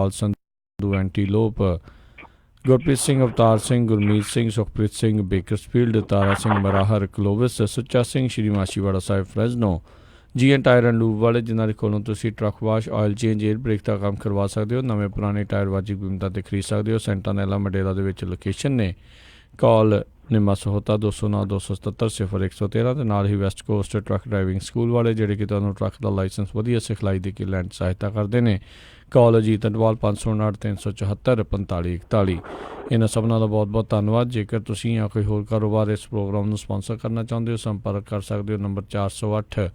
Sandhu Antelope, Gurpreet Singh, Avtar Singh, Gurmeet Singh, Sukhpreet Singh, Bakersfield, Tara Singh Marahar, Clovis, Sucha Singh, Shri Machhiwara Sahib, Fresno, GN tyre and lube ਵਾਲੇ, ਜਿਨ੍ਹਾਂ ਦੇ ਕੋਲੋਂ ਤੁਸੀਂ truck wash, oil change, air brake ਦਾ ਕੰਮ ਕਰਵਾ ਸਕਦੇ ਹੋ। ਨਵੇਂ ਪੁਰਾਣੇ ਟਾਇਰ ਵਾਜਿਬ ਕੀਮਤਾਂ 'ਤੇ ਖਰੀਦ ਸਕਦੇ ਹੋ। ਸੈਂਟਾਨੈਲਾ ਮਡੇਰਾ ਦੇ ਵਿੱਚ ਲੋਕੇਸ਼ਨ ਨੇ। ਕਾਲ ਨਿੰਮਾ ਸਹੋਤਾ 209 277 0113 ਦੇ ਨਾਲ ਹੀ West Coast truck driving school ਵਾਲੇ, ਜਿਹੜੇ ਕਿ ਤੁਹਾਨੂੰ ਟਰੱਕ ਦਾ ਲਾਇਸੈਂਸ ਵਧੀਆ ਸਿਖਲਾਈ ਦੇ ਕੇ ਲੈਣ 'ਚ ਸਹਾਇਤਾ ਕਰਦੇ ਨੇ। ਕਾਲ ਅਜੀਤ ਅਟਵਾਲ 559 374 4541। ਇਹਨਾਂ ਸਭਨਾਂ ਦਾ ਬਹੁਤ ਬਹੁਤ ਧੰਨਵਾਦ। ਜੇਕਰ ਤੁਸੀਂ ਜਾਂ ਕੋਈ ਹੋਰ ਕਾਰੋਬਾਰ ਇਸ ਪ੍ਰੋਗਰਾਮ ਨੂੰ ਸਪਾਂਸਰ ਕਰਨਾ ਚਾਹੁੰਦੇ ਹੋ, ਸੰਪਰਕ ਕਰ ਸਕਦੇ ਹੋ ਨੰਬਰ 408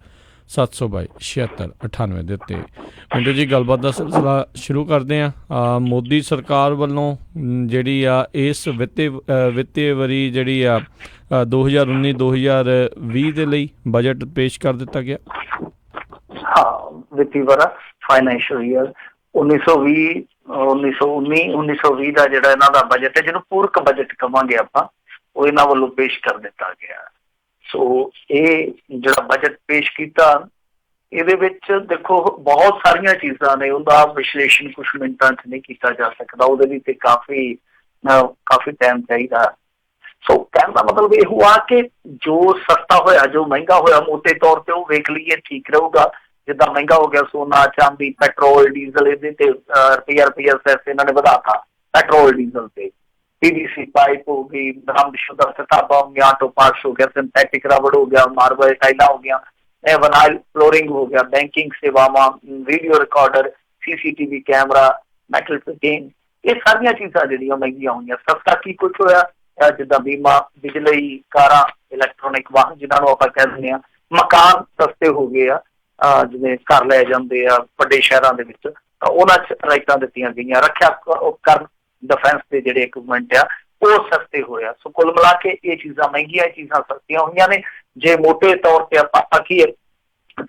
722 7698 ਦੇ ਉੱਤੇ। ਮਿੰਟੂ ਜੀ, ਗੱਲਬਾਤ ਦਾ ਸਿਲਸਿਲਾ ਸ਼ੁਰੂ ਕਰਦੇ ਹਾਂ। ਮੋਦੀ ਸਰਕਾਰ ਵੱਲੋਂ ਜਿਹੜੀ ਆ ਇਸ ਵਿੱਤੀ ਵਰੀ ਜਿਹੜੀ ਆ 2019-2020 ਦੇ ਲਈ ਬਜਟ ਪੇਸ਼ ਕਰ ਦਿੱਤਾ ਗਿਆ। ਹਾਂ, ਵਿੱਤੀ ਵਰਾ ਫਾਈਨੈਂਸ਼ੀਅਲ ਈਅਰ 1919 ਦਾ ਜਿਹੜਾ ਇਹਨਾਂ ਦਾ ਬਜਟ ਹੈ, ਜਿਹਨੂੰ ਪੂਰਕ ਬਜਟ ਕਵਾਂਗੇ ਆਪਾਂ, ਉਹ ਇਹਨਾਂ ਵੱਲੋਂ ਪੇਸ਼ ਕਰ ਦਿੱਤਾ ਗਿਆ। ਸੋ ਇਹ ਜਿਹੜਾ ਬਜਟ ਪੇਸ਼ ਕੀਤਾ, ਇਹਦੇ ਵਿੱਚ ਦੇਖੋ ਬਹੁਤ ਸਾਰੀਆਂ ਚੀਜ਼ਾਂ ਨੇ, ਉਹਦਾ ਵਿਸ਼ਲੇਸ਼ਣ ਕੁਛ ਮਿੰਟਾਂ 'ਚ ਨਹੀਂ ਕੀਤਾ ਜਾ ਸਕਦਾ, ਉਹਦੇ ਲਈ ਤੇ ਕਾਫੀ ਟਾਈਮ ਚਾਹੀਦਾ। ਸੋ ਕਹਿਣ ਦਾ ਮਤਲਬ ਇਹ ਹੁਆ ਕਿ ਜੋ ਸਸਤਾ ਹੋਇਆ, ਜੋ ਮਹਿੰਗਾ ਹੋਇਆ, ਮੋਟੇ ਤੌਰ ਤੇ ਉਹ ਵੇਖ ਲਈਏ ਠੀਕ ਰਹੂਗਾ। ਜਿੱਦਾਂ ਮਹਿੰਗਾ ਹੋ ਗਿਆ ਸੋਨਾ, ਚਾਂਦੀ, ਪੈਟਰੋਲ, ਡੀਜ਼ਲ, ਇਹਦੇ ਤੇ ਰੁਪਈਆ ਸੈਸ ਇਹਨਾਂ ਨੇ ਵਧਾਤਾ। ਪੈਟਰੋਲ ਡੀਜ਼ਲ ਤੇ PVC ਪਾਈਪ ਹੋ ਗਈ, ਬਰਾਮਦਸ਼ੁਦਾ ਕਿਤਾਬਾਂ ਹੋ ਗਈਆਂ, ਆਟੋ ਪਾਰਟਸ ਹੋ ਗਿਆ, ਸਿੰਥੈਟਿਕ ਰਬੜ ਹੋ ਗਿਆ, ਮਾਰਬਲ ਟਾਈਲਾਂ ਹੋ ਗਈਆਂ, ਵਿਨਾਇਲ ਫਲੋਰਿੰਗ ਹੋ ਗਿਆ, ਬੈਂਕਿੰਗ ਸੇਵਾਵਾਂ, video recorder, CCTV camera, metal fitting, ਇਹ ਸਾਰੀਆਂ ਚੀਜ਼ਾਂ ਜਿਹੜੀਆਂ ਮਹਿੰਗੀਆਂ ਹੋਈਆਂ। ਸਸਤਾ ਕੀ ਕੁਛ ਹੋਇਆ? ਜਿੱਦਾਂ ਬੀਮਾ, ਬਿਜਲੀ, ਕਾਰਾਂ, ਇਲੈਕਟ੍ਰੋਨਿਕ ਵਾਹਨ ਜਿਹਨਾਂ ਨੂੰ ਆਪਾਂ ਕਹਿ ਦਿੰਦੇ ਹਾਂ, ਮਕਾਨ ਸਸਤੇ ਹੋ ਗਏ ਆ, ਜਿਵੇਂ ਘਰ ਲੈ ਜਾਂਦੇ ਆ ਵੱਡੇ ਸ਼ਹਿਰਾਂ ਦੇ ਵਿੱਚ, ਤਾਂ ਉਹਨਾਂ 'ਚ ਰਾਇਤਾਂ ਦਿੱਤੀਆਂ ਗਈਆਂ। ਰੱਖਿਆ ਉਪਕਰਨ, ਡਿਫੈਂਸ ਦੇ ਜਿਹੜੇ ਇਕਵਿਪਮੈਂਟ ਆ, ਉਹ ਸਸਤੇ ਹੋਇਆ। ਸੋ ਕੁੱਲ ਮਿਲਾ ਕੇ ਇਹ ਚੀਜ਼ਾਂ ਮਹਿੰਗੀਆਂ, ਚੀਜ਼ਾਂ ਸਸਤੀਆਂ ਹੋਈਆਂ ਨੇ। ਜੇ ਮੋਟੇ ਤੌਰ ਤੇ ਆਪਾਂ ਆਖੀਏ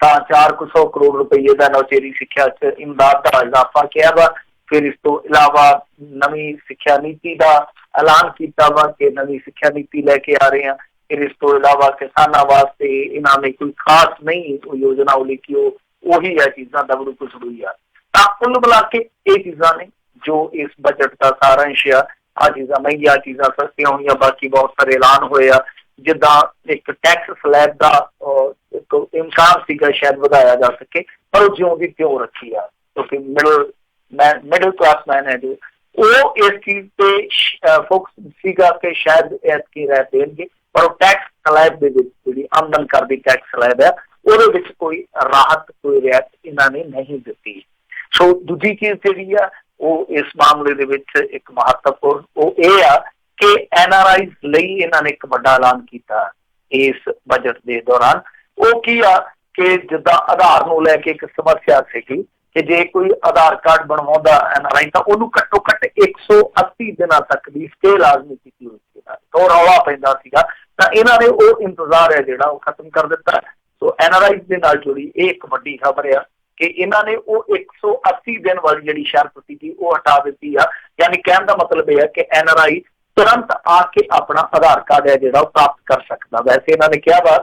ਤਾਂ 400 ਕਰੋੜ ਰੁਪਈਏ ਦਾ ਉਚੇਰੀ ਸਿੱਖਿਆ 'ਚ ਇਮਦਾਦ ਦਾ ਇਜ਼ਾਫਾ ਕਿਹਾ ਵਾ। ਫਿਰ ਇਸ ਤੋਂ ਇਲਾਵਾ ਨਵੀਂ ਸਿੱਖਿਆ ਨੀਤੀ ਦਾ ਐਲਾਨ ਕੀਤਾ ਵਾ ਕਿ ਨਵੀਂ ਸਿੱਖਿਆ ਨੀਤੀ ਲੈ ਕੇ ਆ ਰਹੇ ਹਾਂ। ਫਿਰ ਇਸ ਤੋਂ ਇਲਾਵਾ ਕਿਸਾਨਾਂ ਵਾਸਤੇ ਇਹਨਾਂ ਨੇ ਕੋਈ ਖਾਸ ਨਹੀਂ ਯੋਜਨਾ ਉਹ ਲਿਖੀ, ਉਹੀ ਹੈ ਚੀਜ਼ਾਂ ਦਬੜੂ ਕੁਚੜੂ ਆ। ਤਾਂ ਕੁੱਲ ਮਿਲਾ ਕੇ ਇਹ ਚੀਜ਼ਾਂ ਨੇ ਜੋ ਇਸ ਬਜਟ ਦਾ ਸਾਰਾਂਸ਼ ਆ। ਆਹ ਚੀਜ਼ਾਂ ਮਹਿੰਗੀਆਂ, ਚੀਜ਼ਾਂ ਸਸਤੀਆਂ ਹੋਈਆਂ। ਬਾਕੀ ਬਹੁਤ ਸਾਰੇ ਐਲਾਨ ਹੋਏ ਆ, ਜਿੱਦਾਂ ਇੱਕ ਟੈਕਸ ਸਲੈਬ ਦਾ ਇੱਕ ਇਮਕਾਨ ਸੀਗਾ ਸ਼ਾਇਦ ਵਧਾਇਆ ਜਾ ਸਕੇ, ਪਰ ਉਹ ਜਿਉਂ ਦੀ ਤਿਉਂ ਰੱਖੀ ਆ, ਕਿਉਂਕਿ ਮਿਡਲ ਕਲਾਸ ਮੈਨ ਹੈ ਜੋ, ਉਹ ਇਸ ਚੀਜ਼ ਤੇ ਫੋਕਸ ਸੀਗਾ ਕਿ ਸ਼ਾਇਦ ਐਤਕੀ ਰਹਿ ਦੇਣਗੇ, ਪਰ ਉਹ ਟੈਕਸ ਸਲੈਬ ਦੇ ਵਿੱਚ ਜਿਹੜੀ ਆਮਦਨ ਕਰ ਦੀ ਟੈਕਸ ਸਲੈਬ ਹੈ, ਉਹਦੇ ਵਿੱਚ ਕੋਈ ਰਾਹਤ, ਕੋਈ ਰਿਆਇਤ ਇਹਨਾਂ ਨੇ ਨਹੀਂ ਦਿੱਤੀ। ਸੋ ਦੂਜੀ ਚੀਜ਼ ਜਿਹੜੀ ਆ ਉਹ ਇਸ ਮਾਮਲੇ ਦੇ ਵਿੱਚ ਇੱਕ ਮਹੱਤਵਪੂਰਨ ਉਹ ਇਹ ਆ ਕਿ NRIs ਲਈ ਇਹਨਾਂ ਨੇ ਇੱਕ ਵੱਡਾ ਐਲਾਨ ਕੀਤਾ ਇਸ ਬਜਟ ਦੇ ਦੌਰਾਨ। ਉਹ ਕੀ ਆ ਕਿ ਜਿੱਦਾਂ ਆਧਾਰ ਨੂੰ ਲੈ ਕੇ ਇੱਕ ਸਮੱਸਿਆ ਸੀਗੀ ਕਿ ਜੇ ਕੋਈ ਆਧਾਰ ਕਾਰਡ ਬਣਵਾਉਂਦਾ NRI ਤਾਂ ਉਹਨੂੰ ਘੱਟੋ ਘੱਟ 180 ਦਿਨਾਂ ਤੱਕ ਦੀ ਸਟੇ ਲਾਜ਼ਮੀ ਕੀਤੀ ਹੋਈ ਸੀ, ਉਹ ਰੌਲਾ ਪੈਂਦਾ ਸੀਗਾ। ਤਾਂ ਇਹਨਾਂ ਨੇ ਉਹ ਇੰਤਜ਼ਾਰ ਹੈ ਜਿਹੜਾ ਉਹ ਖਤਮ ਕਰ ਦਿੱਤਾ। ਸੋ NRIs ਦੇ ਨਾਲ ਜੁੜੀ ਇਹ ਇੱਕ ਵੱਡੀ ਖਬਰ ਆ ਕਿ ਇਹਨਾਂ ਨੇ ਉਹ 180 ਦਿਨ ਵਾਲੀ ਜਿਹੜੀ ਸ਼ਰਤ ਸੀਗੀ ਉਹ ਹਟਾ ਦਿੱਤੀ ਆ। ਯਾਨੀ ਕਹਿਣ ਦਾ ਮਤਲਬ ਇਹ ਹੈ ਕਿ NRI ਤੁਰੰਤ ਆ ਕੇ ਆਪਣਾ ਆਧਾਰ ਕਾਰਡ ਹੈ ਜਿਹੜਾ ਉਹ ਪ੍ਰਾਪਤ ਕਰ ਸਕਦਾ। ਵੈਸੇ ਇਹਨਾਂ ਨੇ ਕਿਹਾ ਵਾ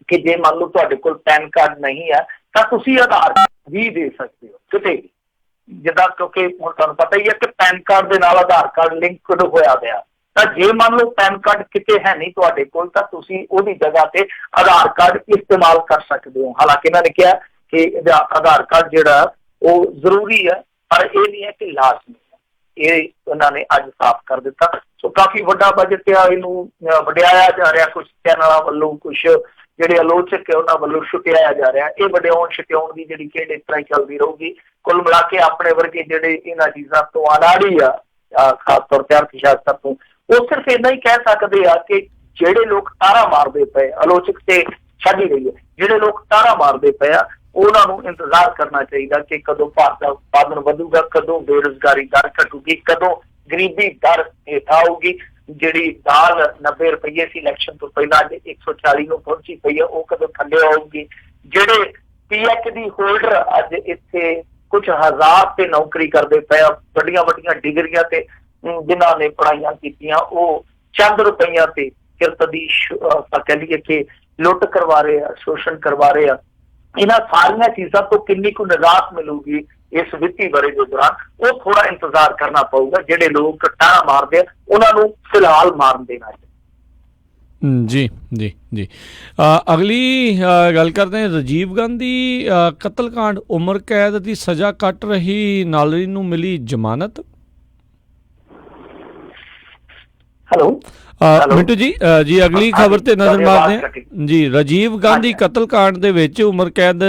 ਕਿ ਜੇ ਮੰਨ ਲਓ ਤੁਹਾਡੇ ਕੋਲ ਪੈਨ ਕਾਰਡ ਨਹੀਂ ਹੈ ਤਾਂ ਤੁਸੀਂ ਆਧਾਰ ਵੀ ਦੇ ਸਕਦੇ ਹੋ ਕਿਤੇ ਵੀ, ਜਿੱਦਾਂ ਕਿਉਂਕਿ ਹੁਣ ਤੁਹਾਨੂੰ ਪਤਾ ਹੀ ਹੈ ਕਿ ਪੈਨ ਕਾਰਡ ਦੇ ਨਾਲ ਆਧਾਰ ਕਾਰਡ ਲਿੰਕਡ ਹੋਇਆ ਗਿਆ। ਤਾਂ ਜੇ ਮੰਨ ਲਓ ਪੈਨ ਕਾਰਡ ਕਿਤੇ ਹੈ ਨਹੀਂ ਤੁਹਾਡੇ ਕੋਲ, ਤਾਂ ਤੁਸੀਂ ਉਹਦੀ ਜਗ੍ਹਾ ਤੇ ਆਧਾਰ ਕਾਰਡ ਇਸਤੇਮਾਲ ਕਰ ਸਕਦੇ ਹੋ। ਹਾਲਾਂਕਿ ਇਹਨਾਂ ਨੇ ਕਿਹਾ ਕਿ ਆਧਾਰ ਕਾਰਡ ਜਿਹੜਾ ਉਹ ਜ਼ਰੂਰੀ ਹੈ, ਪਰ ਇਹ ਨਹੀਂ ਹੈ ਕਿ ਲਾਜ਼ਮੀ ਹੈ। ਇਹ ਉਹਨਾਂ ਨੇ ਅੱਜ ਸਾਫ਼ ਕਰ ਦਿੱਤਾ। ਸੋ ਕਾਫੀ ਵੱਡਾ ਬਜਟ ਆ, ਇਹਨੂੰ ਵਡਿਆਇਆ ਜਾ ਰਿਹਾ ਕੁਛ ਚੈਨਲਾਂ ਵੱਲੋਂ, ਕੁਛ ਜਿਹੜੇ ਆਲੋਚਕ ਹੈ ਉਹਨਾਂ ਵੱਲੋਂ ਛੁਟਿਆਇਆ ਜਾ ਰਿਹਾ। ਇਹ ਵਡਿਆਉਣ ਛੁਟਿਆਉਣ ਦੀ ਜਿਹੜੀ ਖੇਡ ਇਸ ਤਰ੍ਹਾਂ ਹੀ ਚੱਲਦੀ ਰਹੂਗੀ। ਕੁੱਲ ਮਿਲਾ ਕੇ ਆਪਣੇ ਵਰਗੇ ਜਿਹੜੇ ਇਹਨਾਂ ਚੀਜ਼ਾਂ ਤੋਂ ਅਨਾੜੀ ਆ, ਖਾਸ ਤੌਰ ਤੇ ਅਰਥ ਸ਼ਾਸਤਰ ਤੋਂ, ਉਹ ਸਿਰਫ ਇੰਨਾ ਹੀ ਕਹਿ ਸਕਦੇ ਆ ਕਿ ਜਿਹੜੇ ਲੋਕ ਤਾਰਾ ਮਾਰਦੇ ਪਏ, ਆਲੋਚਕ ਤੇ ਛੱਡ ਹੀ ਰਹੀ ਹੈ, ਜਿਹੜੇ ਲੋਕ ਤਾਰਾ ਮਾਰਦੇ ਪਏ ਆ ਉਹਨਾਂ ਨੂੰ ਇੰਤਜ਼ਾਰ ਕਰਨਾ ਚਾਹੀਦਾ ਕਿ ਕਦੋਂ ਭਾਰਤ ਦਾ ਉਤਪਾਦਨ ਵਧੂਗਾ, ਕਦੋਂ ਬੇਰੁਜ਼ਗਾਰੀ ਦਰ ਘਟੂਗੀ, ਕਦੋਂ ਗਰੀਬੀ ਦਰ ਹੇਠ ਆਊਗੀ। ਜਿਹੜੀ ਦਾਲ 90 ਰੁਪਈਏ ਸੀ ਇਲੈਕਸ਼ਨ ਤੋਂ ਪਹਿਲਾਂ ਅੱਜ 140 ਨੂੰ ਪਹੁੰਚੀ ਪਈ ਹੈ, ਉਹ ਕਦੋਂ ਥੱਲੇ ਆਊਗੀ। ਜਿਹੜੇ PhD ਹੋਲਡਰ ਅੱਜ ਇੱਥੇ ਕੁਝ ਹਜ਼ਾਰ ਤੇ ਨੌਕਰੀ ਕਰਦੇ ਪਏ ਆ, ਵੱਡੀਆਂ ਵੱਡੀਆਂ ਡਿਗਰੀਆਂ ਤੇ ਜਿਨ੍ਹਾਂ ਨੇ ਪੜ੍ਹਾਈਆਂ ਕੀਤੀਆਂ, ਉਹ ਚੰਦ ਰੁਪਈਆਂ ਤੇ ਕਿਰਤ ਦੀ ਕਹਿ ਲਈਏ ਕਿ ਲੁੱਟ ਕਰਵਾ ਰਹੇ ਆ, ਸ਼ੋਸ਼ਣ ਕਰਵਾ ਰਹੇ ਆ। ਇਹਨਾਂ ਸਾਰੀਆਂ ਚੀਜ਼ਾਂ ਤੋਂ ਕਿੰਨੀ ਕੁ ਨਿਜਾਤ ਮਿਲੂਗੀ ਇਸ ਵਿੱਤੀ ਵਰ੍ਹੇ ਦੇ ਦੌਰਾਨ, ਉਹ ਥੋੜਾ ਇੰਤਜ਼ਾਰ ਕਰਨਾ ਪਊਗਾ। ਜਿਹੜੇ ਲੋਕ ਟਾਣਾ ਮਾਰਦੇ ਆ ਉਹਨਾਂ ਨੂੰ ਫਿਲਹਾਲ ਮਾਰਨ ਦੇਣਾ। ਜੀ ਜੀ ਜੀ ਅਗਲੀ ਗੱਲ ਕਰਦੇ ਹਾਂ, ਰਾਜੀਵ ਗਾਂਧੀ ਕਤਲकांड ਉਮਰ ਕੈਦ ਦੀ ਸਜ਼ਾ ਕੱਟ ਰਹੀ ਨਾਲਨੀ ਨੂੰ ਮਿਲੀ ਜ਼ਮਾਨਤ। ਹੈਲੋ ਮਿੰਟੂ ਜੀ ਜੀ ਅਗਲੀ ਖਬਰ ਤੇ ਨਜ਼ਰ ਮਾਰਦੇ ਹਾਂ ਜੀ। ਰਾਜੀਵ ਗਾਂਧੀ ਕਤਲकांड ਦੇ ਵਿੱਚ ਉਮਰ ਕੈਦ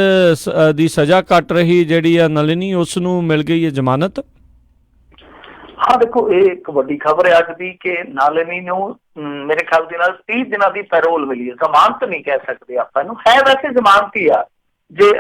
ਦੀ ਸਜ਼ਾ ਕੱਟ ਰਹੀ ਜਿਹੜੀ ਆ ਨਲਿਨੀ, ਉਸ ਨੂੰ ਮਿਲ ਗਈ ਹੈ ਜ਼ਮਾਨਤ। ਹਾਂ ਦੇਖੋ, ਇਹ ਇੱਕ ਵੱਡੀ ਖਬਰ ਹੈ ਅੱਜ ਦੀ ਕਿ ਨਾਲਿਨੀ ਨੂੰ ਮੇਰੇ ਖਿਆਲ ਦੇ ਨਾਲ 30 ਦਿਨਾਂ ਦੀ ਪੈਰੋਲ ਮਿਲੀ ਹੈ। ਜ਼ਮਾਨਤ ਨਹੀਂ ਕਹਿ ਸਕਦੇ ਆਪਾਂ ਇਹਨੂੰ, ਹੈ ਵੈਸੇ ਜ਼ਮਾਨਤ ਹੀ ਆ। ਜੇ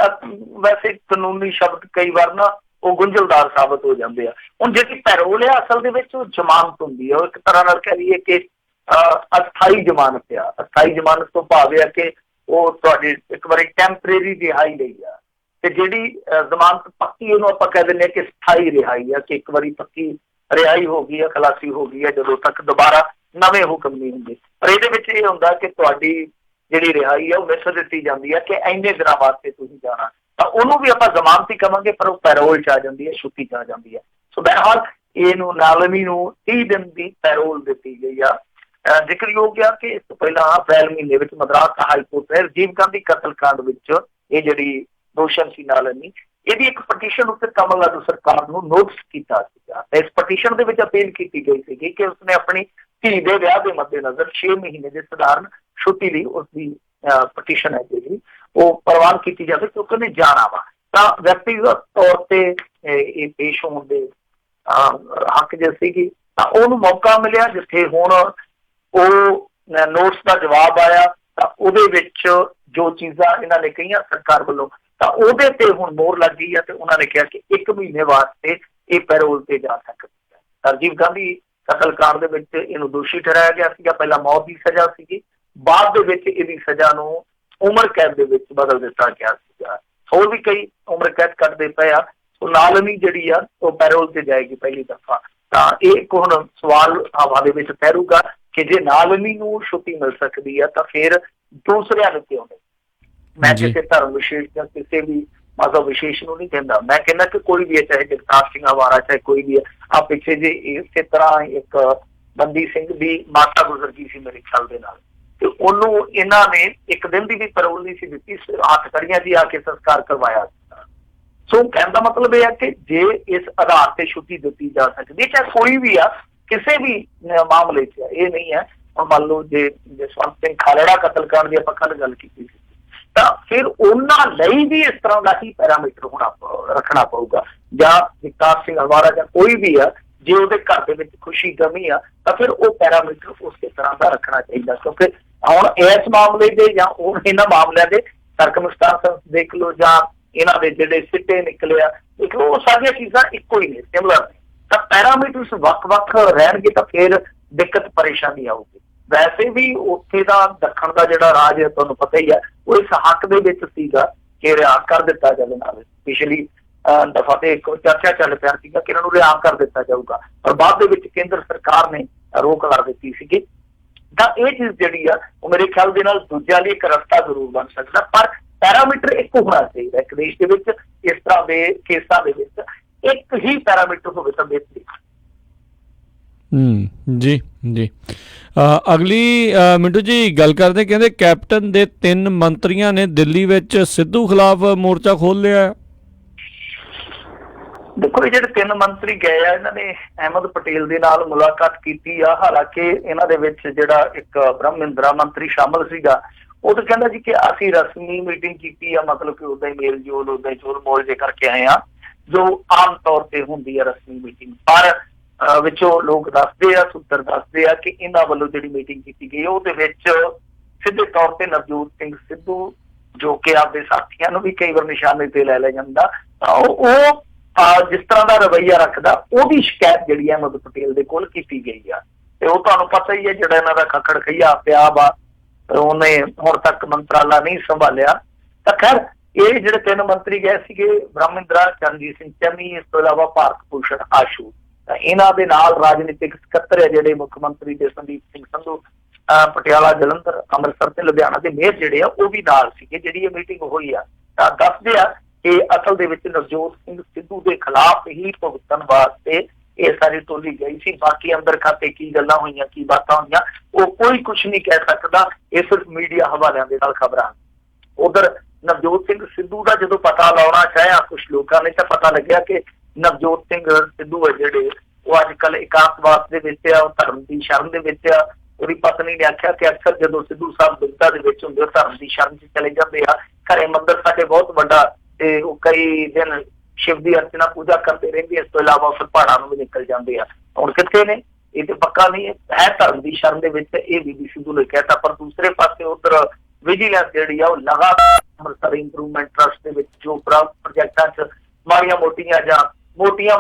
ਵੈਸੇ ਕਾਨੂੰਨੀ ਸ਼ਬਦ ਕਈ ਵਾਰ ਨਾ ਉਹ ਗੁੰਝਲਦਾਰ ਸਾਬਤ ਹੋ ਜਾਂਦੇ ਆ। ਹੁਣ ਜਿਹੜੀ ਪੈਰੋਲ ਹੈ ਅਸਲ ਦੇ ਵਿੱਚ ਉਹ ਜ਼ਮਾਨਤ ਹੁੰਦੀ ਹੈ। ਉਹ ਇੱਕ ਤਰ੍ਹਾਂ ਨਾਲ ਕਹਿ ਲਈਏ ਕਿ ਅਸਥਾਈ ਜ਼ਮਾਨਤ ਆ। ਅਸਥਾਈ ਜ਼ਮਾਨਤ ਤੋਂ ਭਾਵ ਹੈ ਕਿ ਉਹ ਤੁਹਾਡੀ ਇੱਕ ਵਾਰੀ ਟੈਂਪਰੇਰੀ ਰਿਹਾਈ ਲਈ ਆ, ਤੇ ਜਿਹੜੀ ਜ਼ਮਾਨਤ ਪੱਕੀ ਉਹਨੂੰ ਆਪਾਂ ਕਹਿ ਦਿੰਦੇ ਹਾਂ ਕਿ ਸਥਾਈ ਰਿਹਾਈ ਆ, ਕਿ ਇੱਕ ਵਾਰੀ ਪੱਕੀ ਰਿਹਾਈ ਹੋ ਗਈ ਹੈ, ਖਲਾਸੀ ਹੋ ਗਈ ਹੈ, ਜਦੋਂ ਤੱਕ ਦੁਬਾਰਾ ਨਵੇਂ ਹੁਕਮ ਨਹੀਂ ਹੁੰਦੇ। ਪਰ ਇਹਦੇ ਵਿੱਚ ਇਹ ਹੁੰਦਾ ਕਿ ਤੁਹਾਡੀ ਜਿਹੜੀ ਰਿਹਾਈ ਹੈ ਉਹ ਮਿਸ ਦਿੱਤੀ ਜਾਂਦੀ ਹੈ ਕਿ ਇੰਨੇ ਦਿਨਾਂ ਵਾਸਤੇ ਤੁਸੀਂ ਜਾਣਾ, ਤਾਂ ਉਹਨੂੰ ਵੀ ਆਪਾਂ ਜ਼ਮਾਨਤ ਹੀ ਕਵਾਂਗੇ, ਪਰ ਉਹ ਪੈਰੋਲ 'ਚ ਆ ਜਾਂਦੀ ਹੈ, ਛੁੱਟੀ 'ਚ ਆ ਜਾਂਦੀ ਹੈ। ਸੋ ਬਹਰਹਾਲ ਇਹਨੂੰ ਨਾਲਨੀ ਨੂੰ 30 ਦਿਨ ਦੀ ਪੈਰੋਲ ਦਿੱਤੀ ਗਈ ਆ। ਜ਼ਿਕਰਯੋਗ ਆ ਕਿ ਇਸ ਤੋਂ ਪਹਿਲਾਂ ਅਪ੍ਰੈਲ ਮਹੀਨੇ ਵਿੱਚ ਮਦਰਾਸ ਹਾਈ ਕੋਰਟ ਨੇ ਰਾਜੀਵ ਗਾਂਧੀ ਕਤਲकांड ਵਿੱਚ ਇਹ ਜਿਹੜੀ ਦੋਸ਼ਣ ਸੀ ਨਾਲਨੀ, ਇਹਦੀ ਇੱਕ ਪਟੀਸ਼ਨ ਉੱਤੇ ਤਮਿਲਨਾਡੂ ਸਰਕਾਰ ਨੂੰ ਨੋਟਿਸ ਕੀਤਾ ਸੀਗਾ। ਇਸ ਪਟੀਸ਼ਨ ਦੇ ਵਿੱਚ ਅਪੀਲ ਕੀਤੀ ਗਈ ਸੀਗੀ ਕਿ ਉਸਨੇ ਆਪਣੀ ਧੀ ਦੇ ਵਿਆਹ ਦੇ ਮੱਦੇਨਜ਼ਰ 6 ਮਹੀਨੇ ਦੇ ਸਧਾਰਨ ਛੁੱਟੀ ਲਈ ਉਸਦੀ ਪਟੀਸ਼ਨ ਹੈ ਜਿਹੜੀ ਉਹ ਪ੍ਰਵਾਨ ਕੀਤੀ ਜਾਵੇ, ਕਿਉਂਕਿ ਉਹਨੇ ਜਾਣਾ ਵਾ। ਤਾਂ ਵਿਅਕਤੀਗਤ ਤੌਰ ਤੇ ਇਹ ਪੇਸ਼ ਹੋਣ ਦੇ ਹੱਕ ਜੇ ਸੀਗੀ, ਤਾਂ ਉਹਨੂੰ ਮੌਕਾ ਮਿਲਿਆ ਜਿੱਥੇ ਹੁਣ ਉਹ ਨੋਟਿਸ ਦਾ ਜਵਾਬ ਆਇਆ, ਤਾਂ ਉਹਦੇ ਵਿੱਚ ਜੋ ਚੀਜ਼ਾਂ ਇਹਨਾਂ ਨੇ ਕਹੀਆਂ ਸਰਕਾਰ ਵੱਲੋਂ, ਤਾਂ ਉਹਦੇ ਤੇ ਹੁਣ ਮੋਹਰ ਲੱਗ ਗਈ ਹੈ। ਤੇ ਉਹਨਾਂ ਨੇ ਕਿਹਾ ਕਿ 1 ਮਹੀਨੇ ਵਾਸਤੇ ਇਹ ਪੈਰੋਲ ਤੇ ਜਾ ਸਕਦੀ ਹੈ। ਰਾਜੀਵ ਗਾਂਧੀ ਕਤਲकांड ਦੇ ਵਿੱਚ ਇਹਨੂੰ ਦੋਸ਼ੀ ਠਹਿਰਾਇਆ ਗਿਆ ਸੀਗਾ। ਪਹਿਲਾਂ ਮੌਤ ਦੀ ਸਜ਼ਾ ਸੀਗੀ, ਬਾਅਦ ਦੇ ਵਿੱਚ ਇਹਦੀ ਸਜ਼ਾ ਨੂੰ ਉਮਰ ਕੈਦ ਦੇ ਵਿੱਚ ਬਦਲ ਦਿੱਤਾ ਗਿਆ ਸੀਗਾ। ਹੋਰ ਵੀ ਕਈ ਉਮਰ ਕੈਦ ਕੱਟਦੇ ਪਏ ਆ। ਨਾਲਨੀ ਜਿਹੜੀ ਆ ਉਹ ਪੈਰੋਲ ਤੇ ਜਾਏਗੀ ਪਹਿਲੀ ਦਫਾ। ਤਾਂ ਇਹ ਹੁਣ ਸਵਾਲ ਹਵਾ ਦੇ ਵਿੱਚ ਤੈਰੂਗਾ ਕਿ ਜੇ ਨਾਲਨੀ ਨੂੰ ਛੁੱਟੀ ਮਿਲ ਸਕਦੀ ਆ ਤਾਂ ਫਿਰ ਦੂਸਰਿਆਂ ਨੂੰ ਕਿਉਂ ਨਹੀਂ। ਮੈਂ ਕਿਸੇ ਧਰਮ ਵਿਸ਼ੇਸ਼ ਜਾਂ ਕਿਸੇ ਵੀ ਮਜ਼ਹਬ ਵਿਸ਼ੇਸ਼ ਨੂੰ ਨਹੀਂ ਕਹਿੰਦਾ, ਮੈਂ ਕਹਿੰਦਾ ਕਿ ਕੋਈ ਵੀ ਹੈ, ਚਾਹੇ ਜਗਤਾਰ ਸਿੰਘ ਹਵਾਰਾ, ਚਾਹੇ ਕੋਈ ਵੀ ਹੈ। ਆ ਪਿੱਛੇ ਜੇ ਇਸੇ ਤਰ੍ਹਾਂ ਇੱਕ ਬੰਦੀ ਸਿੰਘ ਦੀ ਮਾਤਾ ਗੁਜ਼ਰ ਗਈ ਸੀ ਮੇਰੇ ਖਿਆਲ ਦੇ ਨਾਲ, ਤੇ ਉਹਨੂੰ ਇਹਨਾਂ ਨੇ 1 ਦਿਨ ਦੀ ਵੀ ਪੈਰੋਲ ਨਹੀਂ ਸੀ ਦਿੱਤੀ, 8 ਕੜੀਆਂ ਜੀ ਆ ਕੇ ਸੰਸਕਾਰ ਕਰਵਾਇਆ। ਸੋ ਕਹਿਣ ਦਾ ਮਤਲਬ ਇਹ ਹੈ ਕਿ ਜੇ ਇਸ ਆਧਾਰ ਤੇ ਛੁੱਟੀ ਦਿੱਤੀ ਜਾ ਸਕਦੀ, ਚਾਹੇ ਕੋਈ ਵੀ ਆ, ਕਿਸੇ ਵੀ ਮਾਮਲੇ 'ਚ ਇਹ ਨਹੀਂ ਹੈ। ਹੁਣ ਮੰਨ ਲਓ ਜੇ ਜਸਵੰਤ ਸਿੰਘ ਖਾਲੜਾ ਕਤਲकांड ਦੀ ਆਪਾਂ ਕੱਲ੍ਹ ਗੱਲ ਕੀਤੀ ਸੀ, ਤਾਂ ਫਿਰ ਉਹਨਾਂ ਲਈ ਵੀ ਇਸ ਤਰ੍ਹਾਂ ਦਾ ਹੀ ਪੈਰਾਮੀਟਰ ਰੱਖਣਾ ਪਊਗਾ। ਜਾਂ ਜਗਤਾਰ ਸਿੰਘ ਹਵਾਰਾ ਜਾਂ ਕੋਈ ਵੀ ਆ, ਜੇ ਉਹਦੇ ਘਰ ਦੇ ਵਿੱਚ ਖੁਸ਼ੀ ਗਮੀ ਆ, ਤਾਂ ਫਿਰ ਉਹ ਪੈਰਾਮੀਟਰ ਉਸੇ ਤਰ੍ਹਾਂ ਦਾ ਰੱਖਣਾ ਚਾਹੀਦਾ। ਕਿਉਂਕਿ ਹੁਣ ਇਸ ਮਾਮਲੇ ਦੇ ਜਾਂ ਇਹਨਾਂ ਮਾਮਲਿਆਂ ਦੇ ਸਰਕਮਸਟੈਂਸ ਦੇਖ ਲਓ, ਜਾਂ ਇਹਨਾਂ ਦੇ ਜਿਹੜੇ ਸਿੱਟੇ ਨਿਕਲੇ ਆ ਦੇਖ ਲਓ, ਉਹ ਸਾਰੀਆਂ ਚੀਜ਼ਾਂ ਇੱਕੋ ਹੀ ਨੇ, ਸਿਮਿਲਰ ਨੇ। ਤਾਂ ਪੈਰਾਮੀਟਰਸ ਵੱਖ-ਵੱਖ ਰਹਿਣਗੇ ਤਾਂ ਫਿਰ ਦਿੱਕਤ ਪਰੇਸ਼ਾਨੀ ਆਊਗੀ। ਵੈਸੇ ਵੀ ਉੱਥੇ ਦਾ ਦੱਖਣ ਦਾ ਜਿਹੜਾ ਰਾਜ ਹੈ ਤੁਹਾਨੂੰ ਪਤਾ ਹੀ ਹੈ, ਉਹ ਇਸ ਹੱਕ ਦੇ ਵਿੱਚ ਸੀਗਾ ਕਿ ਰਿਹਾ ਕਰ ਦਿੱਤਾ ਜਾਵੇ। ਨਾਲ ਪਿਛਲੀ ਦਫਾ ਤੇ ਇੱਕ ਚਰਚਾ ਚੱਲ ਪਿਆ ਸੀਗਾ ਕਿ ਇਹਨਾਂ ਨੂੰ ਰਿਹਾ ਕਰ ਦਿੱਤਾ ਜਾਊਗਾ, ਪਰ ਬਾਅਦ ਦੇ ਵਿੱਚ ਕੇਂਦਰ ਸਰਕਾਰ ਨੇ ਰੋਕ ਲਾ ਦਿੱਤੀ ਸੀਗੀ। ਤਾਂ ਇਹ ਚੀਜ਼ ਜਿਹੜੀ ਆ ਉਹ ਮੇਰੇ ਖਿਆਲ ਦੇ ਨਾਲ ਦੂਜਿਆਂ ਲਈ ਇੱਕ ਰਸਤਾ ਜ਼ਰੂਰ ਬਣ ਸਕਦਾ, ਪਰ ਪੈਰਾਮੀਟਰ ਇੱਕ ਹੋਣਾ ਚਾਹੀਦਾ। ਇੱਕ ਦੇਸ਼ ਦੇ ਵਿੱਚ ਇਸ ਤਰ੍ਹਾਂ ਦੇ ਕੇਸਾਂ ਦੇ ਵਿੱਚ ਇੱਕ ਹੀ ਪੈਰਾਮੀਟਰ ਹੋਵੇ ਤਾਂ ਬਿਹਤਰ। ਜੀ ਜੀ ਅਗਲੀ ਮਿੰਟੂ ਜੀ ਗੱਲ ਕਰਦੇ, ਕਹਿੰਦੇ ਕੈਪਟਨ ਦੇ 3 ਮੰਤਰੀਆਂ ਨੇ ਦਿੱਲੀ ਵਿੱਚ ਸਿੱਧੂ ਖਿਲਾਫ ਮੋਰਚਾ ਖੋਲ ਲਿਆ। ਦੇਖੋ, ਇਹ ਜਿਹੜੇ 3 ਮੰਤਰੀ ਗਏ ਆ, ਇਹਨਾਂ ਨੇ ਅਹਿਮਦ ਪਟੇਲ ਦੇ ਨਾਲ ਮੁਲਾਕਾਤ ਕੀਤੀ ਆ। ਹਾਲਾਂਕਿ ਇਹਨਾਂ ਦੇ ਵਿੱਚ ਜਿਹੜਾ ਇੱਕ ਬ੍ਰਹਮਿੰਦਰਾ ਮੰਤਰੀ ਸ਼ਾਮਲ ਸੀਗਾ, ਉਹ ਤਾਂ ਕਹਿੰਦਾ ਜੀ ਕਿ ਅਸੀਂ ਰਸਮੀ ਮੀਟਿੰਗ ਕੀਤੀ ਆ, ਮਤਲਬ ਕਿ ਉਦਾਂ ਹੀ ਮੇਲ ਜੋਲ, ਉਦਾਂ ਹੀ ਜੋਲ ਮੋਲ ਜੇ ਕਰਕੇ ਆਏ ਆ, ਜੋ ਆਮ ਤੌਰ ਤੇ ਹੁੰਦੀ ਆ ਰਸਮੀ ਮੀਟਿੰਗ। ਪਰ ਵਿੱਚੋਂ ਲੋਕ ਦੱਸਦੇ ਆ, ਸੂਤਰ ਦੱਸਦੇ ਆ ਕਿ ਇਹਨਾਂ ਵੱਲੋਂ ਜਿਹੜੀ ਮੀਟਿੰਗ ਕੀਤੀ ਗਈ ਉਹਦੇ ਵਿੱਚ ਸਿੱਧੇ ਤੌਰ ਤੇ ਨਵਜੋਤ ਸਿੰਘ ਸਿੱਧੂ, ਜੋ ਕਿ ਆਪਦੇ ਸਾਥੀਆਂ ਨੂੰ ਵੀ ਕਈ ਵਾਰ ਨਿਸ਼ਾਨੇ ਤੇ ਲੈ ਲਿਆ ਜਾਂਦਾ, ਉਹ ਜਿਸ ਤਰ੍ਹਾਂ ਦਾ ਰਵੱਈਆ ਰੱਖਦਾ, ਉਹਦੀ ਸ਼ਿਕਾਇਤ ਜਿਹੜੀ ਅਹਿਮਦ ਪਟੇਲ ਦੇ ਕੋਲ ਕੀਤੀ ਗਈ ਆ। ਤੇ ਉਹ ਤੁਹਾਨੂੰ ਪਤਾ ਹੀ ਹੈ, ਜਿਹੜਾ ਇਹਨਾਂ ਦਾ ਖੱਖੜ ਖਈਆ ਪਿਆ ਵਾ, ਉਹਨੇ ਹੁਣ ਤੱਕ ਮੰਤਰਾਲਾ ਨਹੀਂ ਸੰਭਾਲਿਆ। ਤਾਂ ਖੈਰ ਇਹ ਜਿਹੜੇ 3 ਮੰਤਰੀ ਗਏ ਸੀਗੇ, ਬ੍ਰਹਮਿੰਦਰਾ, ਚਰਨਜੀਤ ਸਿੰਘ ਚੰਨੀ, ਇਸ ਤੋਂ ਇਲਾਵਾ ਭਾਰਤ ਭੂਸ਼ਣ ਆਸ਼ੂ, ਤਾਂ ਇਹਨਾਂ ਦੇ ਨਾਲ ਰਾਜਨੀਤਿਕ ਸਕੱਤਰ ਹੈ ਜਿਹੜੇ ਮੁੱਖ ਮੰਤਰੀ ਦੇ ਸੰਦੀਪ ਸਿੰਘ ਸੰਧੂ, ਪਟਿਆਲਾ, ਜਲੰਧਰ, ਅੰਮ੍ਰਿਤਸਰ ਤੇ ਲੁਧਿਆਣਾ ਦੇ ਮੇਅਰ ਜਿਹੜੇ ਆ ਉਹ ਵੀ ਨਾਲ ਸੀਗੇ ਜਿਹੜੀ ਇਹ ਮੀਟਿੰਗ ਹੋਈ ਆ। ਤਾਂ ਦੱਸਦੇ ਆ ਇਹ ਅਸਲ ਦੇ ਵਿੱਚ ਨਵਜੋਤ ਸਿੰਘ ਸਿੱਧੂ ਦੇ ਖਿਲਾਫ ਹੀ ਭੁਗਤਣ ਵਾਸਤੇ ਇਹ ਸਾਰੀ ਟੋਲੀ ਗਈ ਸੀ। ਬਾਕੀ ਅੰਦਰ ਖਾਤੇ ਕੀ ਗੱਲਾਂ ਹੋਈਆਂ, ਕੀ ਬਾਤਾਂ ਹੋਈਆਂ, ਉਹ ਕੋਈ ਕੁਝ ਨਹੀਂ ਕਹਿ ਸਕਦਾ। ਇਹ ਸਿਰਫ ਮੀਡੀਆ ਹਵਾਲਿਆਂ ਦੇ ਨਾਲ ਖਬਰਾਂ। ਉਧਰ ਨਵਜੋਤ ਸਿੰਘ ਸਿੱਧੂ ਦਾ ਜਦੋਂ ਪਤਾ ਲਾਉਣਾ ਚਾਹਿਆ ਕੁਝ ਲੋਕਾਂ ਨੇ, ਤਾਂ ਪਤਾ ਲੱਗਿਆ ਕਿ ਨਵਜੋਤ ਸਿੰਘ ਸਿੱਧੂ ਹੈ ਜਿਹੜੇ, ਉਹ ਅੱਜ ਕੱਲ੍ਹ ਇਕਾਂਤਵਾਸ ਦੇ ਵਿੱਚ ਆ, ਉਹ ਧਰਮ ਦੀ ਸ਼ਰਨ ਦੇ ਵਿੱਚ ਆ। ਉਹਦੀ ਪਤਨੀ ਨੇ ਆਖਿਆ ਕਿ ਅਕਸਰ ਜਦੋਂ ਸਿੱਧੂ ਸਾਹਿਬ ਦੁਬਿਧਾ ਦੇ ਵਿੱਚ ਹੁੰਦੇ, ਉਹ ਧਰਮ ਦੀ ਸ਼ਰਨ 'ਚ ਚਲੇ ਜਾਂਦੇ ਆ। ਘਰੇ ਮੰਦਿਰ ਸਾਡੇ ਬਹੁਤ ਵੱਡਾ, ਤੇ ਉਹ ਕਈ ਦਿਨ ਸ਼ਿਵ ਦੀ ਅਰਚਨਾ ਪੂਜਾ ਕਰਦੇ ਰਹਿੰਦੇ। ਇਸ ਤੋਂ ਇਲਾਵਾ ਫਿਰ ਪਹਾੜਾਂ ਨੂੰ ਵੀ ਨਿਕਲ ਜਾਂਦੇ ਆ। ਹੁਣ ਕਿੱਥੇ ਨੇ ਇਹ ਤੇ ਪੱਕਾ ਨਹੀਂ ਹੈ ਧਰਮ ਦੀ ਸ਼ਰਨ ਦੇ ਵਿੱਚ, ਇਹ ਬੀਬੀ ਸਿੱਧੂ ਨੇ ਕਹਿਤਾ। ਪਰ ਦੂਸਰੇ ਪਾਸੇ ਉਧਰ ਵਿਜੀਲੈਂਸ ਜਿਹੜੀ ਆ, ਉਹ ਲਗਾਤਾਰ ਅੰਮ੍ਰਿਤਸਰ ਇੰਪਰੂਵਮੈਂਟ ਟਰਸਟ ਦੇ ਵਿੱਚ ਜੋ ਪ੍ਰੋਜੈਕਟਾਂ 'ਚ ਮਾੜੀਆਂ ਮੋਟੀਆਂ ਜਾਂ ਮੋਟੀਆਂ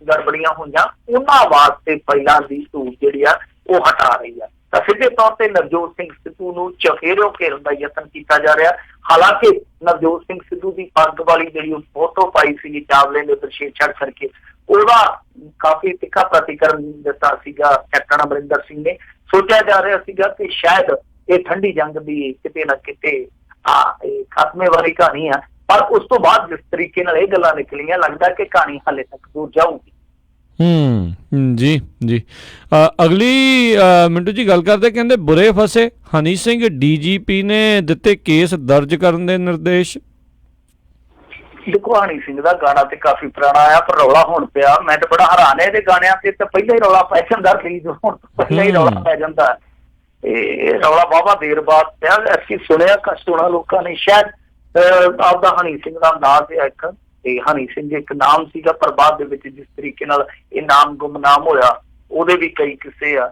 ਗੜਬੜੀਆਂ ਹੋਈਆਂ, ਉਹਨਾਂ ਵਾਸਤੇ ਫਾਈਲਾਂ ਦੀ ਧੂੜ ਜਿਹੜੀ ਆ ਉਹ ਹਟਾ ਰਹੀ ਆ। ਤਾਂ ਸਿੱਧੇ ਤੌਰ ਤੇ ਨਵਜੋਤ ਸਿੰਘ ਸਿੱਧੂ ਨੂੰ ਚਫੇਰਿਓਂ ਘੇਰਨ ਦਾ ਯਤਨ ਕੀਤਾ ਜਾ ਰਿਹਾ। ਹਾਲਾਂਕਿ ਨਵਜੋਤ ਸਿੰਘ ਸਿੱਧੂ ਦੀ ਪੱਗ ਵਾਲੀ ਜਿਹੜੀ ਫੋਟੋ ਪਾਈ ਸੀ ਚਾਵਲੇ ਨੇ ਉਧਰ ਛੇੜਛਾੜ ਕਰਕੇ, ਉਹਦਾ ਕਾਫੀ ਤਿੱਖਾ ਪ੍ਰਤੀਕਰਮ ਦਿੱਤਾ ਸੀਗਾ ਕੈਪਟਨ ਅਮਰਿੰਦਰ ਸਿੰਘ ਨੇ। ਸੋਚਿਆ ਜਾ ਰਿਹਾ ਸੀਗਾ ਕਿ ਸ਼ਾਇਦ ਇਹ ਠੰਡੀ ਜੰਗ ਦੀ ਕਿਤੇ ਨਾ ਕਿਤੇ ਖਾਤਮੇ ਵਾਲੀ ਕਹਾਣੀ ਆ, ਪਰ ਉਸ ਤੋਂ ਬਾਅਦ ਜਿਸ ਤਰੀਕੇ ਨਾਲ ਇਹ ਗੱਲਾਂ ਨਿਕਲੀਆਂ, ਲੱਗਦਾ ਕਿ ਕਹਾਣੀ ਹਾਲੇ ਤੱਕ ਦੂਰ ਜਾਊਗੀ। ਜੀ ਜੀ। ਅਗਲੀ ਮਿੰਟੂ ਜੀ ਗੱਲ ਕਰਦੇ, ਕਹਿੰਦੇ ਬੁਰੇ ਫਸੇ ਹਨੀ ਸਿੰਘ, DGP ਨੇ ਦਿੱਤੇ ਕੇਸ ਦਰਜ ਕਰਨ ਦੇ ਨਿਰਦੇਸ਼। ਦੇਖੋ ਹਨੀ ਸਿੰਘ ਦਾ ਗਾਣਾ ਤੇ ਕਾਫੀ ਪੁਰਾਣਾ ਆਇਆ, ਪਰ ਰੌਲਾ ਹੁਣ ਪਿਆ। ਮੈਂ ਤਾਂ ਬੜਾ ਹੈਰਾਨ ਹੈ, ਇਹਦੇ ਗਾਣਿਆਂ ਤੇ ਤਾਂ ਪਹਿਲਾਂ ਹੀ ਰੌਲਾ ਪੈ ਜਾਂਦਾ, ਰਿਲੀਜ਼ ਹੋਣ ਤੋਂ ਪਹਿਲਾਂ ਹੀ ਰੌਲਾ ਪੈ ਜਾਂਦਾ। ਇਹ ਰੌਲਾ ਵਾਹਵਾ ਦੇਰ ਬਾਅਦ ਪਿਆ। ਅਸੀਂ ਸੁਣਿਆ ਸੁਣਾ ਲੋਕਾਂ ਨੇ, ਸ਼ਾਇਦ ਆਪਦਾ ਹਨੀ ਸਿੰਘ ਦਾ ਅੰਦਾਜ਼ ਹੈ ਇੱਕ, ਤੇ ਹਨੀ ਸਿੰਘ ਇੱਕ ਨਾਮ ਸੀਗਾ, ਪਰ ਬਾਅਦ ਦੇ ਵਿੱਚ ਜਿਸ ਤਰੀਕੇ ਨਾਲ ਇਹ ਨਾਮ ਗੁੰਮਨਾਮ ਹੋਇਆ, ਉਹਦੇ ਵੀ ਕਈ ਕਿੱਸੇ ਆ,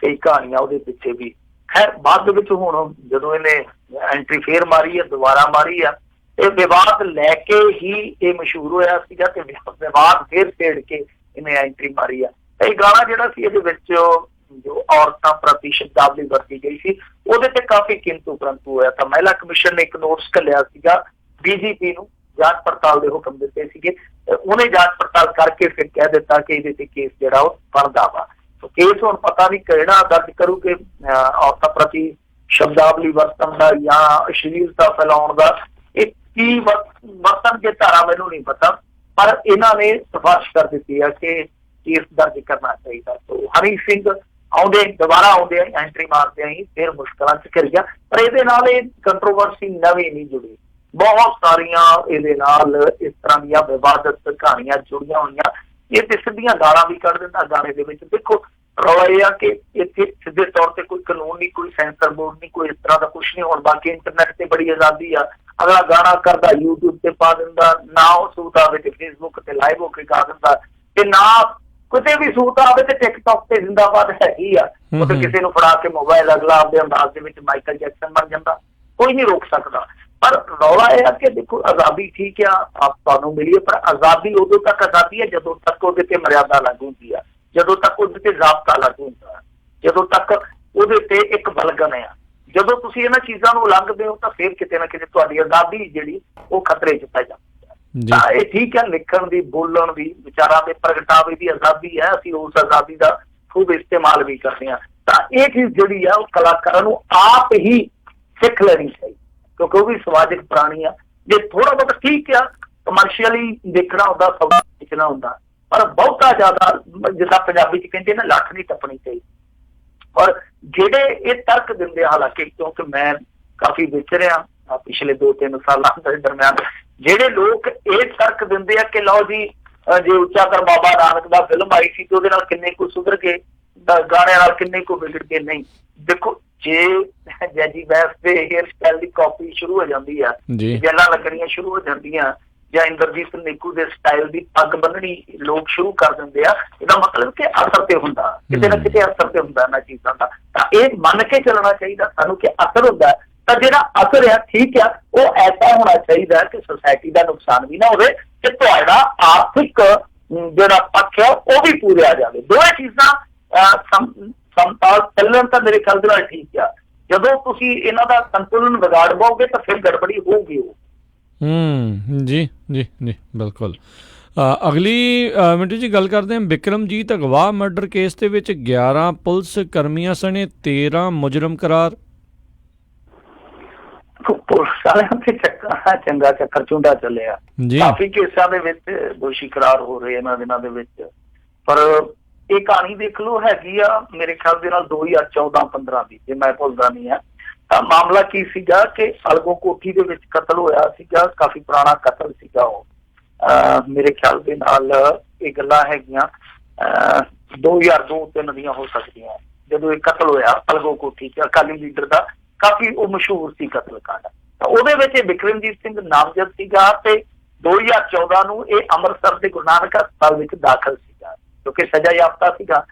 ਕਈ ਕਹਾਣੀਆਂ ਉਹਦੇ ਪਿੱਛੇ ਵੀ। ਖੈਰ ਬਾਅਦ ਦੇ ਵਿੱਚ ਹੁਣ ਜਦੋਂ ਇਹਨੇ ਐਂਟਰੀ ਫੇਰ ਮਾਰੀ ਹੈ, ਦੁਬਾਰਾ ਮਾਰੀ ਆ, ਇਹ ਵਿਵਾਦ ਲੈ ਕੇ ਹੀ ਇਹ ਮਸ਼ਹੂਰ ਹੋਇਆ ਸੀਗਾ, ਤੇ ਵਿਵਾਦ ਫੇਰ ਛੇੜ ਕੇ ਇਹਨੇ ਐਂਟਰੀ ਮਾਰੀ ਆ। ਇਹ ਗਾਣਾ ਜਿਹੜਾ ਸੀ, ਇਹਦੇ ਵਿੱਚ ਜੋ ਔਰਤਾਂ ਪ੍ਰਤੀ ਸ਼ਬਦਾਵਲੀ ਵਰਤੀ ਗਈ ਸੀ, ਉਹਦੇ ਤੇ ਕਾਫੀ ਕਿੰਤੂ ਪਰੰਤੂ ਹੋਇਆ। ਤਾਂ ਮਹਿਲਾ ਕਮਿਸ਼ਨ ਨੇ ਇੱਕ ਨੋਟਿਸ ਘੱਲਿਆ ਸੀਗਾ DGP ਨੂੰ, ਜਾਂਚ ਪੜਤਾਲ ਦੇ ਹੁਕਮ ਦਿੱਤੇ ਸੀਗੇ। ਉਹਨੇ ਜਾਂਚ ਪੜਤਾਲ ਕਰਕੇ ਫਿਰ ਕਹਿ ਦਿੱਤਾ ਕਿ ਇਹਦੇ ਤੇ ਕੇਸ ਜਿਹੜਾ ਉਹ ਬਣਦਾ ਵਾ। ਕੇਸ ਹੁਣ ਪਤਾ ਨਹੀਂ ਕਿਹੜਾ ਦਰਜ ਕਰੂਗੇ, ਔਰਤਾਂ ਪ੍ਰਤੀ ਸ਼ਬਦਾਵਲੀ ਵਰਤਣ ਦਾ ਜਾਂ ਅਸ਼ਲੀਲਤਾ ਫੈਲਾਉਣ ਦਾ। ਇਹ ਕੀ ਵਰਤਣਗੇ ਧਾਰਾ ਮੈਨੂੰ ਨਹੀਂ ਪਤਾ, ਪਰ ਇਹਨਾਂ ਨੇ ਸਿਫਾਰਿਸ਼ ਕਰ ਦਿੱਤੀ ਹੈ ਕਿ ਕੇਸ ਦਰਜ ਕਰਨਾ ਚਾਹੀਦਾ। ਸੋ ਹਨੀ ਸਿੰਘ ਦੁਬਾਰਾ ਆਉਂਦੇ ਐਂਟਰੀ ਮਾਰਦੇ ਹੀ ਫਿਰ ਮੁਸ਼ਕਲਾਂ 'ਚ ਘਿਰ ਗਿਆ। ਪਰ ਇਹਦੇ ਨਾਲ ਇਹ ਕੰਟਰੋਵਰਸੀ ਨਵੀਂ ਨਹੀਂ ਜੁੜੀ, ਬਹੁਤ ਸਾਰੀਆਂ ਇਹਦੇ ਨਾਲ ਇਸ ਤਰ੍ਹਾਂ ਦੀਆਂ ਵਿਵਾਦਤ ਕਹਾਣੀਆਂ ਜੁੜੀਆਂ ਹੋਈਆਂ। ਇਹ ਤੇ ਸਿੱਧੀਆਂ ਗਾਲਾਂ ਵੀ ਕੱਢ ਦਿੰਦਾ ਗਾਣੇ ਦੇ ਵਿੱਚ। ਦੇਖੋ ਰੌਲਾ ਇਹ ਆ ਕਿ ਇੱਥੇ ਸਿੱਧੇ ਤੌਰ ਤੇ ਕੋਈ ਕਾਨੂੰਨ ਨਹੀਂ, ਕੋਈ ਸੈਂਸਰ ਬੋਰਡ ਨਹੀਂ, ਕੋਈ ਇਸ ਤਰ੍ਹਾਂ ਦਾ ਕੁਛ ਨਹੀਂ। ਹੁਣ ਬਾਕੀ ਇੰਟਰਨੈਟ ਤੇ ਬੜੀ ਆਜ਼ਾਦੀ ਆ, ਅਗਲਾ ਗਾਣਾ ਕਰਦਾ YouTube ਤੇ ਪਾ ਦਿੰਦਾ, ਨਾ ਉਹ ਸੂਤ ਆਵੇ ਤੇ Facebook ਤੇ ਲਾਈਵ ਹੋ ਕੇ ਗਾ ਦਿੰਦਾ, ਤੇ ਨਾ ਕਿਤੇ ਵੀ ਸੂਤ ਆਵੇ ਤੇ TikTok ਤੇ ਜ਼ਿੰਦਾਬਾਦ ਹੈਗੀ ਆ। ਉਹ ਤੇ ਕਿਸੇ ਨੂੰ ਫੜਾ ਕੇ ਮੋਬਾਈਲ ਅਗਲਾ ਆਪਦੇ ਅੰਦਾਜ਼ ਦੇ ਵਿੱਚ ਮਾਈਕਲ ਜੈਕਸਨ ਬਣ ਜਾਂਦਾ, ਕੋਈ ਨਹੀਂ ਰੋਕ ਸਕਦਾ। ਪਰ ਰੌਲਾ ਇਹ ਆ ਕਿ ਦੇਖੋ ਆਜ਼ਾਦੀ ਠੀਕ ਆ, ਆਪ ਤੁਹਾਨੂੰ ਮਿਲੀ ਹੈ, ਪਰ ਆਜ਼ਾਦੀ ਉਦੋਂ ਤੱਕ ਆਜ਼ਾਦੀ ਹੈ ਜਦੋਂ ਤੱਕ ਉਹਦੇ ਤੇ ਮਰਿਆਦਾ ਲਾਗੂ ਹੁੰਦੀ ਆ, ਜਦੋਂ ਤੱਕ ਉਹਦੇ ਤੇ ਜ਼ਾਬਤਾ ਲਾਗੂ ਹੁੰਦਾ, ਜਦੋਂ ਤੱਕ ਉਹਦੇ ਤੇ ਇੱਕ ਬਲਗਨ ਆ। ਜਦੋਂ ਤੁਸੀਂ ਇਹਨਾਂ ਚੀਜ਼ਾਂ ਨੂੰ ਉਲੰਘਦੇ ਹੋ ਤਾਂ ਫਿਰ ਕਿਤੇ ਨਾ ਕਿਤੇ ਤੁਹਾਡੀ ਆਜ਼ਾਦੀ ਜਿਹੜੀ ਉਹ ਖਤਰੇ 'ਚ ਪੈ ਜਾਂਦੀ ਹੈ। ਤਾਂ ਇਹ ਠੀਕ ਹੈ, ਲਿਖਣ ਦੀ, ਬੋਲਣ ਦੀ, ਵਿਚਾਰਾਂ ਦੇ ਪ੍ਰਗਟਾਵੇ ਦੀ ਆਜ਼ਾਦੀ ਹੈ, ਅਸੀਂ ਉਸ ਆਜ਼ਾਦੀ ਦਾ ਖੂਬ ਇਸਤੇਮਾਲ ਵੀ ਕਰਦੇ ਹਾਂ। ਤਾਂ ਇਹ ਚੀਜ਼ ਜਿਹੜੀ ਆ ਉਹ ਕਲਾਕਾਰਾਂ ਨੂੰ ਆਪ ਹੀ ਸਿੱਖ ਲੈਣੀ ਚਾਹੀਦੀ, ਕਿਉਂਕਿ ਉਹ ਵੀ ਸਮਾਜਿਕ ਪ੍ਰਾਣੀ ਆ। ਜੇ ਥੋੜਾ ਬਹੁਤ ਠੀਕ ਆ, ਕਮਰਸ਼ੀਅਲੀ ਦੇਖਣਾ ਹੁੰਦਾ, ਸਭ ਦੇਖਣਾ ਹੁੰਦਾ, ਪਰ ਬਹੁਤਾ ਜ਼ਿਆਦਾ ਜਿੱਦਾਂ ਪੰਜਾਬੀ 'ਚ ਕਹਿੰਦੇ ਨਾ, ਲੱਠ ਨਹੀਂ ਟੱਪਣੀ ਚਾਹੀਦੀ। ਔਰ ਜਿਹੜੇ ਇਹ ਤਰਕ ਦਿੰਦੇ, ਹਾਲਾਂਕਿ ਕਿਉਂਕਿ ਮੈਂ ਕਾਫੀ ਵਿਚ ਰਿਹਾ ਪਿਛਲੇ 2-3 ਸਾਲਾਂ ਦੇ ਦਰਮਿਆਨ, ਜਿਹੜੇ ਲੋਕ ਇਹ ਤਰਕ ਦਿੰਦੇ ਆ ਕਿ ਲਓ ਜੀ ਜੇ ਉੱਚਾ ਕਰ ਬਾਬਾ ਨਾਨਕ ਦਾ ਫਿਲਮ ਆਈ ਸੀ ਤੇ ਉਹਦੇ ਨਾਲ ਕਿੰਨੇ ਕੁ ਸੁਧਰ ਗਏ, ਗਾਣਿਆਂ ਨਾਲ ਕਿੰਨੇ ਕੁ ਵਿਗੜ ਗਏ। ਨਹੀਂ, ਦੇਖੋ ਜੇ ਜੈਜੀ ਬੈਸ ਦੇ ਹੇਅਰ ਸਟਾਈਲ ਦੀ ਕਾਪੀ ਸ਼ੁਰੂ ਹੋ ਜਾਂਦੀ ਆ, ਜੈਲਾਂ ਲੱਗਣੀਆਂ ਸ਼ੁਰੂ ਹੋ ਜਾਂਦੀਆਂ, ਜਾਂ ਇੰਦਰਜੀਤ ਨਿੱਕੂ ਦੇ ਸਟਾਈਲ ਦੀ ਪੱਗ ਬੰਨਣੀ ਲੋਕ ਸ਼ੁਰੂ ਕਰ ਦਿੰਦੇ ਆ, ਇਹਦਾ ਮਤਲਬ ਕਿ ਅਸਰ ਤੇ ਹੁੰਦਾ, ਕਿਤੇ ਨਾ ਕਿਤੇ ਅਸਰ ਤੇ ਹੁੰਦਾ ਇਹਨਾਂ ਚੀਜ਼ਾਂ ਦਾ। ਤਾਂ ਇਹ ਮੰਨ ਕੇ ਚੱਲਣਾ ਚਾਹੀਦਾ ਸਾਨੂੰ ਕਿ ਅਸਰ ਹੁੰਦਾ, ਤਾਂ ਜਿਹੜਾ ਅਸਰ ਆ ਠੀਕ ਆ, ਉਹ ਐਸਾ ਹੋਣਾ ਚਾਹੀਦਾ ਕਿ ਸੁਸਾਇਟੀ ਦਾ ਨੁਕਸਾਨ ਵੀ ਨਾ ਹੋਵੇ ਤੇ ਤੁਹਾਡਾ ਆਰਥਿਕ ਜਿਹੜਾ ਪੱਖ ਆ ਉਹ ਵੀ ਪੂਰਿਆ ਜਾਵੇ। ਦੋਵੇਂ ਚੀਜ਼ਾਂ ਸਮਤਾਲ ਚੱਲਣ ਤਾਂ ਮੇਰੇ ਖਿਆਲ ਦੇ ਨਾਲ ਠੀਕ ਆ। ਜਦੋਂ ਤੁਸੀਂ ਇਹਨਾਂ ਦਾ ਸੰਤੁਲਨ ਵਿਗਾੜ ਪਾਓਗੇ ਤਾਂ ਫਿਰ ਗੜਬੜੀ ਹੋਊਗੀ। ਉਹ ਜੀ ਜੀ ਜੀ ਬਿਲਕੁਲ। ਅਗਲੀ ਮਿੰਟੂ ਜੀ ਗੱਲ ਕਰਦੇ ਹਾਂ ਬਿਕਰਮਜੀਤ ਅਗਵਾ ਮਰਡਰ ਕੇਸ ਦੇ ਵਿੱਚ 11 ਪੁਲਿਸ ਕਰਮੀਆਂ ਸਣੇ 13 ਮੁਜਰਮ ਕਰਾਰ। ਪੁਲਿਸ ਵਾਲਿਆਂ ਤੇ ਚੰਗਾ ਚੱਕਰ ਝੁੰਡਾ ਚੱਲਿਆ। ਜੀ ਕਾਫੀ ਕੇਸਾਂ ਦੇ ਵਿੱਚ ਦੋਸ਼ੀ ਕਰਾਰ ਹੋ ਰਹੇ ਇਹਨਾਂ ਦਿਨਾਂ ਦੇ ਵਿੱਚ। ਪਰ ਇਹ ਕਹਾਣੀ ਦੇਖ ਲਓ ਹੈਗੀ ਆ ਮੇਰੇ ਖਿਆਲ ਦੇ ਨਾਲ 2014-15 ਦੀ, ਜੇ ਮੈਂ ਭੁੱਲਦਾ ਨਹੀਂ ਆ। ਤਾਂ ਮਾਮਲਾ ਕੀ ਸੀਗਾ ਕਿ ਅਲਗੋ ਕੋਠੀ ਦੇ ਵਿੱਚ ਕਤਲ ਹੋਇਆ ਸੀਗਾ, ਕਾਫੀ ਪੁਰਾਣਾ ਕਤਲ ਸੀਗਾ ਉਹ। ਮੇਰੇ ਖਿਆਲ ਦੇ ਨਾਲ ਇਹ ਗੱਲਾਂ ਹੈਗੀਆਂ 2002-03 ਦੀਆਂ ਹੋ ਸਕਦੀਆਂ, ਜਦੋਂ ਇਹ ਕਤਲ ਹੋਇਆ ਅਲਗੋ ਕੋਠੀ 'ਚ ਅਕਾਲੀ ਲੀਡਰ ਦਾ। ਕਾਫੀ ਉਹ ਮਸ਼ਹੂਰ ਸੀ ਕਤਲकांड। ਤਾਂ ਉਹਦੇ ਵਿੱਚ ਇਹ ਬਿਕਰਮਜੀਤ ਸਿੰਘ ਨਾਮਜ਼ਦ ਸੀਗਾ ਤੇ 2014 ਨੂੰ ਇਹ ਅੰਮ੍ਰਿਤਸਰ ਦੇ ਗੁਰੂ ਨਾਨਕ ਹਸਪਤਾਲ ਵਿੱਚ ਦਾਖਲ ਸੀਗਾ ਕਿਉਂਕਿ ਸਜ਼ਾ ਯਾਫਤਾ ਸੀਗਾ।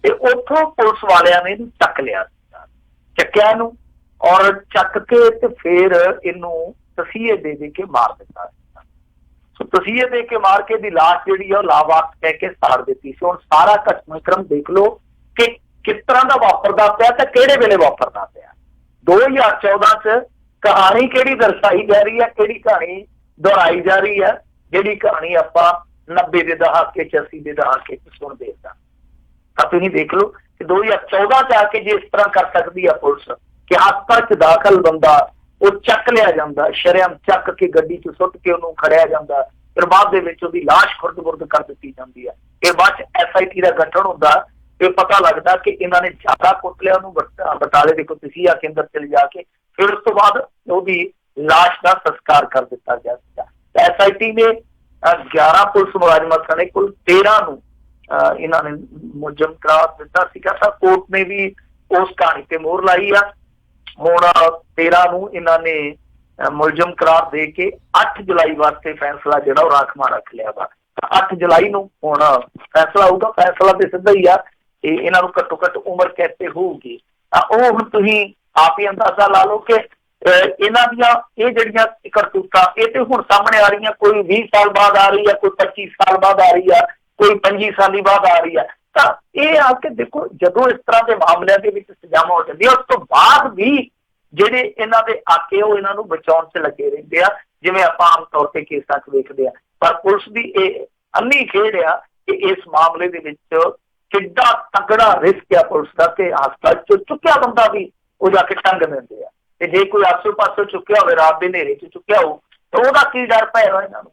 ਤੇ ਉੱਥੋਂ ਪੁਲਿਸ ਵਾਲਿਆਂ ਨੇ ਇਹਨੂੰ ਚੱਕ ਲਿਆ ਸੀਗਾ, ਚੱਕਿਆ ਇਹਨੂੰ ਔਰ ਚੱਕ ਕੇ ਤੇ ਫਿਰ ਇਹਨੂੰ ਤਸੀਹੇ ਦੇ ਕੇ ਮਾਰ ਦਿੱਤਾ ਸੀਗਾ। ਸੋ ਤਸੀਹੇ ਦੇ ਕੇ ਮਾਰ ਕੇ ਦੀ ਲਾਸ਼ ਜਿਹੜੀ ਆ ਉਹ ਲਾਵਾਰਸ ਕਹਿ ਕੇ ਸਾੜ ਦਿੱਤੀ ਸੀ। ਹੁਣ ਸਾਰਾ ਘਟਨਾਕ੍ਰਮ ਦੇਖ ਲਓ ਕਿ ਕਿਸ ਤਰ੍ਹਾਂ ਦਾ ਵਾਪਰਦਾ ਪਿਆ ਤੇ ਕਿਹੜੇ ਵੇਲੇ ਵਾਪਰਦਾ ਪਿਆ। 2014 ਚ ਕਹਾਣੀ ਕਿਹੜੀ ਦਰਸਾਈ ਜਾ ਰਹੀ ਹੈ, ਕਿਹੜੀ ਕਹਾਣੀ ਦੁਹਰਾਈ ਜਾ ਰਹੀ ਹੈ, ਜਿਹੜੀ ਕਹਾਣੀ ਆਪਾਂ 90 ਦੇ ਦਹਾਕੇ 80 ਦੇ ਦਹਾਕੇ ਚ ਸੁਣਦੇ ਸਾਂ। ਤਾਂ ਤੁਸੀਂ ਦੇਖ ਲਓ ਕਿ 2014 ਚ ਆ ਕੇ ਜੇ ਇਸ ਤਰ੍ਹਾਂ ਕਰ ਸਕਦੀ ਆ ਪੁਲਿਸ ਕਿ ਹਸਪਤਾਲ ਚ ਦਾਖਲ ਬੰਦਾ ਉਹ ਚੱਕ ਲਿਆ ਜਾਂਦਾ, ਸ਼ਰੇਆਮ ਚੱਕ ਕੇ ਗੱਡੀ ਚ ਸੁੱਟ ਕੇ ਉਹਨੂੰ ਖੜਿਆ ਜਾਂਦਾ, ਫਿਰ ਬਾਅਦ ਦੇ ਵਿੱਚ ਉਹਦੀ ਲਾਸ਼ ਖੁਰਦ-ਬੁਰਦ ਕਰ ਦਿੱਤੀ ਜਾਂਦੀ ਹੈ। ਇਹ ਬਾਅਦ ਚ SIT ਦਾ ਗਠਨ ਹੁੰਦਾ, ਇਹ ਪਤਾ ਲੱਗਦਾ ਕਿ ਇਹਨਾਂ ਨੇ ਜ਼ਿਆਦਾ ਕੁੱਟ ਲਿਆ ਉਹਨੂੰ, ਬਟਾਲੇ ਦੇ ਕੋਈ ਤਸੀਹਾ ਕੇਂਦਰ ਚ ਲਿਜਾ ਕੇ। ਫਿਰ ਉਸ ਤੋਂ ਬਾਅਦ ਉਹਦੀ ਲਾਸ਼ ਦਾ ਸੰਸਕਾਰ ਕਰ ਦਿੱਤਾ ਗਿਆ ਸੀਗਾ। SIT ਨੇ 11 ਪੁਲਿਸ ਮੁਲਾਜ਼ਮਾਂ ਸਣੇ ਕੁੱਲ 13 ਨੂੰ ਇਹਨਾਂ ਨੇ ਮੁਲਜ਼ਮ ਕਰਾਰ ਦਿੱਤਾ ਸੀਗਾ। ਤਾਂ ਕੋਰਟ ਨੇ ਵੀ ਉਸ ਕਹਾਣੀ ਤੇ ਮੋਹਰ ਲਾਈ ਆ। ਹੁਣ 13 ਨੂੰ ਇਹਨਾਂ ਨੇ ਮੁਲਜ਼ਮ ਕਰਾਰ ਦੇ ਕੇ 8 ਜੁਲਾਈ ਵਾਸਤੇ ਫੈਸਲਾ ਜਿਹੜਾ ਉਹ ਰਾਖਵਾਂ ਰੱਖ ਲਿਆ ਵਾ। 8 ਜੁਲਾਈ ਨੂੰ ਹੁਣ ਫੈਸਲਾ ਹੋਊਗਾ। ਫੈਸਲਾ ਤੇ ਸਿੱਧਾ ਹੀ ਆ ਤੇ ਇਹਨਾਂ ਨੂੰ ਘੱਟੋ ਘੱਟ ਉਮਰ ਕੈਦ ਤੇ ਹੋਊਗੀ। ਉਹ ਹੁਣ ਤੁਸੀਂ ਆਪ ਹੀ ਅੰਦਾਜ਼ਾ ਲਾ ਲਓ ਕਿ ਇਹਨਾਂ ਦੀਆਂ ਇਹ ਜਿਹੜੀਆਂ ਕਰਤੂਤਾਂ ਇਹ ਤੇ ਹੁਣ ਸਾਹਮਣੇ ਆ ਰਹੀਆਂ, ਕੋਈ 20 ਸਾਲ ਬਾਅਦ ਆ ਰਹੀ ਆ, ਕੋਈ 25 ਸਾਲ ਬਾਅਦ ਆ ਰਹੀ ਆ, ਕੋਈ 25 ਸਾਲੀ ਬਾਅਦ ਆ ਰਹੀ ਆ। ਤਾਂ ਇਹ ਆ ਕੇ ਦੇਖੋ ਜਦੋਂ ਇਸ ਤਰ੍ਹਾਂ ਦੇ ਮਾਮਲਿਆਂ ਦੇ ਵਿੱਚ ਸਜ਼ਾਵਾਂ ਹੋ ਜਾਂਦੀਆਂ ਉਸ ਤੋਂ ਬਾਅਦ ਵੀ ਜਿਹੜੇ ਇਹਨਾਂ ਦੇ ਆਕੇ ਉਹ ਇਹਨਾਂ ਨੂੰ ਬਚਾਉਣ 'ਚ ਲੱਗੇ ਰਹਿੰਦੇ ਆ, ਜਿਵੇਂ ਆਪਾਂ ਆਮ ਤੌਰ ਤੇ ਕੇਸਾਂ 'ਚ ਵੇਖਦੇ ਆ। ਪਰ ਪੁਲਿਸ ਦੀ ਇਹ ਅੰਨੀ ਖੇਡ ਆ ਕਿ ਇਸ ਮਾਮਲੇ ਦੇ ਵਿੱਚ ਕਿੱਡਾ ਤਗੜਾ ਰਿਸਕ ਆ ਪੁਲਿਸ ਦਾ ਕਿ ਹਸਪਤਾਲ 'ਚ ਚੁੱਕਿਆ ਬੰਦਾ ਵੀ ਉਹ ਜਾ ਕੇ ਟੰਗ ਦਿੰਦੇ ਆ। ਤੇ ਜੇ ਕੋਈ ਆਸੋ ਪਾਸੋਂ ਚੁੱਕਿਆ ਹੋਵੇ, ਰਾਤ ਦੇ ਹਨੇਰੇ 'ਚ ਚੁੱਕਿਆ ਹੋ ਤਾਂ ਉਹਦਾ ਕੀ ਡਰ ਪਏਗਾ ਇਹਨਾਂ ਨੂੰ।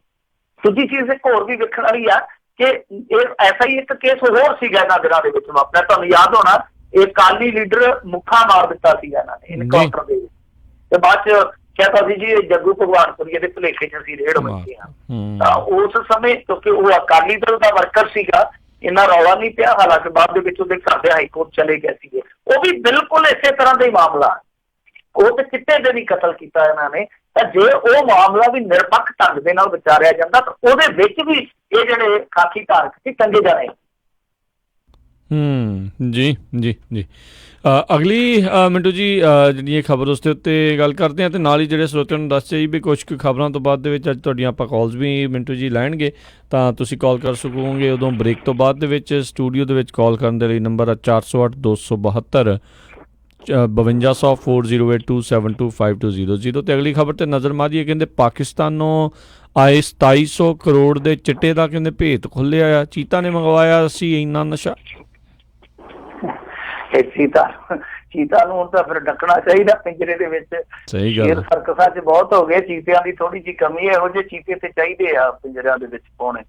ਦੂਜੀ ਚੀਜ਼ ਇੱਕ ਹੋਰ ਵੀ ਵੇਖਣ ਵਾਲੀ ਆ ਕਿ ਇਹ ਐਸਾ ਹੀ ਇੱਕ ਕੇਸ ਹੋਰ ਸੀਗਾ ਇਹਨਾਂ ਦਿਨਾਂ ਦੇ ਵਿੱਚ ਵਾਪਰਿਆ। ਤੁਹਾਨੂੰ ਯਾਦ ਹੋਣਾ ਇਹ ਅਕਾਲੀ ਲੀਡਰ ਮੁੱਖਾ ਮਾਰ ਦਿੱਤਾ ਸੀਗਾ ਇਹਨਾਂ ਨੇ ਇਨਕਾਊਂਟਰ ਦੇ ਵਿੱਚ, ਤੇ ਬਾਅਦ ਚ ਕਹਿੰਦਾ ਸੀ ਜੀ ਇਹ ਜੱਗੂ ਭਗਵਾਨਪੁਰੀ ਦੇ ਭੁਲੇਖੇ ਚ ਅਸੀਂ ਰੇਡ ਵੱਜੀ ਆ। ਤਾਂ ਉਸ ਸਮੇਂ ਕਿਉਂਕਿ ਉਹ ਅਕਾਲੀ ਦਲ ਦਾ ਵਰਕਰ ਸੀਗਾ, ਇੰਨਾ ਰੌਲਾ ਨਹੀਂ ਪਿਆ। ਹਾਲਾਂਕਿ ਬਾਅਦ ਦੇ ਵਿੱਚ ਉਹਦੇ ਘਰ ਦੇ ਹਾਈਕੋਰਟ ਚਲੇ ਗਏ ਸੀਗੇ। ਉਹ ਵੀ ਬਿਲਕੁਲ ਇਸੇ ਤਰ੍ਹਾਂ ਦਾ ਹੀ ਮਾਮਲਾ, ਉਹ ਤੇ ਚਿੱਟੇ ਦੇ ਵੀ ਕਤਲ ਕੀਤਾ ਇਹਨਾਂ ਨੇ। ਤਾਂ ਜੇ ਉਹ ਮਾਮਲਾ ਵੀ ਨਿਰਪੱਖ ਢੰਗ ਦੇ ਨਾਲ ਵਿਚਾਰਿਆ ਜਾਂਦਾ ਤਾਂ ਉਹਦੇ ਵਿੱਚ ਵੀ ਇਹ ਜਿਹੜੇ ਖਾਕੀ ਧਾਰਕ ਸੀ ਚੰਗੇ ਜਾਣੇ। ਜੀ ਜੀ ਜੀ ਅਗਲੀ ਮਿੰਟੂ ਜੀ ਜਿਹੜੀ ਇਹ ਖਬਰ ਉਸ ਦੇ ਉੱਤੇ ਗੱਲ ਕਰਦੇ ਹਾਂ, ਅਤੇ ਨਾਲ ਹੀ ਜਿਹੜੇ ਸਰੋਤਿਆਂ ਨੂੰ ਦੱਸ ਜੀ ਵੀ ਕੁਛ ਕੁ ਖਬਰਾਂ ਤੋਂ ਬਾਅਦ ਦੇ ਵਿੱਚ ਅੱਜ ਤੁਹਾਡੀਆਂ ਆਪਾਂ ਕਾਲਸ ਵੀ ਮਿੰਟੂ ਜੀ ਲੈਣਗੇ, ਤਾਂ ਤੁਸੀਂ ਕਾਲ ਕਰ ਸਕੋਗੇ ਉਦੋਂ ਬ੍ਰੇਕ ਤੋਂ ਬਾਅਦ ਦੇ ਵਿੱਚ। ਸਟੂਡੀਓ ਦੇ ਵਿੱਚ ਕਾਲ ਕਰਨ ਦੇ ਲਈ ਨੰਬਰ 408-272 524082725200। ਤੇ ਅਗਲੀ ਖਬਰ ਤੇ ਨਜ਼ਰ ਮਾਰੀਏ। ਕਹਿੰਦੇ ਪਾਕਿਸਤਾਨੋਂ ਆਏ 2700 ਕਰੋੜ ਦੇ ਚਿੱਟੇ ਦਾ ਕਹਿੰਦੇ ਭੇਤ ਖੁੱਲਿਆ ਆ। ਚੀਤਾ ਨੇ ਮੰਗਵਾਇਆ ਸੀ ਇੰਨਾ ਨਸ਼ਾ। ਚੀਤਾ ਨੂੰ ਤਾਂ ਫਿਰ ਡੱਕਣਾ ਚਾਹੀਦਾ ਪਿੰਜਰੇ ਦੇ ਵਿੱਚ। ਸਹੀ ਗੱਲ, ਸ਼ੇਰ ਸਰਕਸਾਂ 'ਚ ਬਹੁਤ ਹੋ ਗਏ, ਚੀਤਿਆਂ ਦੀ ਥੋੜੀ ਜਿਹੀ ਕਮੀ ਹੈ। ਇਹੋ ਜਿਹੇ ਚੀਤੇ ਤੇ ਚਾਹੀਦੇ ਆ ਪਿੰਜਰਿਆਂ ਦੇ ਵਿੱਚ ਪਾਉਣੇ।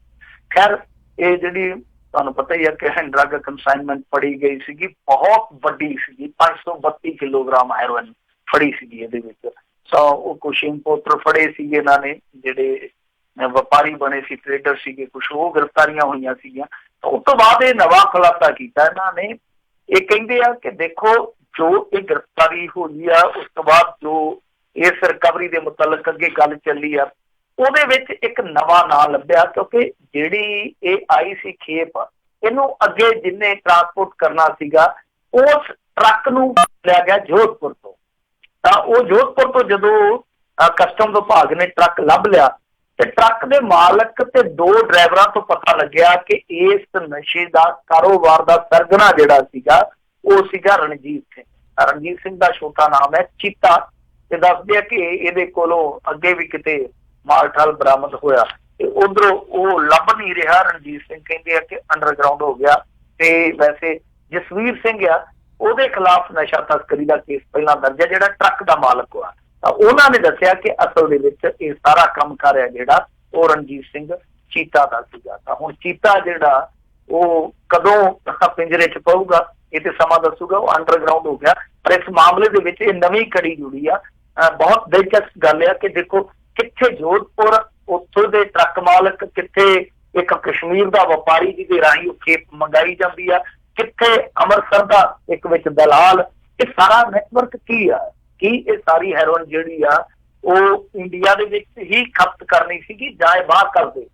ਖੈਰ ਇਹ ਜਿਹੜੀ ਤੁਹਾਨੂੰ ਪਤਾ ਹੀ ਹੈ ਕਿ ਡਰੱਗ ਕੰਸਾਈਨਮੈਂਟ ਫੜੀ ਗਈ ਸੀਗੀ, ਬਹੁਤ ਵੱਡੀ ਸੀਗੀ। 532 ਕਿਲੋਗ੍ਰਾਮ ਹੈਰੋਇਨ ਫੜੀ ਸੀਗੀ ਇਹਦੇ ਵਿੱਚ। ਸੋ ਉਹ ਕੁਛ ਇੰਪੋਰਟਰ ਫੜੇ ਸੀਗੇ ਇਹਨਾਂ ਨੇ, ਜਿਹੜੇ ਵਪਾਰੀ ਬਣੇ ਸੀ, ਟ੍ਰੇਡਰ ਸੀਗੇ, ਕੁਛ ਉਹ ਗ੍ਰਿਫਤਾਰੀਆਂ ਹੋਈਆਂ ਸੀਗੀਆਂ। ਉਸ ਤੋਂ ਬਾਅਦ ਇਹ ਨਵਾਂ ਖੁਲਾਸਾ ਕੀਤਾ ਇਹਨਾਂ ਨੇ। ਇਹ ਕਹਿੰਦੇ ਆ ਕਿ ਦੇਖੋ ਜੋ ਇਹ ਗ੍ਰਿਫਤਾਰੀ ਹੋਈ ਆ ਉਸ ਤੋਂ ਬਾਅਦ ਜੋ ਇਸ ਰਿਕਵਰੀ ਦੇ ਮੁਤਲਕ ਅੱਗੇ ਗੱਲ ਚੱਲੀ ਆ ਉਹਦੇ ਵਿੱਚ ਇੱਕ ਨਵਾਂ ਨਾਂ ਲੱਭਿਆ, ਕਿਉਂਕਿ ਜਿਹੜੀ ਇਹ ਆਈ ਸੀ ਖੇਪ, ਇਹਨੂੰ ਅੱਗੇ ਜਿੰਨੇ ਟਰਾਂਸਪੋਰਟ ਕਰਨਾ ਸੀਗਾ ਉਸ ਟਰੱਕ ਨੂੰ ਲਿਆ ਗਿਆ ਜੋਧਪੁਰ ਤੋਂ। ਤਾਂ ਉਹ ਜੋਧਪੁਰ ਤੋਂ ਜਦੋਂ ਕਸਟਮ ਵਿਭਾਗ ਨੇ ਟਰੱਕ ਲੱਭ ਲਿਆ ਤੇ ਟਰੱਕ ਦੇ ਮਾਲਕ ਤੇ 2 ਡਰਾਈਵਰਾਂ ਤੋਂ ਪਤਾ ਲੱਗਿਆ ਕਿ ਇਸ ਨਸ਼ੇ ਦਾ ਕਾਰੋਬਾਰ ਦਾ ਸਰਗਨਾ ਜਿਹੜਾ ਸੀਗਾ ਉਹ ਸੀਗਾ ਰਣਜੀਤ ਸਿੰਘ। ਰਣਜੀਤ ਸਿੰਘ ਦਾ ਛੋਟਾ ਨਾਮ ਹੈ ਚੀਤਾ। ਤੇ ਦੱਸਦੇ ਆ ਕਿ ਇਹਦੇ ਕੋਲੋਂ ਅੱਗੇ ਵੀ ਕਿਤੇ ਮਾਲ ਠਾਲ ਬਰਾਮਦ ਹੋਇਆ ਤੇ ਉਧਰੋਂ ਉਹ ਲੱਭ ਨਹੀਂ ਰਿਹਾ। ਰਣਜੀਤ ਸਿੰਘ ਕਹਿੰਦੇ ਆ ਕਿ ਅੰਡਰਗਰਾਊਂਡ ਹੋ ਗਿਆ। ਤੇ ਵੈਸੇ ਜਸਵੀਰ ਸਿੰਘ ਆ ਉਹਦੇ ਖਿਲਾਫ ਨਸ਼ਾ ਤਸਕਰੀ ਦਾ ਕੇਸ ਪਹਿਲਾਂ ਦਰਜ ਹੈ, ਜਿਹੜਾ ਟਰੱਕ ਦਾ ਮਾਲਕ ਹੋਇਆ। ਤਾਂ ਉਹਨਾਂ ਨੇ ਦੱਸਿਆ ਕਿ ਅਸਲ ਦੇ ਵਿੱਚ ਇਹ ਸਾਰਾ ਕੰਮ ਕਰ ਰਿਹਾ ਜਿਹੜਾ ਉਹ ਰਣਜੀਤ ਸਿੰਘ ਚੀਤਾ ਦਾ ਸੀਗਾ। ਤਾਂ ਹੁਣ ਚੀਤਾ ਜਿਹੜਾ ਉਹ ਕਦੋਂ ਪਿੰਜਰੇ 'ਚ ਪਊਗਾ ਇਹ ਤੇ ਸਮਾਂ ਦੱਸੂਗਾ, ਉਹ ਅੰਡਰਗਰਾਊਂਡ ਹੋ ਗਿਆ। ਪਰ ਇਸ ਮਾਮਲੇ ਦੇ ਵਿੱਚ ਇਹ ਨਵੀਂ ਕੜੀ ਜੁੜੀ ਆ। ਬਹੁਤ ਦਿਲਚਸਪ ਗੱਲ ਆ ਕਿ ਦੇਖੋ ਕਿੱਥੇ ਜੋਧਪੁਰ ਉੱਥੋਂ ਦੇ ਟਰੱਕ ਮਾਲਕ, ਕਿੱਥੇ ਇੱਕ ਕਸ਼ਮੀਰ ਦਾ ਵਪਾਰੀ ਜਿਹਦੇ ਰਾਹੀਂ ਉਹ ਖੇਪ ਮੰਗਾਈ ਜਾਂਦੀ ਆ, ਕਿੱਥੇ ਅੰਮ੍ਰਿਤਸਰ ਦਾ ਇੱਕ ਵਿੱਚ ਦਲਾਲ। ਇਹ ਸਾਰਾ ਨੈਟਵਰਕ ਕੀ ਆ? ਕੀ ਇਹ ਸਾਰੀ ਹੈਰੋਇਨ ਜਿਹੜੀ ਆ ਉਹ ਇੰਡੀਆ ਦੇ ਵਿੱਚ ਹੀ ਖਪਤ ਕਰਨੀ ਸੀਗੀ ਜਾਂ ਇਹ ਬਾਹਰ ਕਰਦੇ?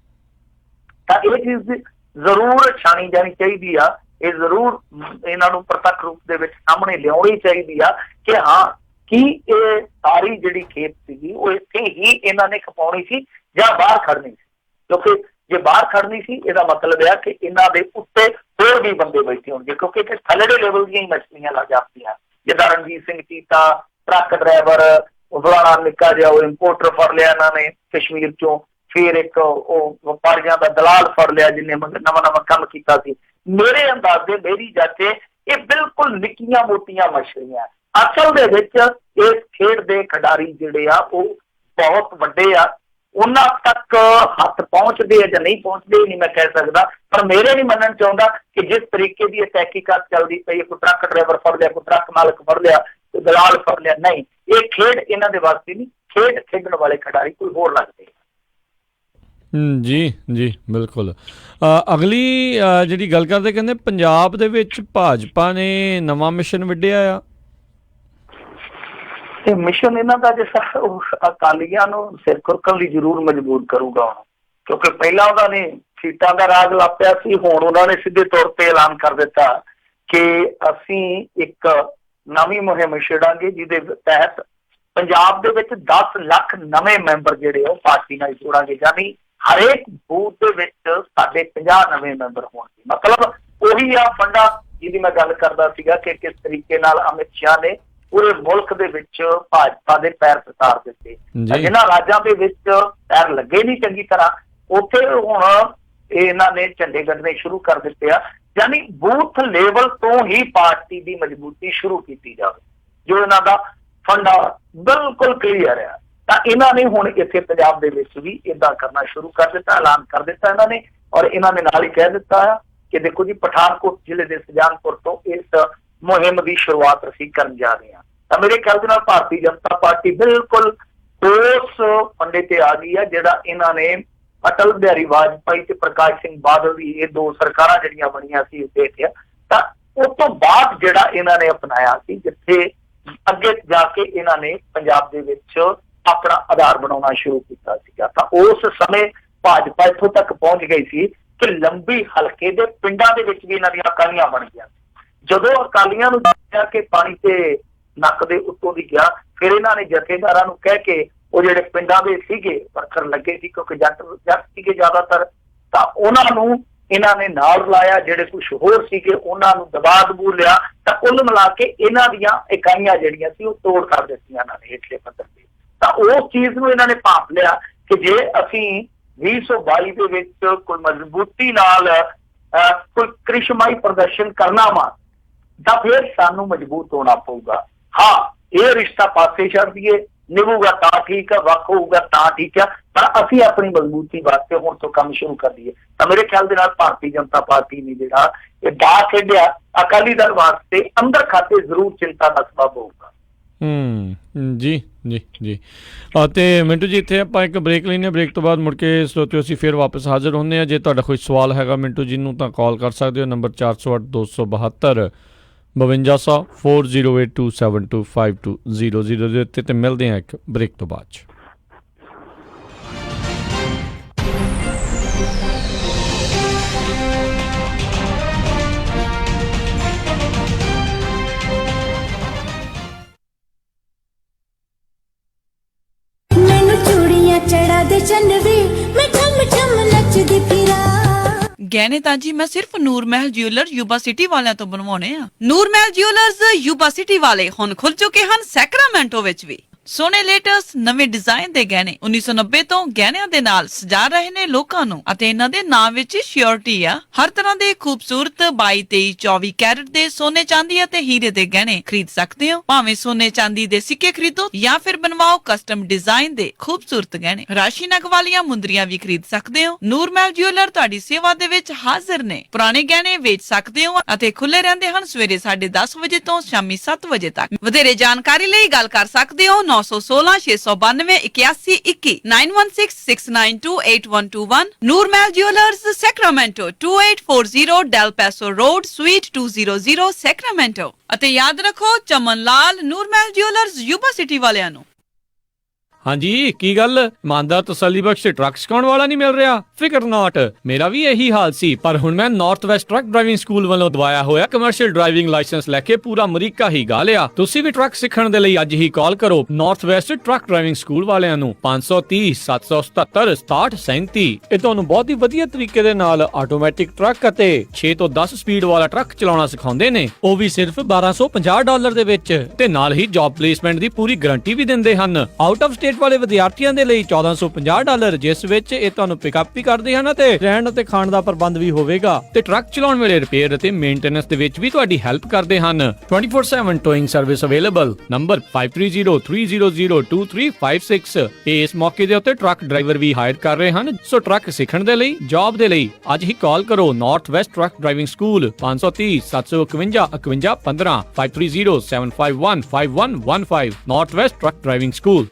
ਤਾਂ ਇਹ ਚੀਜ਼ ਜ਼ਰੂਰ ਛਾਣੀ ਜਾਣੀ ਚਾਹੀਦੀ ਆ। ਇਹ ਜ਼ਰੂਰ ਇਹਨਾਂ ਨੂੰ ਪ੍ਰਤੱਖ ਰੂਪ ਦੇ ਵਿੱਚ ਸਾਹਮਣੇ ਲਿਆਉਣੀ ਚਾਹੀਦੀ ਆ ਕਿ ਹਾਂ ਕੀ ਇਹ ਸਾਰੀ ਜਿਹੜੀ ਖੇਪ ਸੀਗੀ ਉਹ ਇੱਥੇ ਹੀ ਇਹਨਾਂ ਨੇ ਖਪਾਉਣੀ ਸੀ ਜਾਂ ਬਾਹਰ ਖੜਨੀ ਸੀ। ਕਿਉਂਕਿ ਜੇ ਬਾਹਰ ਖੜਨੀ ਸੀ ਇਹਦਾ ਮਤਲਬ ਹੈ ਕਿ ਇਹਨਾਂ ਦੇ ਉੱਤੇ ਹੋਰ ਵੀ ਬੰਦੇ ਬੈਠੇ ਹੋਣਗੇ, ਕਿਉਂਕਿ ਇੱਥੇ ਥੱਲੜੇ ਲੈਵਲ ਦੀਆਂ ਹੀ ਮਛਲੀਆਂ ਲੱਗ ਜਾਂਦੀਆਂ। ਜਿੱਦਾਂ ਰਣਜੀਤ ਸਿੰਘ ਚੀਤਾ ਟਰੱਕ ਡਰਾਈਵਰ, ਫਲਾਣਾ ਨਿੱਕਾ ਜਿਹਾ ਉਹ ਇੰਪੋਰਟਰ ਫੜ ਲਿਆ ਇਹਨਾਂ ਨੇ ਕਸ਼ਮੀਰ ਚੋਂ, ਫਿਰ ਇੱਕ ਉਹ ਵਪਾਰੀਆਂ ਦਾ ਦਲਾਲ ਫੜ ਲਿਆ ਜਿਹਨੇ ਨਵਾਂ ਕੰਮ ਕੀਤਾ ਸੀ। ਮੇਰੇ ਅੰਦਾਜ਼ੇ, ਮੇਰੀ ਜਾਚੇ ਇਹ ਬਿਲਕੁਲ ਨਿੱਕੀਆਂ ਮੋਟੀਆਂ ਮਛਲੀਆਂ। ਅਸਲ ਦੇ ਵਿੱਚ ਇਸ ਖੇਡ ਦੇ ਖਿਡਾਰੀ ਜਿਹੜੇ ਆ ਉਹ ਬਹੁਤ ਵੱਡੇ ਆ। ਉਹਨਾਂ ਤੱਕ ਹੱਥ ਪਹੁੰਚਦੇ ਆ ਜਾਂ ਨਹੀਂ ਪਹੁੰਚਦੇ ਨਹੀਂ ਮੈਂ ਕਹਿ ਸਕਦਾ, ਪਰ ਮੇਰੇ ਨਹੀਂ ਮੰਨਣ ਚਾਹੁੰਦਾ ਕਿ ਜਿਸ ਤਰੀਕੇ ਦੀ ਇਹ ਤਹਿਕੀਕਾਤ ਚੱਲਦੀ ਪਈ, ਕੋਈ ਟਰੱਕ ਡਰਾਈਵਰ ਫੜ ਲਿਆ, ਕੋਈ ਟਰੱਕ ਮਾਲਕ ਫੜ ਲਿਆ, ਕੋਈ ਦਲਾਲ ਫੜ ਲਿਆ, ਨਹੀਂ, ਇਹ ਖੇਡ ਇਹਨਾਂ ਦੇ ਵਾਸਤੇ ਨਹੀਂ। ਖੇਡ ਖੇਡਣ ਵਾਲੇ ਖਿਡਾਰੀ ਕੋਈ ਹੋਰ ਲੱਗਦੇ। ਜੀ ਜੀ ਬਿਲਕੁਲ। ਅਗਲੀ ਜਿਹੜੀ ਗੱਲ ਕਰਦੇ, ਕਹਿੰਦੇ ਪੰਜਾਬ ਦੇ ਵਿੱਚ ਭਾਜਪਾ ਨੇ ਨਵਾਂ ਮਿਸ਼ਨ ਵਿੱਢਿਆ ਆ। ਤੇ ਮਿਸ਼ਨ ਇਹਨਾਂ ਦਾ ਜਿਸ ਅਕਾਲੀਆਂ ਨੂੰ ਸਿਰ ਖੁਰਕਣ ਲਈ ਜ਼ਰੂਰ ਮਜਬੂਰ ਕਰੂਗਾ, ਕਿਉਂਕਿ ਪਹਿਲਾਂ ਉਹਨਾਂ ਨੇ ਸੀਟਾਂ ਦਾ ਰਾਜ ਲਾਪਿਆ ਸੀ। ਹੁਣ ਉਹਨਾਂ ਨੇ ਸਿੱਧੇ ਤੌਰ ਤੇ ਐਲਾਨ ਕਰ ਦਿੱਤਾ ਕਿ ਅਸੀਂ ਇੱਕ ਨਵੀਂ ਮੁਹਿੰਮ ਛੇੜਾਂਗੇ ਜਿਹਦੇ ਤਹਿਤ ਪੰਜਾਬ ਦੇ ਵਿੱਚ 10 ਲੱਖ ਨਵੇਂ ਮੈਂਬਰ ਜਿਹੜੇ ਉਹ ਪਾਰਟੀ ਨਾਲ ਜੋੜਾਂਗੇ। ਯਾਨੀ ਹਰੇਕ ਬੂਥ ਦੇ ਵਿੱਚ ਸਾਡੇ 50 ਨਵੇਂ ਮੈਂਬਰ ਹੋਣਗੇ। ਮਤਲਬ ਉਹੀ ਆ ਫੰਡਾ ਜਿਹਦੀ ਮੈਂ ਗੱਲ ਕਰਦਾ ਸੀਗਾ ਕਿ ਕਿਸ ਤਰੀਕੇ ਨਾਲ ਅਮਿਤ ਸ਼ਾਹ ਨੇ ਪੂਰੇ ਮੁਲਕ ਦੇ ਵਿੱਚ ਭਾਜਪਾ ਦੇ ਪੈਰ ਪਸਾਰ ਦਿੱਤੇ। ਜਿਹਨਾਂ ਰਾਜਾਂ ਦੇ ਵਿੱਚ ਪੈਰ ਲੱਗੇ ਨਹੀਂ ਚੰਗੀ ਤਰ੍ਹਾਂ, ਉੱਥੇ ਹੁਣ ਇਹਨਾਂ ਨੇ ਝੰਡੇ ਗੱਡਣੇ ਸ਼ੁਰੂ ਕਰ ਦਿੱਤੇ ਆ। ਯਾਨੀ ਬੂਥ ਲੈਵਲ ਤੋਂ ਹੀ ਪਾਰਟੀ ਦੀ ਮਜ਼ਬੂਤੀ ਸ਼ੁਰੂ ਕੀਤੀ ਜਾਵੇ, ਜੋ ਇਹਨਾਂ ਦਾ ਫੰਡਾ ਬਿਲਕੁਲ ਕਲੀਅਰ ਆ। ਤਾਂ ਇਹਨਾਂ ਨੇ ਹੁਣ ਇੱਥੇ ਪੰਜਾਬ ਦੇ ਵਿੱਚ ਵੀ ਏਦਾਂ ਕਰਨਾ ਸ਼ੁਰੂ ਕਰ ਦਿੱਤਾ, ਐਲਾਨ ਕਰ ਦਿੱਤਾ ਇਹਨਾਂ ਨੇ। ਔਰ ਇਹਨਾਂ ਨੇ ਨਾਲ ਹੀ ਕਹਿ ਦਿੱਤਾ ਆ ਕਿ ਦੇਖੋ ਜੀ, ਪਠਾਨਕੋਟ ਜ਼ਿਲ੍ਹੇ ਦੇ ਸੁਜਾਨਪੁਰ ਤੋਂ ਇਸ ਮੁਹਿੰਮ ਦੀ ਸ਼ੁਰੂਆਤ ਅਸੀਂ ਕਰਨ ਜਾ ਰਹੇ ਹਾਂ। ਤਾਂ ਮੇਰੇ ਖਿਆਲ ਦੇ ਨਾਲ ਭਾਰਤੀ ਜਨਤਾ ਪਾਰਟੀ ਬਿਲਕੁਲ ਉਸ ਫੰਡੇ ਤੇ ਆ ਗਈ ਹੈ ਜਿਹੜਾ ਇਹਨਾਂ ਨੇ ਅਟਲ ਬਿਹਾਰੀ ਵਾਜਪਾਈ ਤੇ ਪ੍ਰਕਾਸ਼ ਸਿੰਘ ਬਾਦਲ ਦੀ ਇਹ ਦੋ ਸਰਕਾਰਾਂ ਜਿਹੜੀਆਂ ਬਣੀਆਂ ਸੀ ਦੇਖਿਆ। ਤਾਂ ਉਸ ਤੋਂ ਬਾਅਦ ਜਿਹੜਾ ਇਹਨਾਂ ਨੇ ਅਪਣਾਇਆ ਸੀ, ਜਿੱਥੇ ਅੱਗੇ ਜਾ ਕੇ ਇਹਨਾਂ ਨੇ ਪੰਜਾਬ ਦੇ ਵਿੱਚ ਆਪਣਾ ਆਧਾਰ ਬਣਾਉਣਾ ਸ਼ੁਰੂ ਕੀਤਾ ਸੀਗਾ। ਤਾਂ ਉਸ ਸਮੇਂ ਭਾਜਪਾ ਇੱਥੋਂ ਤੱਕ ਪਹੁੰਚ ਗਈ ਸੀ ਕਿ ਲੰਬੀ ਹਲਕੇ ਦੇ ਪਿੰਡਾਂ ਦੇ ਵਿੱਚ ਵੀ ਇਹਨਾਂ ਦੀਆਂ ਇਕਾਈਆਂ ਬਣ ਗਈਆਂ। ਜਦੋਂ ਅਕਾਲੀਆਂ ਨੂੰ ਦੱਸਿਆ ਕਿ ਪਾਣੀ ਤੇ ਨੱਕ ਦੇ ਉੱਤੋਂ ਦੀ ਗਿਆ, ਫਿਰ ਇਹਨਾਂ ਨੇ ਜਥੇਦਾਰਾਂ ਨੂੰ ਕਹਿ ਕੇ ਉਹ ਜਿਹੜੇ ਪਿੰਡਾਂ ਦੇ ਸੀਗੇ ਪੱਥਰ ਲੱਗੇ ਸੀ, ਕਿਉਂਕਿ ਜੱਟ ਸੀਗੇ ਜ਼ਿਆਦਾਤਰ, ਤਾਂ ਉਹਨਾਂ ਨੂੰ ਇਹਨਾਂ ਨੇ ਨਾਲ ਲਾਇਆ। ਜਿਹੜੇ ਕੁਝ ਹੋਰ ਸੀਗੇ ਉਹਨਾਂ ਨੂੰ ਦਬਾ ਦਬੂ ਲਿਆ। ਤਾਂ ਕੁੱਲ ਮਿਲਾ ਕੇ ਇਹਨਾਂ ਦੀਆਂ ਇਕਾਈਆਂ ਜਿਹੜੀਆਂ ਸੀ ਉਹ ਤੋੜ ਕਰ ਦਿੱਤੀਆਂ ਇਹਨਾਂ ਨੇ ਹੇਠਲੇ ਪੱਧਰ ਤੇ। ਤਾਂ ਉਸ ਚੀਜ਼ ਨੂੰ ਇਹਨਾਂ ਨੇ ਭਾਂਪ ਲਿਆ ਕਿ ਜੇ ਅਸੀਂ 2022 ਦੇ ਵਿੱਚ ਕੋਈ ਮਜ਼ਬੂਤੀ ਨਾਲ ਕੋਈ ਕ੍ਰਿਸ਼ਮਾਈ ਪ੍ਰਦਰਸ਼ਨ ਕਰਨਾ ਵਾ ਤਾਂ ਫਿਰ ਸਾਨੂੰ ਮਜ਼ਬੂਤ ਹੋਣਾ ਪਊਗਾ। ਹਾਂ, ਇਹ ਰਿਸ਼ਤਾ ਪਾਸੇ ਛੱਡ ਦਈਏ, ਨਿਭੂਗਾ ਤਾਂ ਠੀਕ ਆ, ਵੱਖ ਹੋਊਗਾ ਤਾਂ ਠੀਕ ਆ, ਪਰ ਅਸੀਂ ਆਪਣੀ ਮਜ਼ਬੂਤੀ ਵਾਸਤੇ ਹੁਣ ਤੋਂ ਕੰਮ ਸ਼ੁਰੂ ਕਰ ਦਈਏ। ਤਾਂ ਮੇਰੇ ਖਿਆਲ ਦੇ ਨਾਲ ਭਾਰਤੀ ਜਨਤਾ ਪਾਰਟੀ ਨੇ ਜਿਹੜਾ ਇਹ ਡਾ ਖੇਡਿਆ ਅਕਾਲੀ ਦਲ ਵਾਸਤੇ ਅੰਦਰ ਖਾਤੇ ਜ਼ਰੂਰ ਚਿੰਤਾ ਦਾ ਸਬਬ ਹੋਊਗਾ। ਜੀ ਜੀ ਜੀ। ਤੇ ਮਿੰਟੂ ਜੀ, ਇੱਥੇ ਆਪਾਂ ਇੱਕ ਬ੍ਰੇਕ ਲੈਂਦੇ ਹਾਂ। ਬ੍ਰੇਕ ਤੋਂ ਬਾਅਦ ਮੁੜ ਕੇ ਸਰੋਤਿਓ ਅਸੀਂ ਫਿਰ ਵਾਪਸ ਹਾਜ਼ਰ ਹੁੰਦੇ ਹਾਂ। ਜੇ ਤੁਹਾਡਾ ਕੋਈ ਸਵਾਲ ਹੈਗਾ ਮਿੰਟੂ ਜੀ ਨੂੰ ਤਾਂ ਕਾਲ ਕਰ ਸਕਦੇ ਹੋ, ਨੰਬਰ 408 272 5200 4082725200 ਦੇ ਉੱਤੇ। ਤੇ ਮਿਲਦੇ ਹਾਂ ਇੱਕ ਬ੍ਰੇਕ ਤੋਂ ਬਾਅਦ 'ਚ। ਗਹਿਣੇ ਤਾਂ ਜੀ ਮੈਂ ਸਿਰਫ ਨੂਰ ਮਹਿਲ ਜਿਊਲਰ ਯੂਬਾ ਸਿਟੀ ਵਾਲਿਆਂ ਤੋਂ ਬਣਵਾਉਣੇ ਆ। ਨੂਰ ਮਹਿਲ ਜਿਊਲਰਸ ਯੂਬਾ ਸਿਟੀ ਵਾਲੇ ਹੁਣ ਖੁੱਲ ਚੁੱਕੇ ਹਨ ਸੈਕਰਾਮੈਂਟੋ ਵਿੱਚ ਵੀ। ਸੋਨੇ ਲੇਟੈਸਟ ਨਵੇਂ ਡਿਜ਼ਾਈਨ ਦੇ ਗਹਿਣੇ 1990 ਤੋਂ ਗਹਿਣਿਆਂ ਦੇ ਨਾਲ ਸਜਾ ਰਹੇ ਨੇ ਲੋਕਾਂ ਨੂੰ ਅਤੇ ਇਹਨਾਂ ਦੇ ਨਾਮ ਵਿੱਚ ਸ਼ਿਓਰਿਟੀ ਆ। ਹਰ ਤਰ੍ਹਾਂ ਦੇ ਖੂਬਸੂਰਤ 22, 23, 24 ਕੈਰਟ ਦੇ ਸੋਨੇ ਚਾਂਦੀ ਅਤੇ ਹੀਰੇ ਦੇ ਗਹਿਣੇ ਖਰੀਦ ਸਕਦੇ ਹੋ। ਭਾਵੇਂ ਸੋਨੇ ਚਾਂਦੀ ਦੇ ਸਿੱਕੇ ਖਰੀਦੋ ਜਾਂ ਫਿਰ ਬਣਵਾਓ ਕਸਟਮ ਡਿਜ਼ਾਈਨ ਦੇ ਖੂਬਸੂਰਤ ਗਹਿਣੇ। ਰਾਸ਼ੀ ਨਗ ਵਾਲੀਆਂ ਮੁੰਦਰੀਆਂ ਵੀ ਖਰੀਦ ਸਕਦੇ ਹੋ। ਨੂਰਮਹਿਲ ਜਿਊਲਰ ਤੁਹਾਡੀ ਸੇਵਾ ਦੇ ਵਿੱਚ ਹਾਜ਼ਰ ਨੇ। ਪੁਰਾਣੇ ਗਹਿਣੇ ਵੇਚ ਸਕਦੇ ਹੋ ਅਤੇ ਖੁੱਲੇ ਰਹਿੰਦੇ ਹਨ ਸਵੇਰੇ 10:30 ਵਜੇ ਤੋਂ ਸ਼ਾਮੀ 7 ਵਜੇ ਤੱਕ। ਵਧੇਰੇ ਜਾਣਕਾਰੀ ਲਈ ਗੱਲ ਕਰ ਸਕਦੇ ਹੋ 916 692 8121 9166928121 Nurmahal jewellers Sacramento 2840 Del Paso road suite 200 Sacramento. ਅਤੇ ਯਾਦ ਰੱਖੋ Chaman Lal Nurmahal jewellers Yuba City ਵਾਲਿਆਂ ਨੂੰ। ਹਾਂਜੀ ਕੀ ਗੱਲ ਇਮਾਨਦਾਰ ਤਸੱਲੀ ਬਖਸ਼ ਟਰੱਕ ਸਿਖਾਉਣ ਵਾਲਾ ਨਹੀਂ ਮਿਲ ਰਿਹਾ? ਫਿਕਰ ਨਾਟ, ਮੇਰਾ ਵੀ ਇਹੀ ਹਾਲ ਸੀ, ਪਰ ਹੁਣ ਮੈਂ north West truck driving school ਵੱਲੋਂ ਦਵਾਇਆ ਹੋਇਆ ਕਮਰਸ਼ੀਅਲ ਡਰਾਈਵਿੰਗ ਲਾਇਸੈਂਸ ਲੈ ਕੇ ਪੂਰਾ ਅਮਰੀਕਾ ਹੀ ਗਾ ਲਿਆ। ਤੁਸੀਂ ਵੀ ਟਰੱਕ ਸਿੱਖਣ ਦੇ ਲਈ ਅੱਜ ਹੀ ਕਾਲ ਕਰੋ North West truck driving school ਵਾਲਿਆਂ ਨੂੰ 530 777 6737। ਇਹ ਤੁਹਾਨੂੰ ਬਹੁਤ ਹੀ ਵਧੀਆ ਤਰੀਕੇ ਦੇ ਨਾਲ ਆਟੋਮੈਟਿਕ ਟਰੱਕ ਅਤੇ 6 ਤੋਂ 10 ਸਪੀਡ ਵਾਲਾ ਟਰੱਕ ਚਲਾਉਣਾ ਸਿਖਾਉਂਦੇ ਨੇ, ਉਹ ਵੀ ਸਿਰਫ $1250 ਦੇ ਵਿੱਚ, ਤੇ ਨਾਲ ਹੀ ਜੌਬ ਪਲੇਸਮੈਂਟ ਦੀ ਪੂਰੀ ਗਾਰੰਟੀ ਵੀ ਦਿੰਦੇ ਹਨ। ਆਊਟ ਆਫ ਸਟੇਟ ਵਾਲੇ ਵਿਦਿਆਰਥੀਆਂ ਦੇ ਲਈ $1450, ਜਿਸ ਵਿੱਚ ਇਹ ਤੁਹਾਨੂੰ ਪਿਕਅਪ ਵੀ ਕਰਦੇ ਹਨ ਅਤੇ ਰਹਿਣ ਅਤੇ ਖਾਣ ਦਾ ਪ੍ਰਬੰਧ ਵੀ ਹੋਵੇਗਾ, ਤੇ ਟਰੱਕ ਚਲਾਉਣ ਵੇਲੇ ਰਿਪੇਅਰ ਅਤੇ ਮੇਨਟੇਨੈਂਸ ਦੇ ਵਿੱਚ ਵੀ ਤੁਹਾਡੀ ਹੈਲਪ ਕਰਦੇ ਹਨ। 24/7 ਟੋਇੰਗ ਸਰਵਿਸ ਅਵੇਲੇਬਲ। ਨੰਬਰ 5303002356। ਇਸ ਮੌਕੇ ਦੇ ਉੱਤੇ ਟਰੱਕ ਡਰਾਈਵਰ ਵੀ ਹਾਇਰ ਕਰ ਰਹੇ ਹਨ, ਸੋ ਟਰੱਕ ਸਿੱਖਣ ਦੇ ਲਈ, ਜੌਬ ਦੇ ਲਈ ਅੱਜ ਹੀ ਕਾਲ ਕਰੋ North West truck driving school 530 751 51 15 530751 5115 North West truck driving school.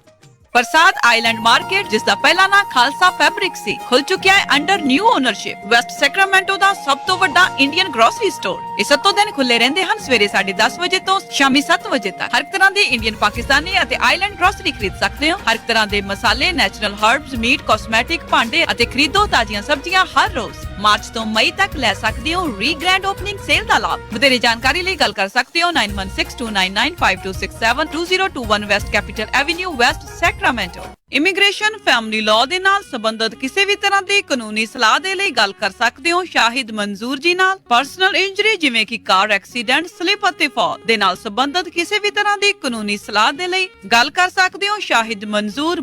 Prasad island market, ਜਿਸ ਦਾ ਪਹਿਲਾ ਨਾਮ ਖਾਲਸਾ ਫੈਬਰਿਕ ਸੀ, ਖੁੱਲ ਚੁੱਕਿਆ ਹੈ under new ownership. West Sacramento ਦਾ ਸਭ ਤੋਂ ਵੱਡਾ ਇੰਡੀਅਨ ਗਰੋਸਰੀ ਸਟੋਰ। ਇਹ 7 ਦਿਨ ਖੁੱਲੇ ਰਹਿੰਦੇ ਹਨ ਸਵੇਰੇ 10:30 ਵਜੇ ਤੋਂ ਸ਼ਾਮੀ 7 ਵਜੇ ਤੱਕ। ਹਰ ਤਰ੍ਹਾਂ ਦੀ ਇੰਡੀਅਨ, ਪਾਕਿਸਤਾਨੀ ਅਤੇ ਆਈਲੈਂਡ ਗਰੋਸਰੀ ਖਰੀਦ ਸਕਦੇ ਹੋ। ਹਰ ਤਰ੍ਹਾਂ ਦੇ ਮਸਾਲੇ, ਨੈਚੁਰਲ ਹਰਬਸ, ਮੀਟ, ਕਾਸਮੈਟਿਕ, ਭਾਂਡੇ ਅਤੇ ਖਰੀਦੋ ਤਾਜ਼ੀਆਂ ਸਬਜ਼ੀਆਂ ਹਰ ਰੋਜ਼। ਮਾਰਚ ਤੋਂ ਮਈ ਤੱਕ ਲੈ ਸਕਦੇ ਹੋ ਰੀ ਗ੍ਰੈਂਡ ਓਪਨਿੰਗ ਸੇਲ ਦਾ ਲਾਭ। ਵਧੇਰੇ ਜਾਣਕਾਰੀ ਲਈ ਗੱਲ ਕਰ ਸਕਦੇ ਹੋ 9162995267 2021 West capital avenue West Sacramento. Immigration, family law ਦੇ ਨਾਲ ਸੰਬੰਧਿਤ ਕਿਸੇ ਵੀ ਤਰ੍ਹਾਂ ਦੀ ਕਾਨੂੰਨੀ ਸਲਾਹ ਦੇ ਲਈ ਗੱਲ ਕਰ ਸਕਦੇ ਹੋ ਸ਼ਾਹਿਦ ਮਨਜ਼ੂਰ ਜੀ ਨਾਲ। ਪਰਸਨਲ ਇੰਜਰੀ ਜਿਵੇਂ ਕਿ ਕਾਰ ਐਕਸੀਡੈਂਟ, ਸਲਿਪ ਅਤੇ ਫਾਲ ਦੇ ਨਾਲ ਸੰਬੰਧਿਤ ਕਿਸੇ ਵੀ ਤਰ੍ਹਾਂ ਦੀ ਕਾਨੂੰਨੀ ਸਲਾਹ ਦੇ ਲਈ ਗੱਲ ਕਰ ਸਕਦੇ ਹੋ ਸ਼ਾਹਿਦ ਮਨਜ਼ੂਰ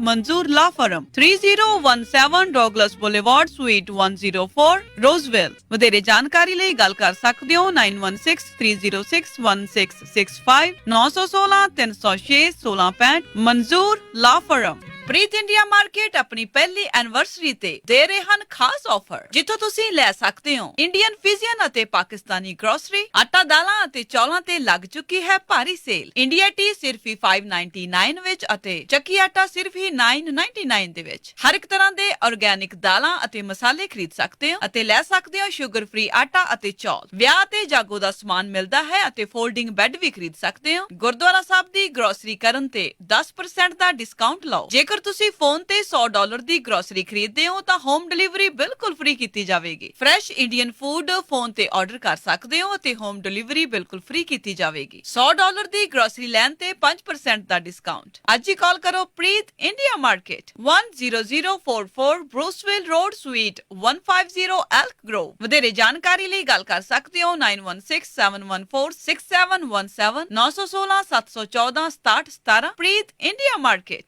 ਲਾ ਫਰਮ 3017 ਡੌਗਲਸ ਬੁਲੇਵਾਰਡ ਸਵੀਟ 104 ਰੋਜ਼ਵਿਲ। ਵਧੇਰੇ ਜਾਣਕਾਰੀ ਲਈ ਗੱਲ ਕਰ ਸਕਦੇ ਹੋ 9163061665 916 306 1665 ਮਨਜ਼ੂਰ ਲਾ ਫਰਮ। ਪ੍ਰੀਤ ਇੰਡੀਆ ਮਾਰਕੀਟ ਆਪਣੀ ਪਹਿਲੀ ਐਨਵਰਸਰੀ ਤੇ ਦੇ ਰਹੇ ਹਨ ਖਾਸ ਆਫਰ, ਜਿੱਥੋਂ ਤੁਸੀਂ ਲੈ ਸਕਦੇ ਹੋ ਇੰਡੀਅਨ, ਫਿਜ਼ੀਅਨ ਅਤੇ ਪਾਕਿਸਤਾਨੀ ਗਰੋਸਰੀ। ਆਟਾ, ਦਾਲਾਂ ਅਤੇ ਚੌਲਾਂ ਤੇ ਲੱਗ ਚੁੱਕੀ ਹੈ ਭਾਰੀ ਸੇਲ। ਇੰਡੀਆ ਟੀ ਸਿਰਫ ਹੀ 599 ਵਿੱਚ ਅਤੇ ਚੱਕੀ ਆਟਾ ਸਿਰਫ ਹੀ 999 ਦੇ ਵਿੱਚ। ਹਰ ਇੱਕ ਤਰ੍ਹਾਂ ਦੇ ਆਰਗੈਨਿਕ ਦਾਲਾਂ ਅਤੇ ਮਸਾਲੇ ਖਰੀਦ ਸਕਦੇ ਹੋ ਅਤੇ ਲੈ ਸਕਦੇ ਹੋ ਸ਼ੂਗਰ ਫ੍ਰੀ ਆਟਾ ਅਤੇ ਚੌਲ। ਵਿਆਹ ਤੇ ਜਾਗੋ ਦਾ ਸਮਾਨ ਮਿਲਦਾ ਹੈ ਅਤੇ ਫੋਲਡਿੰਗ ਬੈੱਡ ਵੀ ਖਰੀਦ ਸਕਦੇ ਹੋ। ਗੁਰਦੁਆਰਾ ਸਾਹਿਬ ਦੀ ਗਰੋਸਰੀ ਕਰਨ ਤੇ 10% ਦਾ ਡਿਸਕਾਊਂਟ ਲਓ। ਜੇਕਰ ਤੁਸੀਂ ਫੋਨ ਤੇ $100 ਦੀ ਗਰੋਸਰੀ ਖਰੀਦਦੇ ਹੋ ਤਾਂ ਹੋਮ ਡਿਲੀਵਰੀ ਬਿਲਕੁਲ ਫ੍ਰੀ ਕੀਤੀ ਜਾਵੇਗੀ। ਫਰੈਸ਼ ਇੰਡੀਅਨ ਫੂਡ ਫੋਨ ਤੇ ਆਰਡਰ ਕਰ ਸਕਦੇ ਹੋ ਅਤੇ ਹੋਮ ਡਿਲੀਵਰੀ ਬਿਲਕੁਲ ਫ੍ਰੀ ਕੀਤੀ ਜਾਵੇਗੀ। $100 ਦੀ ਗਰੋਸਰੀ ਲੈਣ ਤੇ 5% ਦਾ ਡਿਸਕਾਊਂਟ। ਅੱਜ ਹੀ ਕਾਲ ਕਰੋ Preet India market 10044 Bruceville road suite 150 Elk Grove. ਵਧੇਰੇ ਜਾਣਕਾਰੀ ਲਈ ਗੱਲ ਕਰ ਸਕਦੇ ਹੋ 9167146717 916 714 6717 ਪ੍ਰੀਤ ਇੰਡੀਆ ਮਾਰਕੀਟ।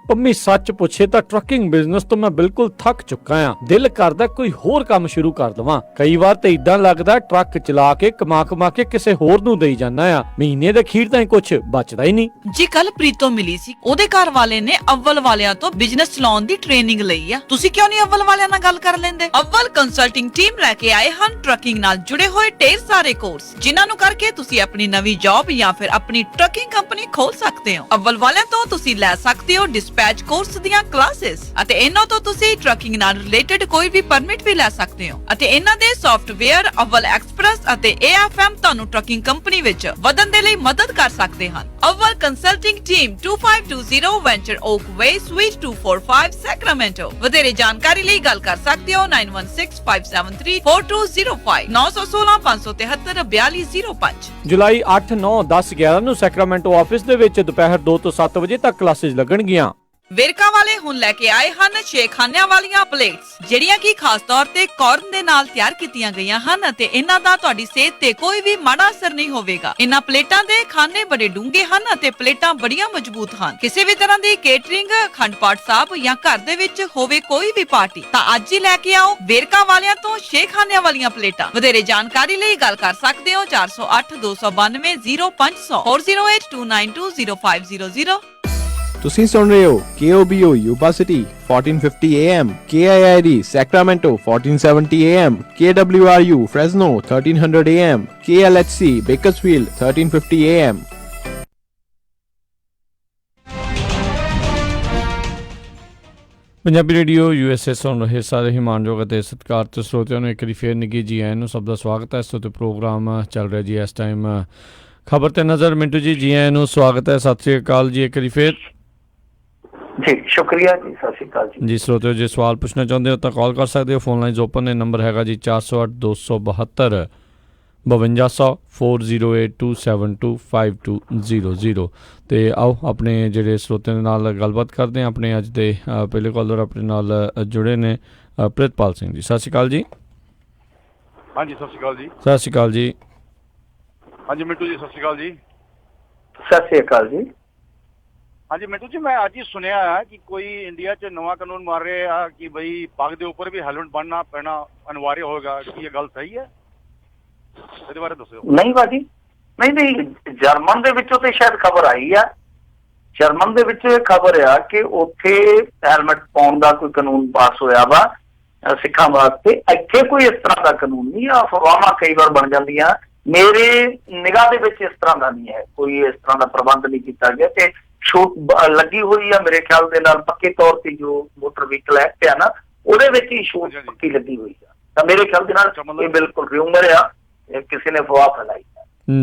ਪੰਮੀ ਸੱਚ ਪੁੱਛੇ ਤਾਂ ਟਰੱਕਿੰਗ ਬਿਜ਼ਨਸ ਤੋਂ ਮੈਂ ਬਿਲਕੁਲ ਥੱਕ ਚੁੱਕਾ ਆ। ਦਿਲ ਕਰਦਾ ਕੋਈ ਹੋਰ ਕੰਮ ਸ਼ੁਰੂ ਕਰ ਦਵਾਂ। ਕਈ ਵਾਰ ਤੇ ਇਦਾਂ ਲੱਗਦਾ ਟਰੱਕ ਚਲਾ ਕੇ ਕਮਾ ਕੇ ਕਿਸੇ ਹੋਰ ਨੂੰ ਦੇਈ ਜਾਂਦਾ ਆ। ਮਹੀਨੇ ਦੇ ਅਖੀਰ ਤਾਈਂ ਕੁਝ ਬਚਦਾ ਹੀ ਨਹੀਂ। ਜੀ ਕੱਲ ਪ੍ਰੀਤੋਂ ਮਿਲੀ ਸੀ, ਉਹਦੇ ਘਰ ਵਾਲੇ ਨੇ ਅਵਲ ਵਾਲਿਆਂ ਤੋਂ ਬਿਜ਼ਨਸ ਚਲਾਉਣ ਦੀ ਟ੍ਰੇਨਿੰਗ ਲਈ ਆ। ਤੁਸੀਂ ਕਿਉਂ ਨਹੀਂ ਅਵਲ ਵਾਲਿਆਂ ਨਾਲ ਗੱਲ ਕਰ ਲੈਂਦੇ? ਅਵਲ ਕੰਸਲਟਿੰਗ ਟੀਮ ਲੈ ਕੇ ਆਏ ਹਨ ਟਰੱਕਿੰਗ ਨਾਲ ਜੁੜੇ ਹੋਏ ਢੇਰ ਸਾਰੇ ਕੋਰਸ, ਜਿਨ੍ਹਾਂ ਨੂੰ ਕਰਕੇ ਤੁਸੀਂ ਆਪਣੀ ਨਵੀਂ ਜੌਬ ਜਾਂ ਫਿਰ ਆਪਣੀ ਟਰੱਕਿੰਗ ਕੰਪਨੀ ਖੋਲ ਸਕਦੇ ਹੋ। ਅਵਲ ਵਾਲਿਆਂ ਤੋਂ ਤੁਸੀਂ ਲੈ ਸਕਦੇ ਹੋ ਡਿਸਪੈਚ ਕੋਰਸ ਦੀਆਂ ਕਲਾਸਿਸ ਅਤੇ ਇਹਨਾਂ ਤੋਂ ਤੁਸੀਂ ਟਰੱਕਿੰਗ ਨਾਲ ਰਿਲੇਟਡ ਕੋਈ ਵੀ ਪਰਮਿਟ ਵੀ ਲੈ ਸਕਦੇ ਹੋ। ਅਤੇ ਇਹਨਾਂ ਦੇ ਸੌਫਟਵੇਅਰ ਅਵਲ ਐਕਸਪ੍ਰੈਸ ਅਤੇ AFM ਤੁਹਾਨੂੰ ਟਰੱਕਿੰਗ ਕੰਪਨੀ ਵਿੱਚ ਵਧਣ ਦੇ ਲਈ ਮਦਦ ਕਰ ਸਕਦੇ ਹਨ। ਅਵਲ ਕੰਸਲਟਿੰਗ ਟੀਮ 2520 ਵੈਂਚਰ ਓਕ ਵੇ ਸਵੀਟ 245 ਸੈਕਰਾਮੈਂਟੋ। ਵਧੇਰੇ ਜਾਣਕਾਰੀ ਲਈ ਗੱਲ ਕਰ ਸਕਦੇ ਹੋ 9165734205 916 573 4205। ਜੁਲਾਈ 8, 9, 10, 11 ਨੂੰ ਸੈਕਰਾਮੈਂਟੋ ਆਫਿਸ ਦੇ ਵਿੱਚ ਦੁਪਹਿਰ 2 ਤੋਂ 7 ਵਜੇ ਤੱਕ ਕਲਾਸਿਸ ਲੱਗਣਗੀਆਂ। ਵੇਰਕਾ ਵਾਲੇ ਹੁਣ ਲੈ ਕੇ ਆਏ ਹਨ 6 ਖਾਨਿਆਂ ਵਾਲੀਆਂ ਪਲੇਟਸ, ਜਿਹੜੀਆਂ ਕਿ ਖਾਸ ਤੌਰ ਤੇ ਕਾਰਨ ਦੇ ਨਾਲ ਤਿਆਰ ਕੀਤੀਆਂ ਗਈਆਂ ਹਨ ਅਤੇ ਇਹਨਾਂ ਦਾ ਤੁਹਾਡੀ ਸਿਹਤ ਤੇ ਕੋਈ ਵੀ ਮਾੜਾ ਅਸਰ ਨਹੀਂ ਹੋਵੇਗਾ। ਇਹਨਾਂ ਪਲੇਟਾਂ ਦੇ ਖਾਨੇ ਬੜੇ ਡੂੰਘੇ ਹਨ ਅਤੇ ਪਲੇਟਾਂ ਬੜੀਆਂ ਮਜ਼ਬੂਤ ਹਨ। ਕਿਸੇ ਵੀ ਤਰ੍ਹਾਂ ਦੀ ਕੇਟਰਿੰਗ, ਅਖੰਡ ਪਾਠ ਸਾਹਿਬ ਜਾਂ ਘਰ ਦੇ ਵਿੱਚ ਹੋਵੇ ਕੋਈ ਵੀ ਪਾਰਟੀ, ਤਾਂ ਅੱਜ ਹੀ ਲੈ ਕੇ ਆਓ ਵੇਰਕਾ ਵਾਲਿਆਂ ਤੋਂ 6 ਖਾਨਿਆਂ ਵਾਲੀਆਂ ਪਲੇਟਾਂ। ਵਧੇਰੇ ਜਾਣਕਾਰੀ ਲਈ ਗੱਲ ਕਰ ਸਕਦੇ ਹੋ 408 292 0500 or 082920500। ਤੁਸੀਂ ਸੁਣ ਰਹੇ ਹੋ KOBO Yuba City 1450 AM, KIID Sacramento 1470 AM, KWRU Fresno 1300 AM, KLHC Bakersfield 1350 AM। Punjabi radio USA ਸੁਣ ਰਹੇ ਸਾਰੇ ਹੀ ਮਾਣਯੋਗ ਅਤੇ ਸਤਿਕਾਰਤ ਸਰੋਤਿਆਂ ਨੂੰ ਇੱਕ ਵਾਰੀ ਫੇਰ ਨਿੱਘੀ ਜੀ ਆਇਆਂ ਨੂੰ ਸਭ ਦਾ ਸਵਾਗਤ ਹੈ। ਇਸ ਤੋਂ ਪ੍ਰੋਗਰਾਮ ਚੱਲ ਰਿਹਾ ਜੀ ਇਸ ਟਾਈਮ ਖਬਰ ਤੇ ਨਜ਼ਰ। ਮਿੰਟੂ ਜੀ, ਜੀ ਆਇਆਂ ਨੂੰ ਸਵਾਗਤ ਹੈ। ਸਤਿ ਸ਼੍ਰੀ ਅਕਾਲ ਜੀ ਇੱਕ ਵਾਰੀ ਫੇਰ। ਜੀ ਸ਼ੁਕਰੀਆ ਜੀ, ਸਤਿ ਸ਼੍ਰੀ ਅਕਾਲ ਜੀ। ਜੀ ਸਰੋਤਿਓ, ਜੇ ਸਵਾਲ ਪੁੱਛਣਾ ਚਾਹੁੰਦੇ ਹੋ ਤਾਂ ਕਾਲ ਕਰ ਸਕਦੇ ਹੋ। ਫੋਨ ਲਾਈਨਸ ਓਪਨ ਨੇ। ਨੰਬਰ ਹੈਗਾ ਜੀ 408 272 5200 4082725200। ਤੇ ਆਓ ਆਪਣੇ ਜਿਹੜੇ ਸਰੋਤਿਆਂ ਦੇ ਨਾਲ ਗੱਲਬਾਤ ਕਰਦੇ ਹਾਂ। ਆਪਣੇ ਅੱਜ ਦੇ ਪਹਿਲੇ ਕਾਲਰ ਆਪਣੇ ਨਾਲ ਜੁੜੇ ਨੇ ਪ੍ਰਿਤਪਾਲ ਸਿੰਘ ਜੀ। ਸਤਿ ਸ਼੍ਰੀ ਅਕਾਲ ਜੀ। ਹਾਂਜੀ, ਸਤਿ ਸ਼੍ਰੀ ਅਕਾਲ ਜੀ। ਸਤਿ ਸ਼੍ਰੀ ਅਕਾਲ ਜੀ। ਹਾਂਜੀ ਮਿੰਟੂ ਜੀ, ਸਤਿ ਸ਼੍ਰੀ ਅਕਾਲ ਜੀ। ਸਤਿ ਸ਼੍ਰੀ ਅਕਾਲ ਜੀ। ਹਾਂਜੀ ਮਿੰਟੂ ਜੀ, ਮੈਂ ਅੱਜ ਹੀ ਸੁਣਿਆ ਹੈ ਕਿ ਕੋਈ ਇੰਡੀਆ 'ਚ ਨਵਾਂ ਕਾਨੂੰਨ ਮਾਰ ਰਹੇ ਆ ਕਿ ਬਈ ਪੱਗ ਦੇ ਉੱਪਰ ਵੀ ਹੈਲਮਟ ਬੰਨ੍ਹਣਾ ਪੈਣਾ ਅਨਿਵਾਰਿਆ ਹੋਏਗਾ। ਕੀ ਇਹ ਗੱਲ ਸਹੀ ਹੈ? ਇਹਦੇ ਬਾਰੇ ਦੱਸਿਓ। ਨਹੀਂ ਭਾਜੀ, ਨਹੀਂ, ਜਰਮਨ ਦੇ ਵਿੱਚੋਂ ਤੇ ਸ਼ਾਇਦ ਖਬਰ ਆਈ ਆ। ਜਰਮਨ ਦੇ ਵਿੱਚ ਖਬਰ ਆ ਕਿ ਉੱਥੇ ਹੈਲਮਟ ਪਾਉਣ ਦਾ ਕੋਈ ਕਾਨੂੰਨ ਪਾਸ ਹੋਇਆ ਵਾ ਸਿੱਖਾਂ ਵਾਸਤੇ। ਇੱਥੇ ਕੋਈ ਇਸ ਤਰ੍ਹਾਂ ਦਾ ਕਾਨੂੰਨ ਨਹੀਂ ਆ। ਅਫਵਾਹਾਂ ਕਈ ਵਾਰ ਬਣ ਜਾਂਦੀਆਂ। ਮੇਰੇ ਨਿਗਾਹ ਦੇ ਵਿੱਚ ਇਸ ਤਰ੍ਹਾਂ ਦਾ ਨਹੀਂ ਹੈ, ਕੋਈ ਇਸ ਤਰ੍ਹਾਂ ਦਾ ਪ੍ਰਬੰਧ ਨਹੀਂ ਕੀਤਾ ਗਿਆ ਤੇ ਛੂਟ ਲੱਗੀ ਹੋਈ ਆ ਮੇਰੇ ਖਿਆਲ ਦੇ ਨਾਲ ਪੱਕੇ ਤੌਰ ਤੇ। ਜੋ ਮੋਟਰ ਵਹੀਕਲ ਐਕਟ ਆ ਨਾ, ਉਹਦੇ ਵਿੱਚ ਹੀ ਛੂਟ ਪੱਕੀ ਲੱਗੀ ਹੋਈ ਆ। ਤਾਂ ਮੇਰੇ ਖਿਆਲ ਦੇ ਨਾਲ ਇਹ ਬਿਲਕੁਲ ਰਿਊਮਰ ਆ, ਕਿਸੇ ਨੇ ਅਫਵਾਹ ਫੈਲਾਈ ਆ।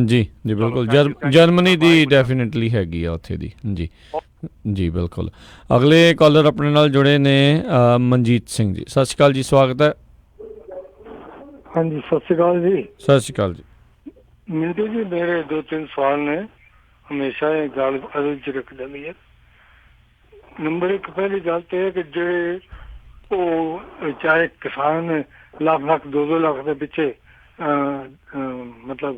ਜੀ ਜੀ ਬਿਲਕੁਲ। ਜਰਮਨੀ ਦੀ ਡੈਫੀਨੇਟਲੀ ਹੈਗੀ ਆ ਉੱਥੇ ਦੀ। ਜੀ ਜੀ ਬਿਲਕੁਲ। ਅਗਲੇ ਕਾਲਰ ਆਪਣੇ ਨਾਲ ਜੁੜੇ ਨੇ ਮਨਜੀਤ ਸਿੰਘ ਜੀ। ਸਤਿ ਸ਼੍ਰੀ ਅਕਾਲ ਜੀ, ਸਵਾਗਤ ਹੈ। ਹਾਂਜੀ, ਸਤਿ ਸ਼੍ਰੀ ਅਕਾਲ ਜੀ। ਸਤਿ ਸ਼੍ਰੀ ਅਕਾਲ ਜੀ। ਮਿੰਟੂ ਜੀ, ਮੇਰੇ 2-3 ਸਵਾਲ ਨੇ, ਹਮੇਸ਼ਾ ਇਹ ਗੱਲ ਅਦਲ ਚ ਰੱਖ ਜਾਂਦੀ ਹੈ। ਨੰਬਰ 1, ਪਹਿਲੀ ਗੱਲ ਤੇ ਹੈ ਕਿ ਜਿਹੜੇ ਉਹ ਚਾਹੇ ਕਿਸਾਨ ਲੱਖ 2-2 ਲੱਖ ਦੇ ਪਿੱਛੇ ਮਤਲਬ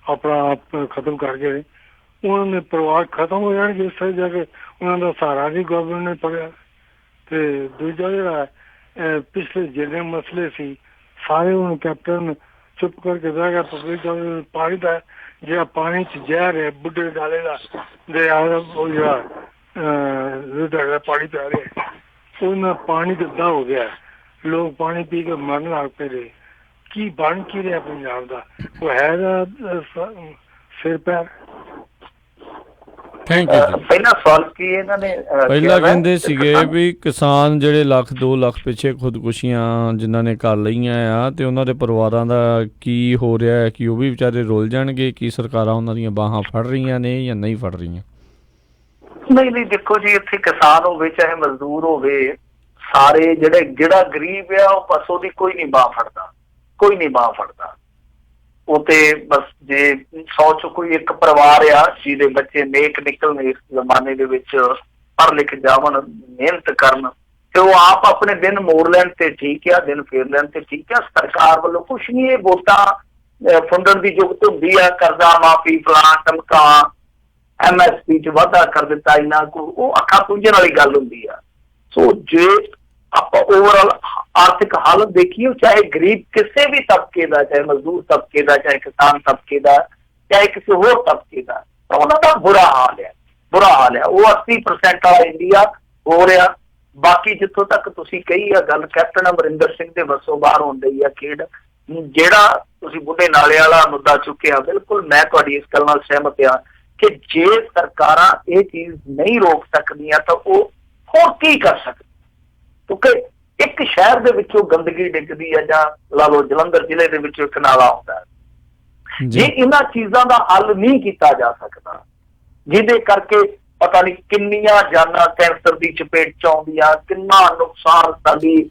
ਆਪਣਾ ਆਪ ਖਤਮ ਕਰ ਗਏ, ਉਹਨਾਂ ਦੇ ਪਰਿਵਾਰ ਖਤਮ ਹੋ ਜਾਣਗੇ ਇਸ ਤਰ੍ਹਾਂ ਜਾ ਕੇ। ਉਹਨਾਂ ਦਾ ਸਹਾਰਾ ਵੀ ਗਵਰਨਮੈਂਟ ਨੇ ਪੜਿਆ। ਤੇ ਦੂਜਾ ਜਿਹੜਾ ਪਿਛਲੇ ਜਿੰਨੇ ਮਸਲੇ ਸੀ ਸਾਰੇ ਹੁਣ ਕੈਪਟਨ ਚੁੱਪ ਕਰਕੇ ਬਹਿ ਗਿਆ। ਪਬਲਿਕ ਪਾਣੀ ਦਾ ਜਿਹੜਾ ਪਾਣੀ ਚ ਜ਼ਹਿਰ ਹੈ ਬੁੱਢੇ ਡਾਲੇ ਦਾ ਉਹ ਜਿਹੜਾ ਪਾਣੀ ਪੈ ਰਿਹਾ, ਉਹਨਾਂ ਪਾਣੀ ਗੰਦਾ ਹੋ ਗਿਆ। ਲੋਕ ਪਾਣੀ ਪੀ ਕੇ ਮਰਨ ਲੱਗ ਪਏ ਰਹੇ। ਕੀ ਬਣ ਕੀ ਰਿਹਾ ਪੰਜਾਬ ਦਾ? ਉਹ ਹੈਗਾ ਸਿਰ ਪੈਰ। ਥੈਂਕ ਯੂ ਜੀ। ਪਹਿਲਾ ਸਵਾਲ ਕੀ ਇਹਨਾਂ ਨੇ ਪਹਿਲਾਂ ਕਹਿੰਦੇ ਸੀਗੇ ਵੀ ਕਿਸਾਨ ਜਿਹੜੇ 1-2 ਲੱਖ ਪਿੱਛੇ ਖੁਦਕੁਸ਼ੀਆਂ ਜਿਨ੍ਹਾਂ ਨੇ ਕਰ ਲਈਆਂ ਆ ਤੇ ਉਹਨਾਂ ਦੇ ਪਰਿਵਾਰਾਂ ਦਾ ਕੀ ਹੋ ਰਿਹਾ ਹੈ? ਕਿ ਉਹ ਵੀ ਵਿਚਾਰੇ ਰੁਲ ਜਾਣਗੇ? ਕੀ ਸਰਕਾਰਾਂ ਉਹਨਾਂ ਦੀਆਂ ਬਾਹਾਂ ਫੜ ਰਹੀਆਂ ਨੇ ਜਾਂ ਨਹੀਂ ਫੜ ਰਹੀਆਂ? ਨਹੀਂ, ਦੇਖੋ ਜੀ, ਇੱਥੇ ਕਿਸਾਨ ਹੋਵੇ ਚਾਹੇ ਮਜ਼ਦੂਰ ਹੋਵੇ, ਸਾਰੇ ਜਿਹੜਾ ਗਰੀਬ ਆ ਉਹ ਬਸ ਉਹਦੀ ਕੋਈ ਨਹੀਂ ਬਾਂਹ ਫੜਦਾ, ਕੋਈ ਨਹੀਂ ਬਾਂਹ ਫੜਦਾ। ਉਹ ਤੇ ਬਸ ਜੇ 100 ਚ ਕੋਈ ਇੱਕ ਪਰਿਵਾਰ ਆ ਜਿਹਦੇ ਬੱਚੇ ਨੇਕ ਨਿਕਲਣ ਇਸ ਜ਼ਮਾਨੇ ਦੇ ਵਿੱਚ, ਪੜ੍ਹ ਲਿਖ ਜਾਵਣ, ਮਿਹਨਤ ਕਰਨ ਤੇ ਉਹ ਆਪ ਆਪਣੇ ਦਿਨ ਮੋੜ ਲੈਣ ਤੇ ਠੀਕ ਆ, ਦਿਨ ਫੇਰ ਲੈਣ ਤੇ ਠੀਕ ਆ। ਸਰਕਾਰ ਵੱਲੋਂ ਕੁਛ ਨਹੀਂ, ਇਹ ਵੋਟਾਂ ਫੁੰਡਣ ਦੀ ਜੁਗਤ ਹੁੰਦੀ ਆ। ਕਰਜ਼ਾ ਮਾਫੀ, ਫਲਾਣਾ ਟਮਕਾ, MSP ਚ ਵਾਧਾ ਕਰ ਦਿੱਤਾ ਇਹਨਾਂ ਕੋਲ, ਉਹ ਅੱਖਾਂ ਪੂੰਝਣ ਵਾਲੀ ਗੱਲ ਹੁੰਦੀ ਆ। ਸੋ ਜੇ ਆਪਾਂ ਓਵਰਆਲ ਆਰਥਿਕ ਹਾਲਤ ਦੇਖੀਏ, ਚਾਹੇ ਗਰੀਬ ਕਿਸੇ ਵੀ ਤਬਕੇ ਦਾ, ਚਾਹੇ ਮਜ਼ਦੂਰ ਤਬਕੇ ਦਾ, ਚਾਹੇ ਕਿਸਾਨ ਤਬਕੇ ਦਾ, ਚਾਹੇ ਕਿਸੇ ਹੋਰ ਤਬਕੇ ਦਾ, ਤਾਂ ਉਹਨਾਂ ਦਾ ਬੁਰਾ ਹਾਲ ਹੈ, ਬੁਰਾ ਹਾਲ ਹੈ। ਉਹ 80% ਵਾਲਾ ਇੰਡੀਆ ਹੋ ਰਿਹਾ। ਬਾਕੀ ਜਿੱਥੋਂ ਤੱਕ ਤੁਸੀਂ ਕਹੀ ਆ ਗੱਲ ਕੈਪਟਨ ਅਮਰਿੰਦਰ ਸਿੰਘ ਦੇ ਵੱਸੋਂ ਬਾਹਰ ਹੋਣ ਡਈ ਆ ਖੇਡ, ਜਿਹੜਾ ਤੁਸੀਂ ਬੁੱਢੇ ਨਾਲੇ ਵਾਲਾ ਮੁੱਦਾ ਚੁੱਕਿਆ, ਬਿਲਕੁਲ ਮੈਂ ਤੁਹਾਡੀ ਇਸ ਗੱਲ ਨਾਲ ਸਹਿਮਤ ਆ ਕਿ ਜੇ ਸਰਕਾਰਾਂ ਇਹ ਚੀਜ਼ ਨਹੀਂ ਰੋਕ ਸਕਦੀਆਂ ਤਾਂ ਉਹ ਹੋਰ ਕੀ ਕਰ ਸਕਦੇ? ਕਿਉਂਕਿ ਇੱਕ ਸ਼ਹਿਰ ਦੇ ਵਿੱਚੋਂ ਗੰਦਗੀ ਡਿੱਗਦੀ ਹੈ, ਜਾਂ ਲਾ ਲਓ ਜਲੰਧਰ ਜ਼ਿਲ੍ਹੇ ਦੇ ਵਿੱਚੋਂ ਇੱਕ ਨਾਲਾ ਆਉਂਦਾ, ਜੇ ਇਹਨਾਂ ਚੀਜ਼ਾਂ ਦਾ ਹੱਲ ਨਹੀਂ ਕੀਤਾ ਜਾ ਸਕਦਾ, ਜਿਹਦੇ ਕਰਕੇ ਪਤਾ ਨਹੀਂ ਕਿੰਨੀਆਂ ਜਾਨਾਂ ਕੈਂਸਰ ਦੀ ਚਪੇਟ ਚ ਆਉਂਦੀਆਂ, ਕਿੰਨਾ ਨੁਕਸਾਨ ਸਾਡੀ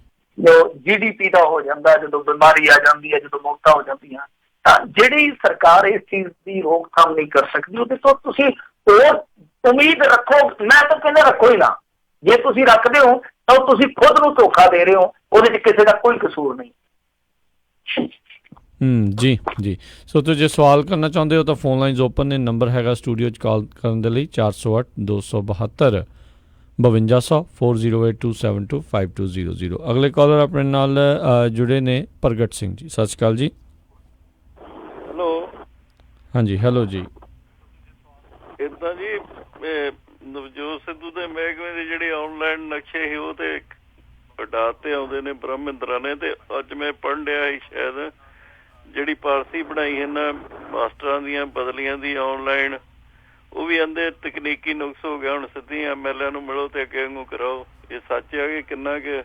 GDP ਦਾ ਹੋ ਜਾਂਦਾ ਜਦੋਂ ਬਿਮਾਰੀ ਆ ਜਾਂਦੀ ਹੈ, ਜਦੋਂ ਮੌਤਾਂ ਹੋ ਜਾਂਦੀਆਂ, ਤਾਂ ਜਿਹੜੀ ਸਰਕਾਰ ਇਸ ਚੀਜ਼ ਦੀ ਰੋਕਥਾਮ ਨਹੀਂ ਕਰ ਸਕਦੀ, ਉਹਦੇ ਤੋਂ ਤੁਸੀਂ ਹੋਰ ਉਮੀਦ ਰੱਖੋ। ਮੈਂ ਤਾਂ ਕਹਿੰਦਾ ਰੱਖੋ ਹੀ ਨਾ। ਜੇ ਤੁਸੀਂ ਰੱਖਦੇ ਹੋ ਤਾਂ ਤੁਸੀਂ ਖੁਦ ਨੂੰ ਧੋਖਾ ਦੇ ਰਹੇ ਹੋ, ਉਹਦੇ 'ਚ ਕਿਸੇ ਦਾ ਕੋਈ ਕਸੂਰ ਨਹੀਂ। ਜੀ ਜੀ। ਸੋ ਤੁਸੀਂ ਜੇ ਸਵਾਲ ਕਰਨਾ ਚਾਹੁੰਦੇ ਹੋ ਤਾਂ ਫੋਨ ਲਾਈਨਸ ਓਪਨ ਨੇ, ਨੰਬਰ ਹੈਗਾ ਸਟੂਡੀਓ 'ਚ ਕਾਲ ਕਰਨ ਦੇ ਲਈ 408 272 5200 408272 5200। ਅਗਲੇ ਕਾਲਰ ਆਪਣੇ ਨਾਲ ਜੁੜੇ ਨੇ ਪ੍ਰਗਟ ਸਿੰਘ ਜੀ। ਸਤਿ ਸ਼੍ਰੀ ਅਕਾਲ ਜੀ। ਹੈਲੋ। ਹਾਂਜੀ ਹੈਲੋ ਜੀ। ਇੱਦਾਂ ਜੀ ਨਵਜੋਤ ਸਿੱਧੂ ਦੇ ਮਹਿਕਮੇ ਦੇ ਜਿਹੜੇ ਆਨਲਾਈਨ ਨਕਸ਼ੇ ਸੀ ਉਹ ਤੇ ਹਟਾ ਤੇ ਆਉਂਦੇ ਨੇ ਬ੍ਰਹਮਿੰਦਰਾ ਨੇ, ਤੇ ਅੱਜ ਮੈਂ ਪੜ੍ਹਨ ਡਿਆ ਸੀ ਸ਼ਾਇਦ ਜਿਹੜੀ ਪਾਲਿਸੀ ਬਣਾਈ ਇਹਨਾਂ ਮਾਸਟਰਾਂ ਦੀਆਂ ਬਦਲੀਆਂ ਦੀ ਆਨਲਾਈਨ, ਉਹ ਵੀ ਕਹਿੰਦੇ ਤਕਨੀਕੀ ਨੁਕਸ ਹੋ ਗਿਆ, ਹੁਣ ਸਿੱਧੀ MLA ਨੂੰ ਮਿਲੋ ਤੇ ਅੱਗੇ ਵਾਂਗੂ ਕਰਾਓ। ਇਹ ਸੱਚ ਆ ਕਿ ਕਿੰਨਾ ਕਿ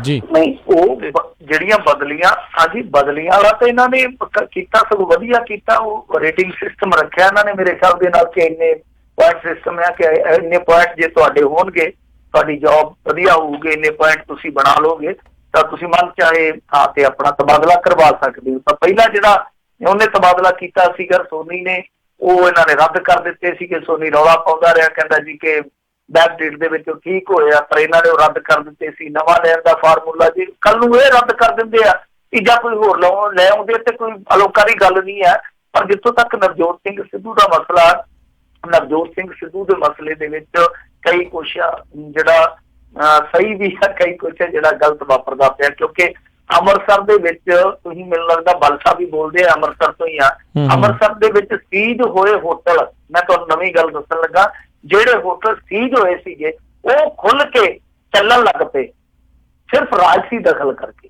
ਜੀ? ਨਹੀਂ, ਉਹ ਜਿਹੜੀਆਂ ਬਦਲੀਆਂ, ਹਾਂਜੀ ਬਦਲੀਆਂ ਵਾਲਾ ਤਾਂ ਇਹਨਾਂ ਨੇ ਕੀਤਾ, ਸਗੋਂ ਵਧੀਆ ਕੀਤਾ। ਉਹ ਰੇਟਿੰਗ ਸਿਸਟਮ ਰੱਖਿਆ ਇਹਨਾਂ ਨੇ ਮੇਰੇ ਖਿਆਲ ਦੇ ਨਾਲ ਕਿ ਇੰਨੇ ਪੁਆਇੰਟ ਸਿਸਟਮ ਹੈ ਕਿ ਇੰਨੇ ਪੁਆਇੰਟ ਜੇ ਤੁਹਾਡੇ ਹੋਣਗੇ ਤੁਹਾਡੀ ਜੌਬ ਵਧੀਆ ਹੋਊਗੀ, ਇੰਨੇ ਪੁਆਇੰਟ ਤੁਸੀਂ ਬਣਾ ਲਓਗੇ ਤਾਂ ਤੁਸੀਂ ਮਨ ਚਾਹੇ ਥਾਂ ਤੇ ਆਪਣਾ ਤਬਾਦਲਾ ਕਰਵਾ ਸਕਦੇ ਹੋ। ਤਾਂ ਪਹਿਲਾਂ ਜਿਹੜਾ ਉਹਨੇ ਤਬਾਦਲਾ ਕੀਤਾ ਸੀਗਾ ਸੋਨੀ ਨੇ, ਉਹ ਇਹਨਾਂ ਨੇ ਰੱਦ ਕਰ ਦਿੱਤੇ ਸੀ ਕਿ ਸੋਨੀ ਰੌਲਾ ਪਾਉਂਦਾ ਰਿਹਾ, ਕਹਿੰਦਾ ਜੀ ਕਿ ਬੈਕ ਡੇਟ ਦੇ ਵਿੱਚ ਠੀਕ ਹੋਇਆ, ਪਰ ਇਹਨਾਂ ਨੇ ਉਹ ਰੱਦ ਕਰ ਦਿੱਤੇ ਸੀ। ਨਵਾਂ ਲੈਣ ਦਾ ਫਾਰਮੂਲਾ ਜੀ ਕੱਲ ਨੂੰ ਇਹ ਰੱਦ ਕਰ ਦਿੰਦੇ ਆ, ਤੀਜਾ ਕੋਈ ਹੋਰ ਲੈ ਆਉਂਦੇ ਤੇ ਕੋਈ ਅਲੋਕਾਰੀ ਗੱਲ ਨਹੀਂ ਹੈ। ਪਰ ਜਿੱਥੋਂ ਤੱਕ ਨਵਜੋਤ ਸਿੰਘ ਸਿੱਧੂ ਦਾ ਮਸਲਾ, ਨਵਜੋਤ ਸਿੰਘ ਸਿੱਧੂ ਦੇ ਮਸਲੇ ਦੇ ਵਿੱਚ ਕਈ ਕੁਛ ਜਿਹੜਾ ਸਹੀ ਵੀ ਹੈ, ਕਈ ਕੁਛ ਜਿਹੜਾ ਗਲਤ ਵਾਪਰਦਾ ਪਿਆ। ਕਿਉਂਕਿ ਅੰਮ੍ਰਿਤਸਰ ਦੇ ਵਿੱਚ ਤੁਸੀਂ ਮੈਨੂੰ ਲੱਗਦਾ ਬਲ ਸਾਹਿਬ ਵੀ ਬੋਲਦੇ ਆ, ਅੰਮ੍ਰਿਤਸਰ ਤੋਂ ਹੀ ਆ। ਅੰਮ੍ਰਿਤਸਰ ਦੇ ਵਿੱਚ ਸੀਜ਼ ਹੋਏ ਹੋਟਲ, ਮੈਂ ਤੁਹਾਨੂੰ ਨਵੀਂ ਗੱਲ ਦੱਸਣ ਲੱਗਾ, ਜਿਹੜੇ ਹੋਟਲ ਸੀਜ਼ ਹੋਏ ਸੀਗੇ ਉਹ ਖੁੱਲ ਕੇ ਚੱਲਣ ਲੱਗ ਪਏ ਸਿਰਫ ਰਾਜਸੀ ਦਖਲ ਕਰਕੇ।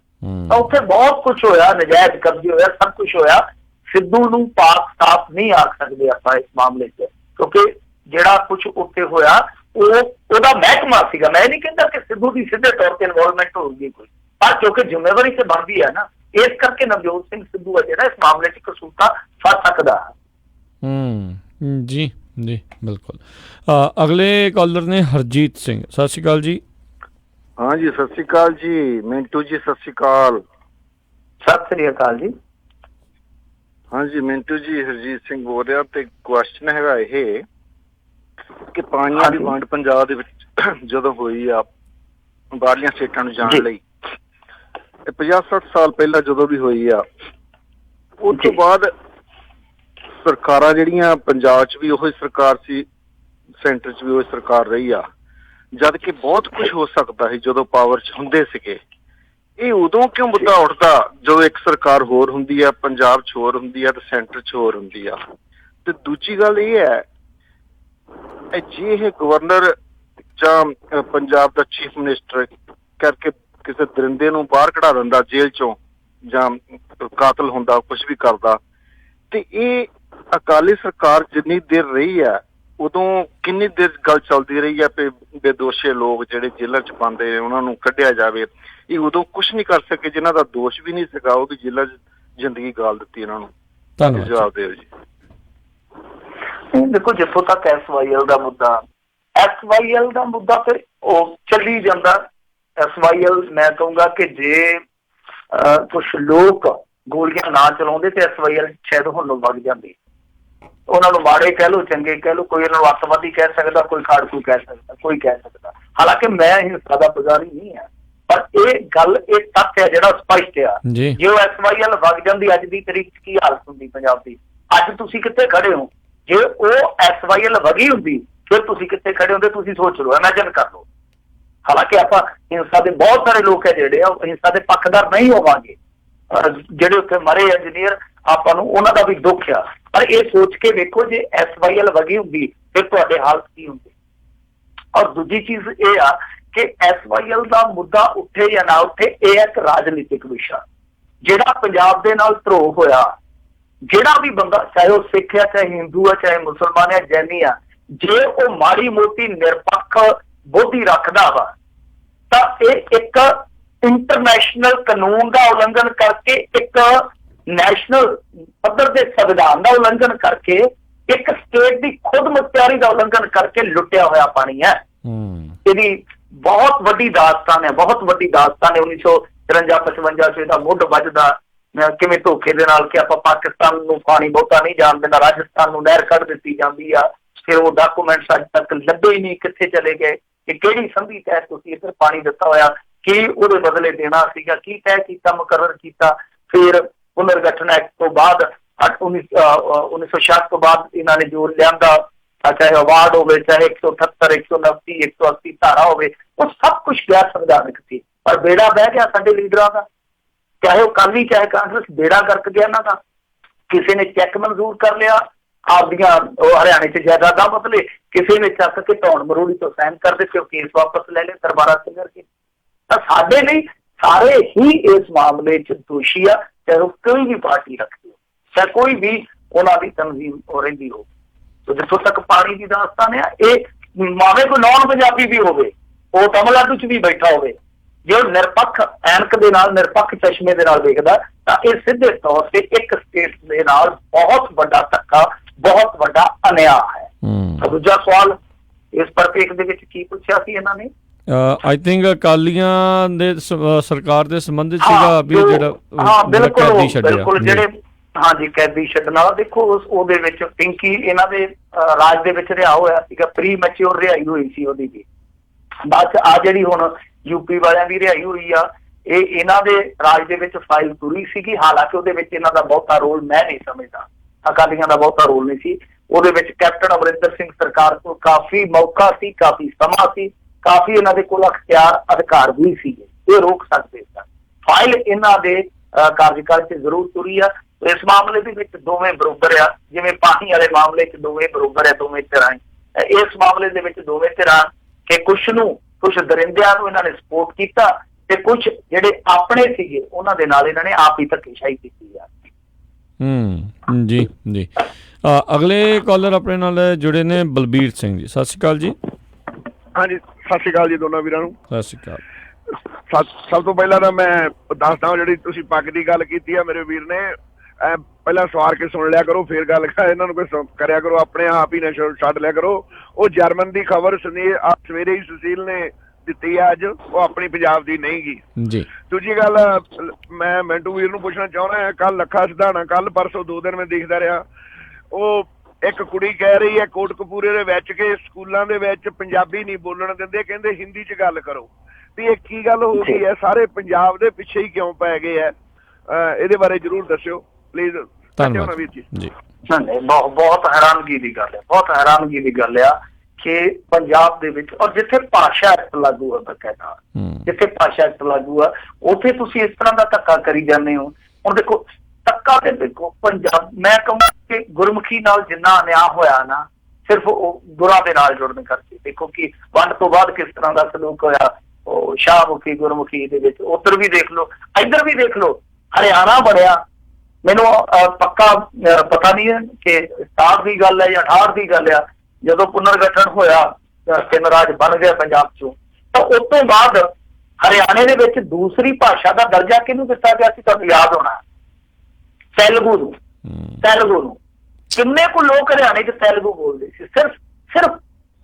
ਤਾਂ ਉੱਥੇ ਬਹੁਤ ਕੁਛ ਹੋਇਆ, ਨਜਾਇਜ਼ ਕਬਜ਼ੇ ਹੋਇਆ, ਸਭ ਕੁਛ ਹੋਇਆ। ਸਿੱਧੂ ਨੂੰ ਪਾਕ ਸਾਫ ਨਹੀਂ ਆਖ ਸਕਦੇ ਆਪਾਂ ਇਸ ਮਾਮਲੇ 'ਚ, ਕਿਉਂਕਿ ਜਿਹੜਾ ਕੁਛ ਉੱਥੇ ਹੋਇਆ ਉਹਦਾ ਮਹਿਕਮਾ ਸੀਗਾ। ਮੈਂ ਨਹੀਂ ਕਹਿੰਦਾ ਕਿ ਸਿੱਧੂ ਦੀ ਸਿੱਧੇ ਤੌਰ ਤੇ ਇਨਵੋਲਵਮੈਂਟ ਹੋਊਗੀ ਕੋਈ, ਪਰ ਕਿਉਂਕਿ ਜ਼ਿੰਮੇਵਾਰੀ ਤੇ ਬਣਦੀ ਹੈ ਨਾ, ਇਸ ਕਰਕੇ ਨਵਜੋਤ ਸਿੰਘ ਸਿੱਧੂ ਹੈ ਜਿਹੜਾ ਇਸ ਮਾਮਲੇ 'ਚ ਕਸੂਤਾ ਫਸ ਸਕਦਾ। ਜੀ ਜੀ ਬਿਲਕੁਲ। ਅਗਲੇ ਕਾਲਰ ਨੇ ਹਰਜੀਤ ਸਿੰਘ। ਸਤਿ ਸ਼੍ਰੀ ਅਕਾਲ ਜੀ। हाँ जी, सत श्री अकाल जी। मिंटू जी सत श्री अकाल। सत श्री अकाल जी। हाँ जी मिंटू जी, हरजीत सिंह बोल रहा। ते क्वेश्चन हैगा ਇਹ ਕਿ ਪਾਣੀਆਂ ਦੀ ਵੰਡ ਪੰਜਾਬ ਦੇ ਵਿੱਚ ਜਦੋਂ ਹੋਈ ਆ ਬਾਹਰਲੀਆਂ ਸਟੇਟਾਂ ਨੂੰ ਜਾਣ ਲਈ, 50-60 ਸਾਲ ਪਹਿਲਾਂ ਜਦੋਂ ਵੀ ਹੋਈ ਆ, ਉਸ ਤੋਂ ਬਾਅਦ ਸਰਕਾਰਾਂ ਜਿਹੜੀਆਂ ਪੰਜਾਬ 'ਚ ਵੀ ਉਹੀ ਸਰਕਾਰ ਸੀ, ਸੈਂਟਰ 'ਚ ਵੀ ਉਹੀ ਸਰਕਾਰ ਰਹੀ ਆ, ਜਦ ਕਿ ਬਹੁਤ ਕੁਝ ਹੋ ਸਕਦਾ ਸੀ ਜਦੋਂ ਪਾਵਰ 'ਚ ਹੁੰਦੇ ਸੀਗੇ। ਇਹ ਉਦੋਂ ਕਿਉਂ ਮੁੱਦਾ ਉੱਠਦਾ ਜਦੋਂ ਇੱਕ ਸਰਕਾਰ ਹੋਰ ਹੁੰਦੀ ਆ, ਪੰਜਾਬ 'ਚ ਹੋਰ ਹੁੰਦੀ ਆ ਤੇ ਸੈਂਟਰ 'ਚ ਹੋਰ ਹੁੰਦੀ ਆ। ਤੇ ਦੂਜੀ ਗੱਲ ਇਹ ਹੈ, ਜੇ ਇਹ ਗਵਰਨਰ ਜਾਂ ਪੰਜਾਬ ਦਾ ਚੀਫ ਮਿਨਿਸਟਰ ਕਰਕੇ ਕਿਸੇ ਦਰਿੰਦੇ ਨੂੰ ਬਾਹਰ ਕਢਾ ਦਿੰਦਾ ਜੇਲ੍ਹ 'ਚੋਂ, ਜਾਂ ਕਾਤਲ ਹੁੰਦਾ, ਕੁਛ ਵੀ ਕਰਦਾ, ਤੇ ਇਹ ਅਕਾਲੀ ਸਰਕਾਰ ਜਿੰਨੀ ਦੇਰ ਰਹੀ ਆ ਉਦੋਂ ਕਿੰਨੀ ਦੇਰ ਗੱਲ ਚੱਲਦੀ ਰਹੀ ਆ ਕਿ ਬੇਦੋਸ਼ੇ ਲੋਕ ਜਿਹੜੇ ਜੇਲ੍ਹਾਂ 'ਚ ਪਾਉਂਦੇ ਨੇ ਉਹਨਾਂ ਨੂੰ ਕੱਢਿਆ ਜਾਵੇ। ਇਹ ਉਦੋਂ ਕੁਛ ਨਹੀਂ ਕਰ ਸਕੇ, ਜਿਨ੍ਹਾਂ ਦਾ ਦੋਸ਼ ਵੀ ਨਹੀਂ ਸੀਗਾ, ਉਹ ਵੀ ਜੇਲ੍ਹਾਂ 'ਚ ਜ਼ਿੰਦਗੀ ਗਾਲ ਦਿੱਤੀ ਇਹਨਾਂ ਨੂੰ। ਧੰਨਵਾਦ। ਜਵਾਬ ਦਿਓ ਜੀ। ਦੇਖੋ, ਜਿੱਥੋਂ ਤੱਕ SYL ਦਾ ਮੁੱਦਾ, SYL ਦਾ ਮੁੱਦਾ ਫਿਰ ਉਹ ਚੱਲੀ ਜਾਂਦਾ। SYL ਮੈਂ ਕਹੂੰਗਾ ਕਿ ਜੇ ਕੁਛ ਲੋਕ ਗੋਲੀਆਂ ਨਾ ਚਲਾਉਂਦੇ ਤੇ SYL ਸ਼ਾਇਦ ਹੁਣ ਵਗ ਜਾਂਦੀ। ਉਹਨਾਂ ਨੂੰ ਮਾੜੇ ਕਹਿ ਲਓ, ਚੰਗੇ ਕਹਿ ਲਓ, ਕੋਈ ਉਹਨਾਂ ਨੂੰ ਅੱਤਵਾਦੀ ਕਹਿ ਸਕਦਾ, ਕੋਈ ਖਾੜਕੂ ਕਹਿ ਸਕਦਾ, ਕੋਈ ਕਹਿ ਸਕਦਾ। ਹਾਲਾਂਕਿ ਮੈਂ ਹਿੰਸਾ ਦਾ ਪੁਜਾਰੀ ਨਹੀਂ ਆ, ਪਰ ਇਹ ਗੱਲ, ਇਹ ਤੱਥ ਹੈ ਜਿਹੜਾ ਸਪਸ਼ਟ ਆ। ਜੇ ਉਹ SYL ਵਗ ਜਾਂਦੀ ਅੱਜ ਦੀ ਤਰੀਕ 'ਚ ਕੀ ਹਾਲਤ ਹੁੰਦੀ ਪੰਜਾਬ ਦੀ? ਅੱਜ ਤੁਸੀਂ ਕਿੱਥੇ ਖੜੇ ਹੋ? ਜੇ ਉਹ SYL ਵਗੀ ਹੁੰਦੀ ਫਿਰ ਤੁਸੀਂ ਕਿੱਥੇ ਖੜੇ ਹੁੰਦੇ? ਤੁਸੀਂ ਸੋਚ ਲਓ, ਇਮੈਜਿਨ ਕਰ ਲਓ। ਹਾਲਾਂਕਿ ਆਪਾਂ ਹਿੰਸਾ ਦੇ ਬਹੁਤ ਸਾਰੇ ਲੋਕ ਹੈ ਜਿਹੜੇ ਆ ਹਿੰਸਾ ਦੇ ਪੱਖਦਾਰ ਨਹੀਂ ਹੋਵਾਂਗੇ, ਜਿਹੜੇ ਉੱਥੇ ਮਰੇ ਇੰਜੀਨੀਅਰ, ਆਪਾਂ ਨੂੰ ਉਹਨਾਂ ਦਾ ਵੀ ਦੁੱਖ ਆ, ਪਰ ਇਹ ਸੋਚ ਕੇ ਵੇਖੋ ਜੇ SYL ਵਗੀ ਹੁੰਦੀ ਫਿਰ ਤੁਹਾਡੇ ਹਾਲਤ ਕੀ ਹੁੰਦੀ। ਔਰ ਦੂਜੀ ਚੀਜ਼ ਇਹ ਆ ਕਿ SYL ਦਾ ਮੁੱਦਾ ਉੱਠੇ ਜਾਂ ਨਾ ਉੱਠੇ, ਇਹ ਇੱਕ ਰਾਜਨੀਤਿਕ ਵਿਸ਼ਾ ਜਿਹੜਾ ਪੰਜਾਬ ਦੇ ਨਾਲ ਧਰੋਹ ਹੋਇਆ। ਜਿਹੜਾ ਵੀ ਬੰਦਾ, ਚਾਹੇ ਉਹ ਸਿੱਖ ਆ, ਚਾਹੇ ਹਿੰਦੂ ਆ, ਚਾਹੇ ਮੁਸਲਮਾਨ ਆ, ਜੈਨੀ ਆ, ਜੇ ਉਹ ਮਾੜੀ ਮੋਟੀ ਨਿਰਪੱਖ ਬੁੱਧੀ ਰੱਖਦਾ ਵਾ ਤਾਂ ਇਹ ਇੱਕ ਇੰਟਰਨੈਸ਼ਨਲ ਕਾਨੂੰਨ ਦਾ ਉਲੰਘਣ ਕਰਕੇ, ਇੱਕ ਨੈਸ਼ਨਲ ਪੱਧਰ ਦੇ ਸੰਵਿਧਾਨ ਦਾ ਉਲੰਘਣ ਕਰਕੇ, ਇੱਕ ਸਟੇਟ ਦੀ ਖੁਦ ਮੁਖਤਿਆਰੀ ਦਾ ਉਲੰਘਣ ਕਰਕੇ ਲੁੱਟਿਆ ਹੋਇਆ ਪਾਣੀ ਹੈ। ਇਹਦੀ ਬਹੁਤ ਵੱਡੀ ਦਾਸਤਾਨ ਹੈ, ਬਹੁਤ ਵੱਡੀ ਦਾਸਤਾਨ ਹੈ। 1953-55 'ਚ ਇਹਦਾ ਮੁੱਢ ਵੱਜਦਾ ਕਿਵੇਂ ਧੋਖੇ ਦੇ ਨਾਲ ਕਿ ਆਪਾਂ ਪਾਕਿਸਤਾਨ ਨੂੰ ਪਾਣੀ ਬਹੁਤਾ ਨਹੀਂ ਜਾਣ ਦੇਣਾ, ਰਾਜਸਥਾਨ ਨੂੰ ਨਹਿਰ ਕੱਢ ਦਿੱਤੀ ਜਾਂਦੀ ਆ, ਫਿਰ ਉਹ ਡਾਕੂਮੈਂਟਸ ਅੱਜ ਤੱਕ ਲੱਭੇ ਹੀ ਨਹੀਂ, ਕਿੱਥੇ ਚਲੇ ਗਏ, ਕਿ ਕਿਹੜੀ ਸੰਧੀ ਤਹਿਤ ਤੁਸੀਂ ਇੱਧਰ ਪਾਣੀ ਦਿੱਤਾ ਹੋਇਆ, ਕੀ ਉਹਦੇ ਬਦਲੇ ਦੇਣਾ ਸੀਗਾ, ਕੀ ਤੈਅ ਕੀਤਾ, ਮੁਕਰਰ ਕੀਤਾ। ਫਿਰ ਪੁਨਰਗਠਨ ਐਕਟ ਤੋਂ ਬਾਅਦ 1966 ਤੋਂ ਬਾਅਦ ਇਹਨਾਂ ਨੇ ਜੋ ਲਿਆਂਦਾ, ਚਾਹੇ ਅਵਾਰਡ ਹੋਵੇ, ਚਾਹੇ 178, 129, 180 ਧਾਰਾ ਹੋਵੇ, ਉਹ ਸਭ ਕੁਝ ਗੈਰ ਸੰਵਿਧਾਨਕ ਸੀ। ਪਰ ਬੇੜਾ ਬਹਿ ਗਿਆ ਸਾਡੇ ਲੀਡਰਾਂ ਦਾ, ਚਾਹੇ ਉਹ ਅਕਾਲੀ ਚਾਹੇ ਕਾਂਗਰਸ, ਬੇੜਾ ਗਰਕ ਗਿਆ ਇਹਨਾਂ ਦਾ। ਕਿਸੇ ਨੇ ਚੈੱਕ ਮਨਜ਼ੂਰ ਕਰ ਲਿਆ ਆਪਦੀਆਂ ਹਰਿਆਣੇ 'ਚ ਜਾਇਦਾਦਾਂ ਬਦਲੇ, ਕਿਸੇ ਨੇ ਚੱਕ ਕੇ ਧੌਣ ਮਰੋੜੀ ਤੋਂ ਸਾਈਨ ਕਰ ਦਿੱਤੇ, ਉਹ ਕੇਸ ਵਾਪਸ ਲੈ ਲਏ ਦਰਬਾਰਾ ਸਿੰਘ ਕਰਕੇ। ਤਾਂ ਸਾਡੇ ਲਈ ਸਾਰੇ ਹੀ ਇਸ ਮਾਮਲੇ 'ਚ ਦੋਸ਼ੀ ਆ, ਚਾਹੇ ਉਹ ਕੋਈ ਵੀ ਪਾਰਟੀ ਰੱਖਦੀ ਹੋ, ਚਾਹੇ ਕੋਈ ਵੀ ਉਹਨਾਂ ਦੀ ਤਨਜ਼ੀਮ ਹੋ ਰਹਿੰਦੀ ਹੋ। ਸੋ ਜਿੱਥੋਂ ਤੱਕ ਪਾਣੀ ਦੀ ਦਾਸਤਾਨ ਆ, ਇਹ ਭਾਵੇਂ ਕੋਈ ਨੌਨ ਪੰਜਾਬੀ ਵੀ ਹੋਵੇ, ਉਹ ਤਮਿਲਨਾਡੂ 'ਚ ਵੀ ਬੈਠਾ ਹੋਵੇ, ਜੇ ਉਹ ਨਿਰਪੱਖ ਐਨਕ ਦੇ ਨਾਲ, ਨਿਰਪੱਖ ਚਸ਼ਮੇ ਦੇ ਨਾਲ ਵੇਖਦਾ, ਤਾਂ ਇਹ ਸਿੱਧੇ ਤੌਰ ਤੇ ਇੱਕ ਸਟੇਟ ਦੇ ਨਾਲ ਬਹੁਤ ਵੱਡਾ ਧੱਕਾ, ਬਹੁਤ ਵੱਡਾ ਅਨਿਆਂ ਹੈ। ਦੂਜਾ ਸਵਾਲ ਇਸ ਪ੍ਰਤੀਕ ਦੇ ਵਿੱਚ ਕੀ ਪੁੱਛਿਆ ਸੀ ਇਹਨਾਂ ਨੇ? ਆਈ ਥਿੰਕ ਅਕਾਲੀਆਂ ਦੇ ਸਰਕਾਰ ਦੇ ਸੰਬੰਧਿਤ ਸੀਗਾ ਵੀ ਜਿਹੜਾ ਕੈਦੀ ਛੱਡਿਆ, ਬਿਲਕੁਲ ਜਿਹੜੇ ਹਾਂਜੀ ਕੈਦੀ ਛੱਡਣ ਵਾਲਾ। ਦੇਖੋ ਉਹਦੇ ਵਿੱਚ ਪਿੰਕੀ ਇਹਨਾਂ ਦੇ ਰਾਜ ਦੇ ਵਿੱਚ ਰਿਹਾ ਹੋਇਆ ਸੀਗਾ, ਪ੍ਰੀ ਮੈਚਿਓਰ ਰਿਹਾਈ ਹੋਈ ਸੀ ਉਹਦੀ ਵੀ। ਬਾਅਦ ਚ ਆ ਜਿਹੜੀ ਹੁਣ ਯੂਪੀ ਵਾਲਿਆਂ ਦੀ ਰਿਹਾਈ ਹੋਈ ਆ, ਇਹ ਇਹਨਾਂ ਦੇ ਰਾਜ ਦੇ ਵਿੱਚ ਫਾਈਲ ਤੁਰੀ ਸੀਗੀ। ਹਾਲਾਂਕਿ ਉਹਦੇ ਵਿੱਚ ਇਹਨਾਂ ਦਾ ਬਹੁਤਾ ਰੋਲ ਮੈਂ ਨਹੀਂ ਸਮਝਦਾ, ਅਕਾਲੀਆਂ ਦਾ ਬਹੁਤਾ ਰੋਲ ਨਹੀਂ ਸੀ ਉਹਦੇ ਵਿੱਚ। ਕੈਪਟਨ ਅਮਰਿੰਦਰ ਸਿੰਘ ਸਰਕਾਰ ਕੋਲ ਕਾਫੀ ਮੌਕਾ ਸੀ, ਕਾਫੀ ਸਮਾਂ ਸੀ, ਕਾਫੀ ਇਹਨਾਂ ਦੇ ਕੋਲ ਅਖਤਿਆਰ ਅਧਿਕਾਰ ਵੀ ਸੀਗੇ, ਇਹ ਰੋਕ ਸਕਦੇ ਸਨ। ਫਾਈਲ ਇਹਨਾਂ ਦੇ ਕਾਰਜਕਾਲ 'ਚ ਜ਼ਰੂਰ ਤੁਰੀ ਆ। ਇਸ ਮਾਮਲੇ ਦੇ ਵਿੱਚ ਦੋਵੇਂ ਬਰੋਬਰ ਆ, ਜਿਵੇਂ ਪਾਣੀ ਵਾਲੇ ਮਾਮਲੇ 'ਚ ਦੋਵੇਂ ਬਰੋਬਰ ਆ, ਦੋਵੇਂ ਧਿਰਾਂ। ਇਸ ਮਾਮਲੇ ਦੇ ਵਿੱਚ ਦੋਵੇਂ ਧਿਰਾਂ ਕਿ ਕੁਛ ਦਰਿੰਦਿਆਂ ਨੂੰ ਇਹਨਾਂ ਨੇ ਸਪੋਰਟ ਕੀਤਾ ਤੇ ਕੁਛ ਜਿਹੜੇ ਆਪਣੇ ਸੀਗੇ ਉਹਨਾਂ ਦੇ ਨਾਲ ਇਹਨਾਂ ਨੇ ਆਪ ਹੀ ਧੱਕੇਸ਼ਾਹੀ ਕੀਤੀ ਆ। ਜੀ ਜੀ। ਅਗਲੇ ਕਾਲਰ ਆਪਣੇ ਨਾਲ ਜੁੜੇ ਨੇ ਬਲਬੀਰ ਸਿੰਘ ਜੀ। ਸਤਿ ਸ਼੍ਰੀ ਅਕਾਲ ਜੀ। ਹਾਂਜੀ, ਸਤਿ ਸ਼੍ਰੀ ਅਕਾਲ ਜੀ ਦੋਨਾਂ ਵੀਰਾਂ ਨੂੰ। ਸਤਿ ਸ਼੍ਰੀ ਅਕਾਲ। ਸਭ ਤੋਂ ਪਹਿਲਾਂ ਤਾਂ ਮੈਂ ਦੱਸਦਾ, ਜਿਹੜੀ ਤੁਸੀਂ ਪੱਗ ਦੀ ਗੱਲ ਕੀਤੀ ਆ ਮੇਰੇ ਵੀਰ ਨੇ, ਪਹਿਲਾਂ ਸਵਾਰ ਕੇ ਸੁਣ ਲਿਆ ਕਰੋ, ਫਿਰ ਗੱਲ ਇਹਨਾਂ ਨੂੰ ਕੋਈ ਕਰਿਆ ਕਰੋ, ਆਪਣੇ ਆਪ ਹੀ ਨਾ ਛੱਡ ਲਿਆ ਕਰੋ। ਉਹ ਜਰਮਨ ਦੀ ਖਬਰ ਸਵੇਰੇ ਹੀ ਸੁਸ਼ੀਲ ਨੇ ਦਿੱਤੀ ਆ ਅੱਜ, ਉਹ ਆਪਣੀ ਪੰਜਾਬ ਦੀ ਨਹੀਂ ਗੀ ਜੀ। ਦੂਜੀ ਗੱਲ ਮੈਂ ਮਿੰਟੂ ਵੀਰ ਨੂੰ ਪੁੱਛਣਾ ਚਾਹੁੰਦਾ, ਕੱਲ ਲੱਖਾ ਸਿਧਾਣਾ, ਕੱਲ ਪਰਸੋਂ 2 ਦਿਨ ਮੈਂ ਦੇਖਦਾ ਰਿਹਾ, ਉਹ ਇੱਕ ਕੁੜੀ ਕਹਿ ਰਹੀ ਹੈ ਕੋਟਕਪੂਰੇ ਦੇ ਵਿੱਚ ਕਿ ਸਕੂਲਾਂ ਦੇ ਵਿੱਚ ਪੰਜਾਬੀ ਨਹੀਂ ਬੋਲਣ ਦਿੰਦੇ, ਕਹਿੰਦੇ ਹਿੰਦੀ 'ਚ ਗੱਲ ਕਰੋ। ਵੀ ਇਹ ਕੀ ਗੱਲ ਹੋ ਗਈ ਹੈ? ਸਾਰੇ ਪੰਜਾਬ ਦੇ ਪਿੱਛੇ ਹੀ ਕਿਉਂ ਪੈ ਗਏ ਹੈ? ਇਹਦੇ ਬਾਰੇ ਜ਼ਰੂਰ ਦੱਸਿਓ ਪਲੀਜ਼। ਧੰਨਵਾਦ ਵੀਰ ਜੀ। ਬਹੁਤ ਹੈਰਾਨਗੀ ਦੀ ਗੱਲ ਹੈ, ਬਹੁਤ ਹੈਰਾਨਗੀ ਦੀ ਗੱਲ ਆ ਕਿ ਪੰਜਾਬ ਦੇ ਵਿੱਚ ਔਰ ਜਿੱਥੇ ਭਾਸ਼ਾ ਐਕਟ ਲਾਗੂ ਆ, ਬਕਾਇਦਾ ਜਿੱਥੇ ਭਾਸ਼ਾ ਐਕਟ ਲਾਗੂ ਆ, ਉੱਥੇ ਤੁਸੀਂ ਇਸ ਤਰ੍ਹਾਂ ਦਾ ਧੱਕਾ ਕਰੀ ਜਾਂਦੇ ਹੋ। ਹੁਣ ਦੇਖੋ ਧੱਕਾ ਤੇ ਦੇਖੋ ਪੰਜਾਬ, ਮੈਂ ਕਹਾਂ ਕਿ ਗੁਰਮੁਖੀ ਨਾਲ ਜਿੰਨਾ ਅਨਿਆਂ ਹੋਇਆ ਨਾ, ਸਿਰਫ ਉਹ ਗੁਰਾਂ ਦੇ ਨਾਲ ਜੁੜਨ ਕਰਕੇ। ਦੇਖੋ ਕਿ ਵੰਡ ਤੋਂ ਬਾਅਦ ਕਿਸ ਤਰ੍ਹਾਂ ਦਾ ਸਲੂਕ ਹੋਇਆ, ਉਹ ਸ਼ਾਹਮੁਖੀ ਗੁਰਮੁਖੀ ਦੇ ਵਿੱਚ, ਉੱਧਰ ਵੀ ਦੇਖ ਲਓ, ਇੱਧਰ ਵੀ ਦੇਖ ਲਓ। ਹਰਿਆਣਾ ਬਣਿਆ, ਮੈਨੂੰ ਪੱਕਾ ਪਤਾ ਨਹੀਂ ਹੈ ਕਿ 67 ਦੀ ਗੱਲ ਹੈ ਜਾਂ 68 ਦੀ ਗੱਲ ਆ, ਜਦੋਂ ਪੁਨਰਗਠਨ ਹੋਇਆ 3 ਰਾਜ ਬਣ ਗਿਆ ਪੰਜਾਬ ਚੋਂ, ਤਾਂ ਉਸ ਤੋਂ ਬਾਅਦ ਹਰਿਆਣੇ ਦੇ ਵਿੱਚ ਦੂਸਰੀ ਭਾਸ਼ਾ ਦਾ ਦਰਜਾ ਕਿਹਨੂੰ ਦਿੱਤਾ ਗਿਆ ਸੀ? ਤੁਹਾਨੂੰ ਯਾਦ ਹੋਣਾ, ਤੇਲਗੂ ਨੂੰ। ਤੇਲਗੂ ਨੂੰ ਕਿੰਨੇ ਕੁ ਲੋਕ ਹਰਿਆਣੇ 'ਚ ਤੇਲਗੂ ਬੋਲਦੇ ਸੀ, ਸਿਰਫ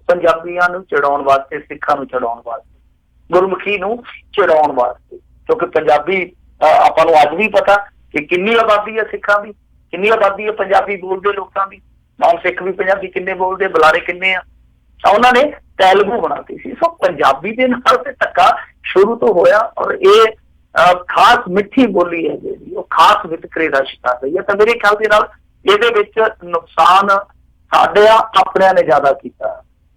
ਪੰਜਾਬੀਆਂ ਨੂੰ ਚੜਾਉਣ ਵਾਸਤੇ, ਸਿੱਖਾਂ ਨੂੰ ਚੜਾਉਣ ਵਾਸਤੇ, ਗੁਰਮੁਖੀ ਨੂੰ ਚੜਾਉਣ ਵਾਸਤੇ। ਕਿਉਂਕਿ ਪੰਜਾਬੀ ਆਪਾਂ ਨੂੰ ਅੱਜ ਵੀ ਪਤਾ ਕਿ ਕਿੰਨੀ ਆਬਾਦੀ ਹੈ ਸਿੱਖਾਂ ਦੀ, ਕਿੰਨੀ ਆਬਾਦੀ ਹੈ ਪੰਜਾਬੀ ਬੋਲਦੇ ਲੋਕਾਂ ਦੀ। ਨੌਨ ਸਿੱਖ ਵੀ ਪੰਜਾਬੀ ਕਿੰਨੇ ਬੋਲਦੇ, ਬੁਲਾਰੇ ਕਿੰਨੇ ਆ, ਤਾਂ ਉਹਨਾਂ ਨੇ ਤੇਲਗੂ ਬਣਾਤੀ ਸੀ। ਸੋ ਪੰਜਾਬੀ ਦੇ ਨਾਲ ਤੇ ਧੱਕਾ ਸ਼ੁਰੂ ਤੋਂ ਹੋਇਆ, ਔਰ ਇਹ ਖਾਸ ਮਿੱਠੀ ਬੋਲੀ ਹੈ ਜਿਹੜੀ, ਉਹ ਖਾਸ ਵਿਤਕਰੇ ਦਾ ਸ਼ਿਕਾਰ ਰਹੀ ਹੈ। ਤਾਂ ਮੇਰੇ ਖਿਆਲ ਦੇ ਨਾਲ ਇਹਦੇ ਵਿੱਚ ਨੁਕਸਾਨ ਆਪਣਿਆਂ ਨੇ ਜ਼ਿਆਦਾ ਕੀਤਾ,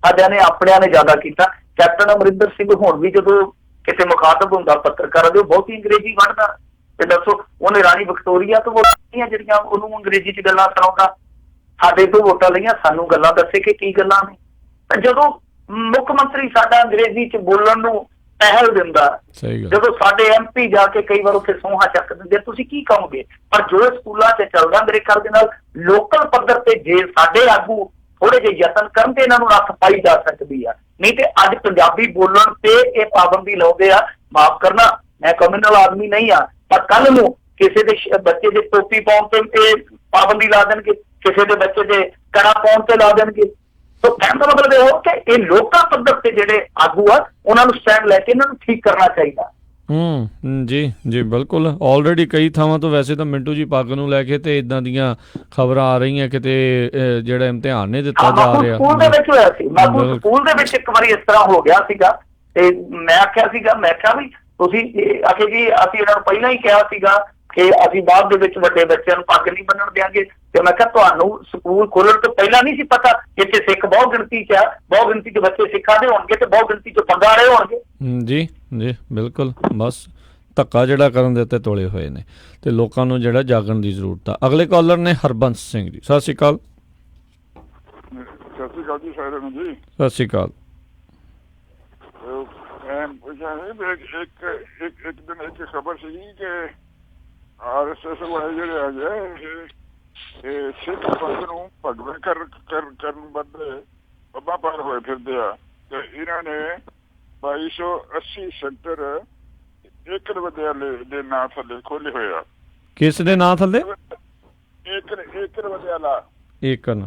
ਆਪਣਿਆਂ ਨੇ ਜ਼ਿਆਦਾ ਕੀਤਾ। ਕੈਪਟਨ ਅਮਰਿੰਦਰ ਸਿੰਘ ਹੁਣ ਵੀ ਜਦੋਂ ਕਿਤੇ ਮੁਖਾਤਬ ਹੁੰਦਾ ਪੱਤਰਕਾਰਾਂ ਦੇ, ਉਹ ਬਹੁਤੀ ਅੰਗਰੇਜ਼ੀ ਵੜਦਾ, ਤੇ ਦੱਸੋ ਉਹਨੇ ਰਾਣੀ ਵਿਕਟੋਰੀਆ ਤੋਂ ਵੋਟਾਂ ਜਿਹੜੀਆਂ ਉਹਨੂੰ ਅੰਗਰੇਜ਼ੀ 'ਚ ਗੱਲਾਂ ਸੁਣਾਉਂਦਾ, ਸਾਡੇ ਤੋਂ ਵੋਟਾਂ ਲਈਆਂ, ਸਾਨੂੰ ਗੱਲਾਂ ਦੱਸੇ ਕਿ ਕੀ ਗੱਲਾਂ ਨੇ। ਤਾਂ ਜਦੋਂ ਮੁੱਖ ਮੰਤਰੀ ਸਾਡਾ ਅੰਗਰੇਜ਼ੀ 'ਚ ਬੋਲਣ ਨੂੰ ਪਹਿਲ ਦਿੰਦਾ, ਜਦੋਂ ਸਾਡੇ MP ਜਾ ਕੇ ਕਈ ਵਾਰ ਉੱਥੇ ਸੌਂਹਾਂ ਚੱਕ ਦਿੰਦੇ, ਤੁਸੀਂ ਕੀ ਕਹੋਗੇ? ਪਰ ਜੋ ਸਕੂਲਾਂ 'ਚ ਚੱਲਦਾ, ਮੇਰੇ ਖਿਆਲ ਦੇ ਨਾਲ ਲੋਕਲ ਪੱਧਰ ਤੇ ਜੇ ਸਾਡੇ ਆਗੂ ਥੋੜੇ ਜਿਹੇ ਯਤਨ ਕਰਨ ਤੇ ਇਹਨਾਂ ਨੂੰ ਰੱਖ ਪਾਈ ਜਾ ਸਕਦੀ ਆ। ਨਹੀਂ ਤੇ ਅੱਜ ਪੰਜਾਬੀ ਬੋਲਣ ਤੇ ਇਹ ਪਾਬੰਦੀ ਲਾਉਂਦੇ ਆ। ਮਾਫ ਕਰਨਾ, ਮੈਂ ਕਮਿਊਨਲ ਆਦਮੀ ਨਹੀਂ ਆ, ਪਰ ਕੱਲ ਨੂੰ ਕਿਸੇ ਦੇ ਬੱਚੇ ਦੇ ਟੋਪੀ ਪਾਉਣ ਤੇ ਇਹ ਪਾਬੰਦੀ ਲਾ ਦੇਣਗੇ, ਕਿਸੇ ਦੇ ਬੱਚੇ ਦੇ ਕੜਾ ਪਾਉਣ ਤੇ ਲਾ ਦੇਣਗੇ। ਸੋ ਕਹਿਣ ਦਾ ਮਤਲਬ ਇਹ ਹੋ ਕਿ ਇਹ ਲੋਕਾਂ ਪੱਧਰ ਤੇ ਜਿਹੜੇ ਆਗੂ ਆ, ਉਹਨਾਂ ਨੂੰ ਸਟੈਂਡ ਲੈ ਕੇ ਇਹਨਾਂ ਨੂੰ ਠੀਕ ਕਰਨਾ ਚਾਹੀਦਾ। ਜੀ ਜੀ ਬਿਲਕੁਲ। ਆਲਰੇਡੀ ਕਈ ਥਾਵਾਂ ਤੋਂ ਵੈਸੇ ਤਾਂ ਮਿੰਟੂ ਜੀ ਪੱਗ ਨੂੰ ਲੈ ਕੇ ਤੇ ਇਦਾਂ ਦੀਆਂ ਖਬਰਾਂ ਆ ਰਹੀਆਂ ਕਿਤੇ ਜਿਹੜਾ ਇਮਤਿਹਾਨ ਨਹੀਂ ਦਿੱਤਾ ਜਾ ਰਿਹਾ। ਸਕੂਲ ਦੇ ਵਿੱਚ ਹੋਇਆ ਸੀ, ਮਾਕੂ ਸਕੂਲ ਦੇ ਵਿੱਚ ਇੱਕ ਵਾਰੀ ਇਸ ਤਰ੍ਹਾਂ ਹੋ ਗਿਆ ਸੀਗਾ ਤੇ ਮੈਂ ਆਖਿਆ ਵੀ ਤੁਸੀਂ ਆਖੇ ਜੀ ਅਸੀਂ ਇਹਨਾਂ ਨੂੰ ਪਹਿਲਾਂ ਹੀ ਕਿਹਾ ਸੀਗਾ ਕਿ ਅਸੀਂ ਬਾਅਦ ਦੇ ਵਿੱਚ ਵੱਡੇ ਬੱਚਿਆਂ ਨੂੰ ਪੱਗ ਨਹੀਂ ਬੰਨਣ ਦਿਆਂਗੇ। ਤੇ ਮੈਂ ਕਿਹਾ ਤੁਹਾਨੂੰ ਸਕੂਲ ਖੋਲਣ ਤੋਂ ਪਹਿਲਾਂ ਨਹੀਂ ਸੀ ਪਤਾ ਕਿ ਇੱਥੇ ਸਿੱਖ ਬਹੁ ਗਿਣਤੀ 'ਚ ਆ, ਬਹੁ ਗਿਣਤੀ 'ਚ ਬੱਚੇ ਸਿੱਖਾਂ ਦੇ ਹੋਣਗੇ ਤੇ ਬਹੁ ਗਿਣਤੀ 'ਚ ਪੱਗਾਂ ਵਾਲੇ ਹੋਣਗੇ। ਜੀ ਜੀ ਬਿਲਕੁਲ। ਬਸ ਧੱਕਾ ਜਿਹੜਾ ਕਰਨ ਦੇ ਉੱਤੇ ਤੋਲੇ ਹੋਏ ਨੇ ਤੇ ਲੋਕਾਂ ਨੂੰ ਜਿਹੜਾ ਜਾਗਣ ਦੀ ਜ਼ਰੂਰਤ ਆ। ਅਗਲੇ ਕਾਲਰ ਨੇ ਹਰਬੰਸ ਸਿੰਘ ਜੀ। ਸਤਿ ਸ਼੍ਰੀ ਅਕਾਲ। ਸਤਿ ਸ਼੍ਰੀ ਅਕਾਲ ਜੀ ਸਾਰਿਆਂ ਨੂੰ ਜੀ। ਸਤਿ ਸ਼੍ਰੀ ਅਕਾਲ। ਇੱਕ ਦਿਨ ਇੱਕ ਖਬਰ ਸੀ ਕਿ RSS ਵਾਲੇ ਜਿਹੜੇ ਹੈਗੇ ਇਹ ਸਿੱਖ ਪੰਥ ਨੂੰ ਭਗਵੇਂ ਕਰਨ ਬਦਲੇ ਬੱਬਾ ਪਾਰ ਹੋਏ ਫਿਰਦੇ ਆ ਤੇ ਇਹਨਾਂ ਨੇ 2280 ਸੈਂਟਰ ਏਕੜ ਵਿਦਿਆਲੇ ਦੇ ਨਾਂ ਥੱਲੇ ਖੋਲੇ ਹੋਏ ਆ। ਕਿਸ ਦੇ ਨਾਂ ਥੱਲੇ? ਏਕੜ ਵਿਦਿਆਲਾ। ਏਕੜ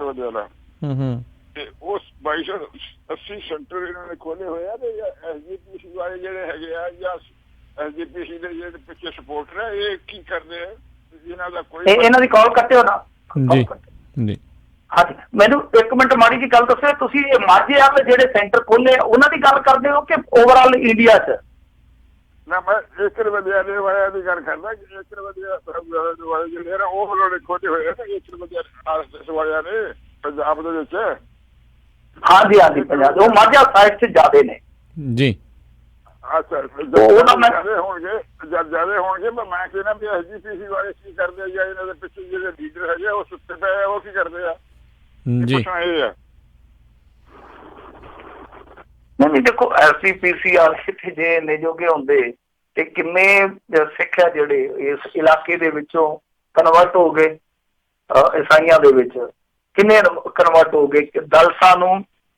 ਵਿਦਿਆਲਾ। ਤੇ ਉਸ 2280 ਸੈਂਟਰ ਇਹਨਾਂ ਨੇ ਖੋਲੇ ਹੋਏ ਆ ਤੇ SGPC ਵਾਲੇ ਜਿਹੜੇ ਹੈਗੇ ਆ ਜਾਂ SGPC ਦੇ ਜਿਹੜੇ ਪਿੱਛੇ ਸਪੋਰਟਰ ਆ ਇਹ ਕੀ ਕਰਦੇ ਆ? ਇਹਨਾਂ ਦਾ ਕੋਈ ਇਹਨਾਂ ਦੀ ਕਾਲ ਕੱਟਿਓ ਨਾ ਜੀ ਜੀ। ਹਾਂਜੀ ਮੈਨੂੰ ਇੱਕ ਮਿੰਟ ਮਾੜੀ ਜੀ ਗੱਲ ਦੱਸਿਓ, ਤੁਸੀਂ ਇਹ ਮਾਝੇ ਵਾਲੇ ਜਿਹੜੇ ਸੈਂਟਰ ਖੋਲੇ ਉਹਨਾਂ ਦੀ ਗੱਲ ਕਰਦੇ ਹੋ ਕਿ ਓਵਰਆਲ ਇੰਡੀਆ 'ਚ? ਨਾ ਮੈਂ ਏਕੜ ਵਿਦਿਆਲੇ ਵਾਲਿਆਂ ਦੀ ਗੱਲ ਕਰਦਾ ਕਿ ਏਕੜ ਵਿਦਿਆਲੇ ਵਾਲੇ ਜਿਹੜੇ ਆ ਉਹ ਉਹਨਾਂ ਨੇ ਖੋਲੇ ਹੋਏ ਆ ਏਕੜ ਵਿਦਿਆਲੇ RSS ਵਾਲਿਆਂ ਨੇ ਪੰਜਾਬ ਦੇ ਵਿੱਚ। ਹਾਂਜੀ ਹਾਂਜੀ ਪੰਜਾਬ ਉਹ ਮਾਝਾ ਸਾਈਡ 'ਚ ਜ਼ਿਆਦੇ ਨੇ ਜੀ। ਅੱਛਾ ਜਿਆਦਾ ਹੋਣਗੇ ਪਰ ਮੈਂ ਕਹਿੰਦਾ ਵੀ SGPC ਵਾਲੇ ਕੀ ਕਰਦੇ ਆ ਜਾਂ ਇਹਨਾਂ ਦੇ ਪਿੱਛੇ ਜਿਹੜੇ ਲੀਡਰ ਹੈਗੇ ਉਹ ਸੁੱਤੇ ਪਏ ਉਹ ਕੀ ਕਰਦੇ ਆ ਜੀ? ਇਹ ਆ ਨਹੀਂ ਦੇਖੋ SGPC ਵਾਲੇ ਕਿੱਥੇ ਜੇ ਨੇ ਜੋਗੇ ਹੁੰਦੇ ਤੇ ਕਿੰਨੇ ਸਿੱਖ ਆ ਜਿਹੜੇ ਇਸ ਇਲਾਕੇ ਦੇ ਵਿੱਚੋਂ ਕਨਵਰਟ ਹੋ ਗਏ ਈਸਾਈਆਂ ਦੇ ਵਿੱਚ, ਕਿੰਨੇ ਕਨਵਰਟ ਹੋ ਗਏ। ਦਲਸਾ ਨੂੰ